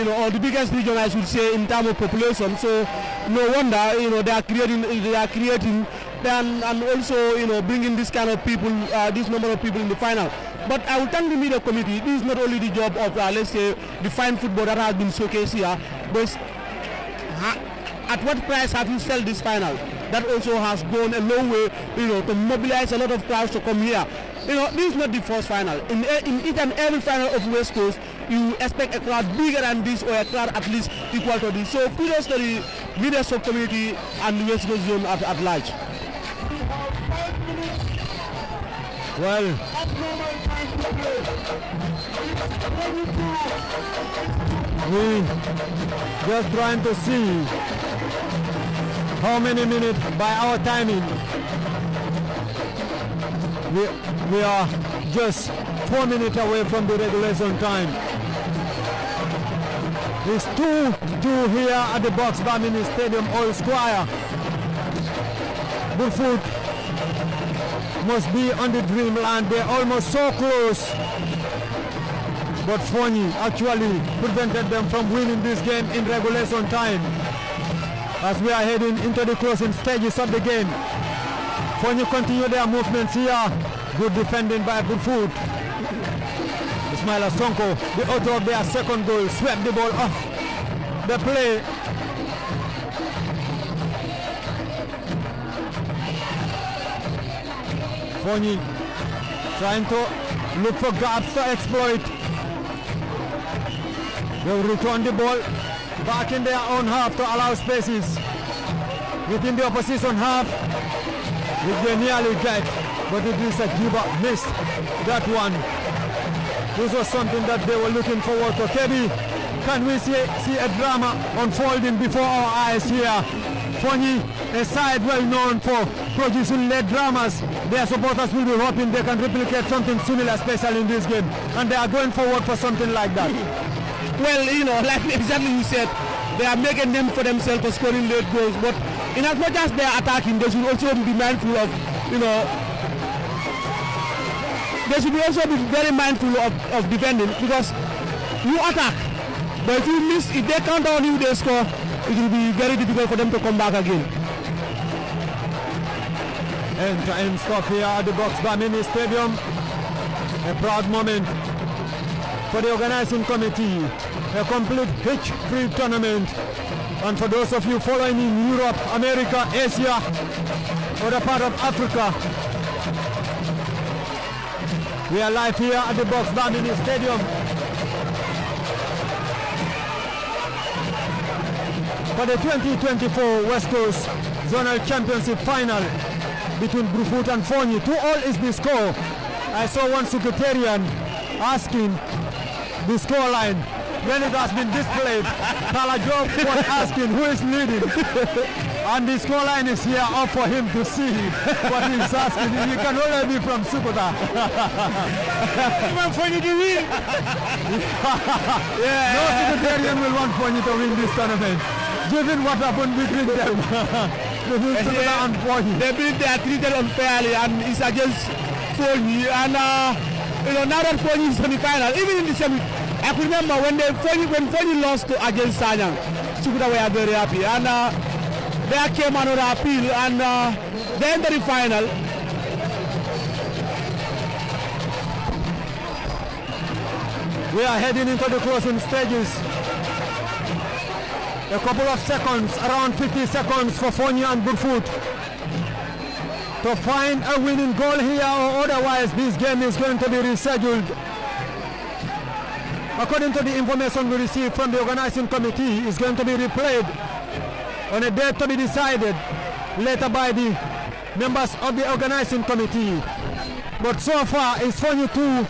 or the biggest region, I should say, in terms of population. So no wonder, they are creating, and also bringing this kind of people, this number of people in the final. But I will thank the media committee. This is not only the job of, let's say, the fine football that has been showcased here, but at what price have you sold this final? That also has gone a long way, to mobilize a lot of crowds to come here. This is not the first final. In each and every final of West Coast, you expect a crowd bigger than this, or a crowd at least equal to this. So kudos to the media subcommittee and the West Coast zone at large. Well, we just trying to see how many minutes by our timing. We are just 4 minutes away from the regulation time. It's 2-2 here at the Box Barmini Stadium, Oil Square. Bruford must be on the dreamland. They're almost so close. But Fonyi actually prevented them from winning this game in regulation time. As we are heading into the closing stages of the game, Fonyi continue their movements here. Good defending by Bruford. Ismaila Sonko, the author of their second goal, swept the ball off the play. Fonyi trying to look for gaps to exploit. They'll return the ball back in their own half to allow spaces within the opposition half, which they nearly get, but it is a giver. Missed that one. This was something that they were looking forward to. Kebi, can we see a drama unfolding before our eyes here? Fonyi, a side well known for producing late dramas. Their supporters will be hoping they can replicate something similar, especially in this game, and they are going forward for something like that. well, you know, like exactly you said, they are making them for themselves for scoring late goals. But in as much as they are attacking, they should also be mindful of, you know, they should also be very mindful of defending, because you attack, but if you miss, if they count on you, they score, it will be very difficult for them to come back again. End stop here at the Box Mini Stadium. A proud moment for the organizing committee. A complete hitch-free tournament. And for those of you following in Europe, America, Asia, other part of Africa, we are live here at the Box Mini Stadium for the 2024 West Coast Zonal Championship Final between Brufut and Fonyi. 2-2 is the score. I saw one secretarian asking the score line when it has been displayed. Tala Job was asking who is leading, and the score line is here up for him to see what he's asking. He can only be from Sukuta. You want Fonyi to win? Yeah. No secretarian will want Fonyi to win this tournament, given what happened between them. They believe they are treated unfairly, and it's against Fonyi. And you know, now that Fonyi is semi-final, even in the semi, I can remember when Fonyi lost to against Sanyang, Sukuta were very happy, and there came another appeal, and they entered the final. We are heading into the closing stages. A couple of seconds, around 50 seconds for Fonyi and Brufut to find a winning goal here, or otherwise this game is going to be rescheduled. According to the information we received from the organizing committee, it's going to be replayed on a date to be decided later by the members of the organizing committee. But so far it's Fonyi 2,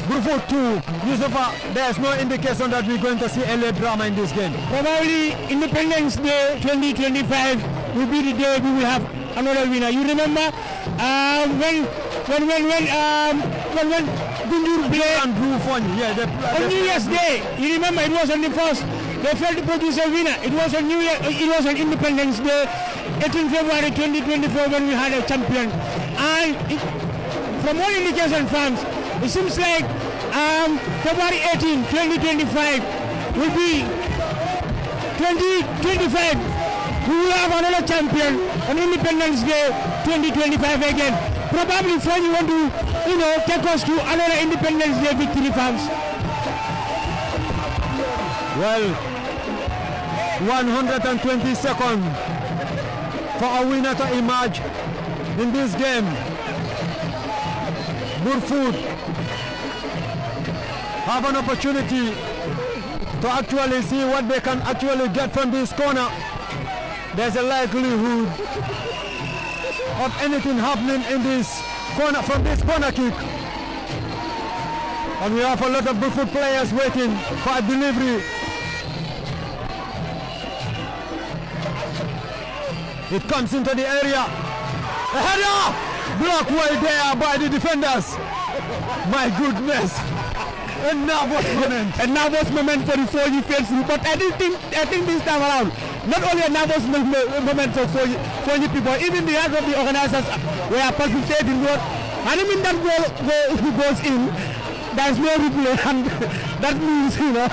Brufut 2. Yusufa, there's no indication that we're going to see a late drama in this game. Probably Independence Day 2025 will be the day we will have another winner. You remember when Gunjur played and Drew Fonyi, on New Year's Day. You remember it was on the first. They failed to produce a winner. It was on New Year. It was on Independence Day, 18 February 2024, when we had a champion. And from all indication, fans, it seems like February 18, 2025 will be 2025. We will have another champion on Independence Day 2025 again. Probably Fonyi want to, you know, take us to another Independence Day victory, fans. Well, 120 seconds for a winner to emerge in this game. Brufut have an opportunity to actually see what they can actually get from this corner. There's a likelihood of anything happening in this corner, from this corner kick. And we have a lot of Brufut players waiting for a delivery. It comes into the area. A header! Blocked well there by the defenders. My goodness. A nervous moment for the Fonyi faithful. But I think this time around, not only a nervous moment for Fonyi people, even the rest of the organizers were participating. And even that goal goes in, there's no replay, and that means, you know,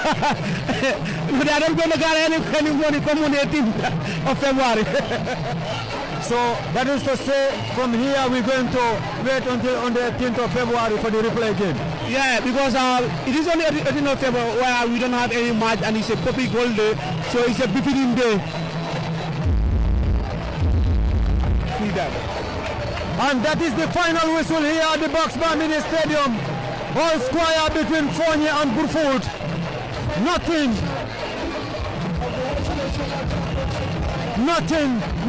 they are not going to get any money come on the 18th of February. So that is to say, from here we're going to wait until on the 18th of February for the replay game. Yeah, because it is only 18th of February where we don't have any match, and it's a public holiday, so it's a befitting day. See that. And that is the final whistle here at the Box Mini Stadium. All square between Fonyi and Brufut.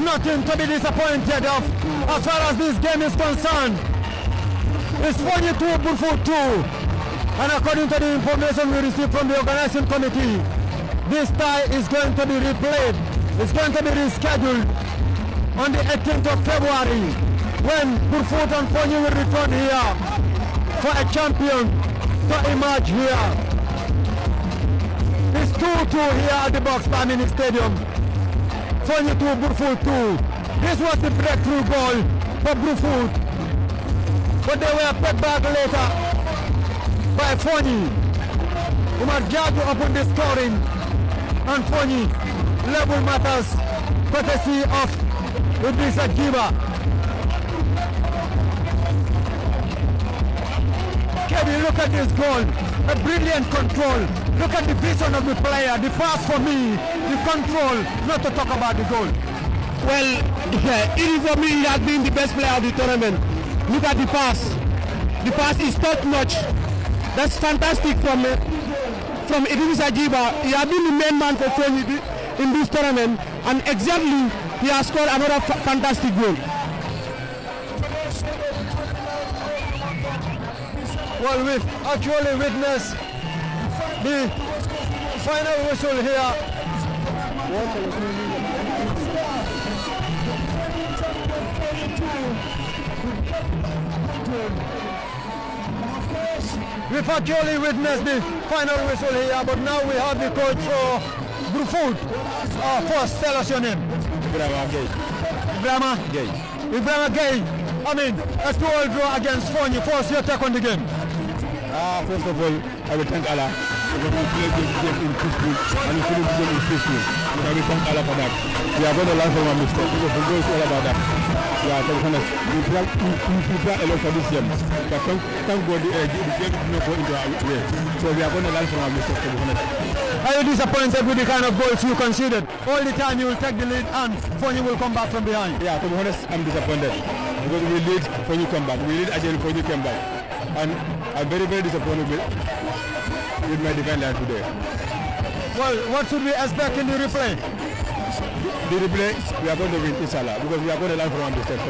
Nothing to be disappointed of as far as this game is concerned. It's Fonyi 2, Brufut 2. And according to the information we received from the organizing committee, this tie is going to be replayed. It's going to be rescheduled on the 18th of February when Brufut and Fonyi will return here for a champion to emerge here. 2 here at the Box Mini Stadium. Fonyi 2, Brufut 2. This was the breakthrough goal for Brufut, but they were put back later by Fonyi. Umar Jagu opened the scoring, and Fonyi level matters courtesy of Idrissa Giba. Kevin, look at this goal, a brilliant control. Look at the vision of the player, the pass for me, the control, not to talk about the goal. Well, it is for me, he has been the best player of the tournament. Look at the pass. The pass is top-notch. That's fantastic from Idrissa Giba. He has been the main man for Fonyi in this tournament, and exactly he has scored another fantastic goal. Well, we've actually witnessed the final whistle here. We've actually witnessed the final whistle here, but now we have the coach for Brufut. First, tell us your name. Ibrahima Gay. Ibrahima Gay. I mean, a 2-all draw against Fonyi. First, your take on the game. First of all, I will thank Allah because we played this game in peaceful and we finished the game in peaceful. And I will thank Allah for that. We are going to learn from our mistakes because football is all about that. Yeah, to be honest, we prepare a lot for this game. But thank God the game did not go into our way. So we are going to learn from our mistakes, to be honest. Are you disappointed with the kind of goals you conceded? All the time you will take the lead and Fonyi will come back from behind. Yeah, to be honest, I'm disappointed because we lead Fonyi come back. We lead again Fonyi come back. And I'm very, very disappointed with my defense line today. Well, what should we expect in the replay? The replay, we are going to win, inshallah, because we are going to learn from our mistakes.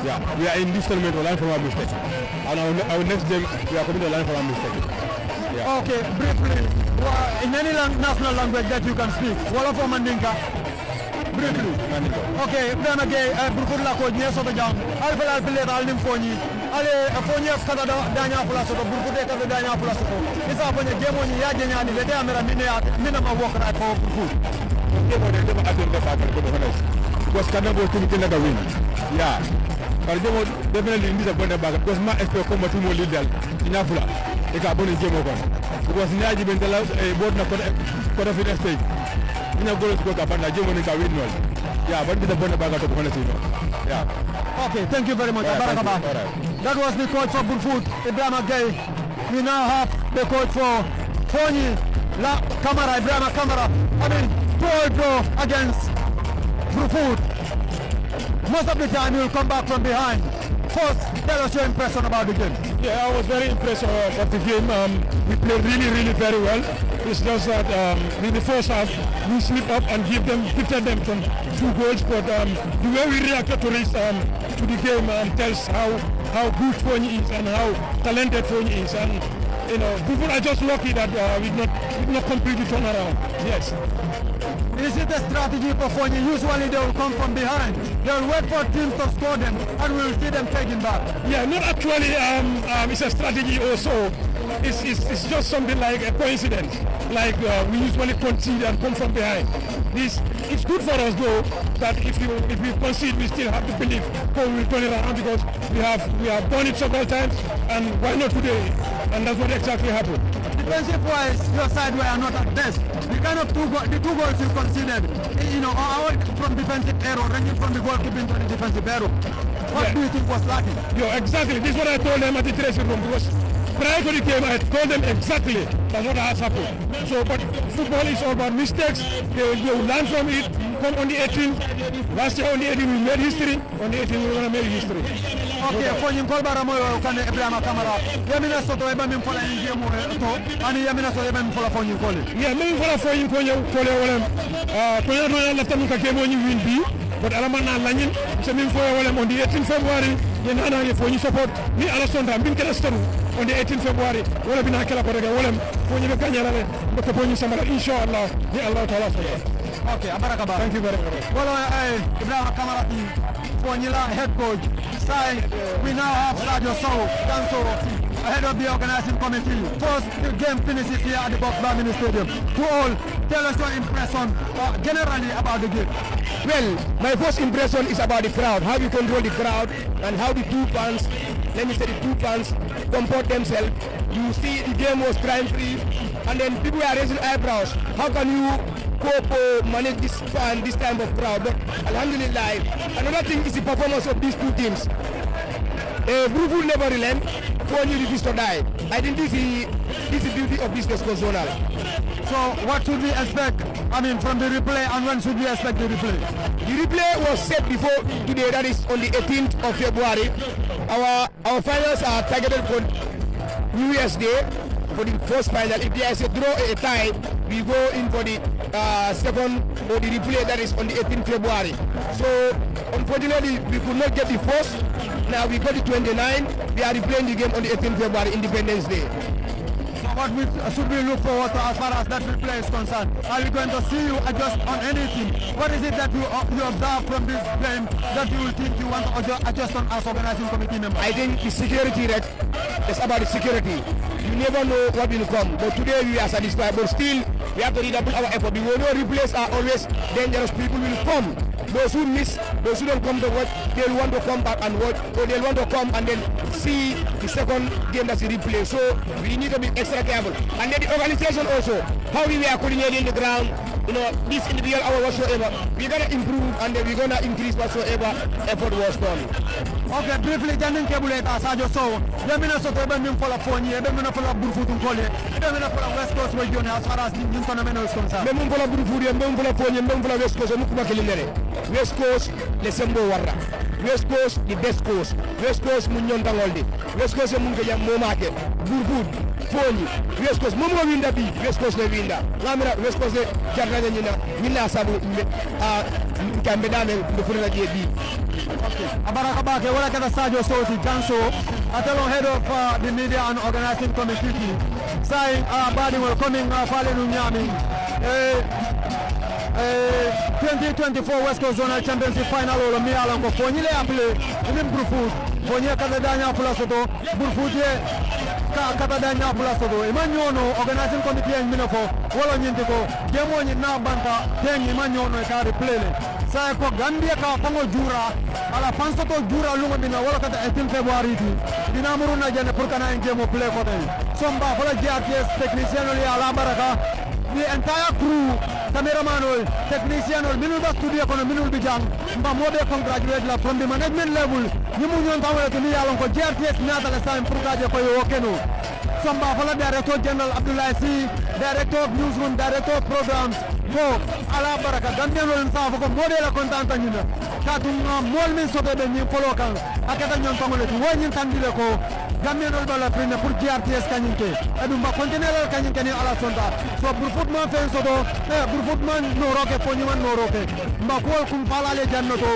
Yeah, we are in this tournament to learn from our mistakes. And our next game, we are going to learn from our mistakes. Yeah. Okay, briefly, in any national language that you can speak, Wolof or Mandinka? Briefly. Okay, Ibrahima Gay, Brufut la ko nye soto jam. Alfa later al nim Fonyi. Ale Fonyi kata danya fula soto, Brufut kata danya fula soto. Isa Fonyi game oni ya jenya ni lete amera mina ma work right for Brufut. Game oni never attend the battle, to be honest. Because Canada team can never win. Yeah. But game definitely in this appointed battle because my expect come to more leader in Afula. Eka aboni game over. Because Nyaji Bentala board na quarter final stage. Yeah, but yeah. Okay, thank you very much. Right. That was the coach for Brufut, Ibrahima Gay. We now have the coach for Fonyi, Ibrahima Kamara. I mean, 2-all draw against Brufut. Most of the time, you'll come back from behind. First, tell us your impression about the game. Yeah, I was very impressed of the game. We played really very well. It's just that in the first half, we slip up and gifted them some 2 goals. But the way we reacted to this, to the game tells how good Fonyi is and how talented Fonyi is. And you know, people are just lucky that we not completely turn around. Yes. Is it a strategy for Fonyi? Usually they will come from behind. They will wait for teams to score them and we will see them taking back. Yeah, not actually it's a strategy also. It's just something like a coincidence. Like we usually concede and come from behind. It's good for us though that if we concede we still have to believe how we will turn it around because we have done it several times and why not today? And that's what exactly happened. Defensive-wise, your side were not at best. The kind of the 2 goals you conceded, you know, all from defensive error, ranging from the goalkeeping to the defensive error. What do you think was lacking? Yeah, exactly. This is what I told them at the dressing room because prior to the game, I told them exactly that's what has happened. So, but football is all about mistakes. They will learn from it. Come on the 18th. Last year on the 18th we made history. On the 18th we want to make history. Okay, Fonyi kolbara moyo kane Ibrahima Kamara. Yamina soto eba min fola ingi mo to. Ani yamina soto eba min fola Fonyi kole. Yeah, min fola Fonyi kole wala. Konya no lafta mun ka game oni win bi. But alamana lanyin. So min fola wala on the 18th February. Yen ana ye Fonyi support. Ni ala sonda min kala stonu. On the 18th February. Wala bina kala ko rega wala Fonyi be kanyala le. Ko Fonyi samara inshallah. Ni Allah taala so. Okay, abarakaba. Thank you very much. Well, Ibrahima Kamara team, Fonyi head coach. Side, we now have Radio Soul, Danso. head of the organizing committee. First game finishes here at the Box Bar Mini Stadium. To all, tell us your impression generally about the game. Well, my first impression is about the crowd, how you control the crowd and how the two fans, let me say the two fans, comport themselves. You see the game was crime-free and then people are raising eyebrows. How can you cope or manage this fan, this type of crowd? But alhamdulillah, another thing is the performance of these two teams. Brufut never relent, for you refuse to die. I think this is the beauty of this West Coast Zonal. So what should we expect, from the replay, and when should we expect the replay? The replay was set before today, that is on the 18th of February. Our finals are targeted for New Year's Day for the first final. If there is a draw or a tie, we go in for the second or the replay, that is on the 18th February. So unfortunately we could not get the first. Now we got the 29. We are replaying the game on the 18th February, Independence Day. So what should we look forward to as far as that replay is concerned? Are we going to see you adjust on anything? What is it that you observe from this game that you think you want to adjust on as organizing committee member? I think the security, that is about the security. You never know what will come, but today we are satisfied, but still we have to redouble our effort. We know replays are always dangerous. People will come. Those who miss, those who don't come to watch, they'll want to come back and watch, or they'll want to come and then see the second game that's a replay. So we need to be extra careful. And then the organization also, how we are coordinating the ground, this individual hour whatsoever, we're going to improve and then we're going to increase whatsoever effort was done. Okay, briefly, Janin Kebuleta, Sajo So, Yamina Sotoba, Mimpola Foni, Yamina Pola Burfutun Kole, Yamina Pola West Coast region as far as the new tournament is concerned. Mimpola Burfuri, Mimpola Foni, Mimpola West Coast, Mukuma Kilimere. West Coast, Lesembo Warra. West Coast, the best coast. West Coast, Munyon Tangoldi. West Coast, Munga Momake. Burfut, Foni. West Coast, Momo Winda B. West Coast, Levinda. Lamina, West Coast, Jarnana, Mina Sabu, Kambedane, the Furna JB. Abarakabake, what I can Sajo Soti, Janso, Atalo head of the media and organizing committee, saying body will coming, Fallen Unyami. 2024 West Coast Zonal Championship Final or mi alam ko fonyile appelé nim Brufut fonye kata danya fulasoto Brufut ka kata danya fulasoto imanyono organizing committee en minofo wala nyinte ko demo ni na banta tengi imanyono ka replay sa ko Gambia ka fango jura ala fansoto jura lungo bina wala kata 18 February dina muruna jane pour kana en demo play ko tay somba fala GRTS technicien oli ala baraka the entire crew, cameraman, technician, minul ba studio kono minul bijang, mba mode congratulate la from the management level. Nimu nyon tawe to ni alon ko GRTS nata la time pour kaje ko yo keno. Samba fala director general Abdullah Si, director of newsroom, director of programs. Ko ala baraka Gambian wol sa ko mode la contenta nyina. Katu mol min sobe be ni polo kan. Akata nyon tangole to woni tandile ko Gambian wol bala prene pour GRTS kanyinke. Adu mba container kanyinke ni ala sonda. So Brufut man fen sodo, Brufut man no roke foni man no roke. Mba ko kum pala le janno to.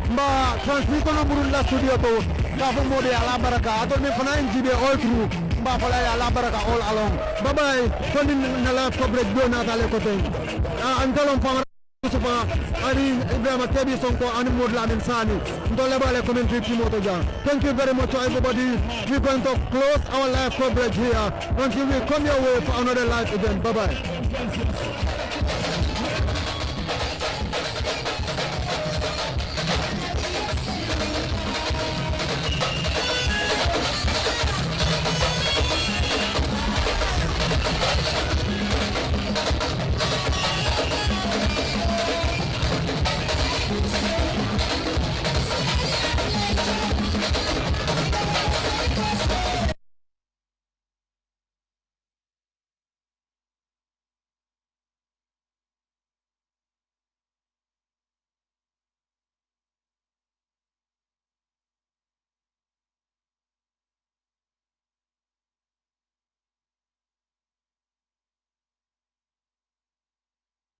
Mba transmission no burunda studio to. Ka fo mode ala baraka. Ado me fana njibe all crew. Mba fala ya ala baraka all along. Bye bye. Foni na la coverage do na tale ko ten. Antalon fama Supa ani Ibrahim Kebi Sonko ani Modla Amin Sani. Ndole bale commentary team to jam. Thank you very much to everybody. We're going to close our live coverage here until we come your way for another live event. Bye bye.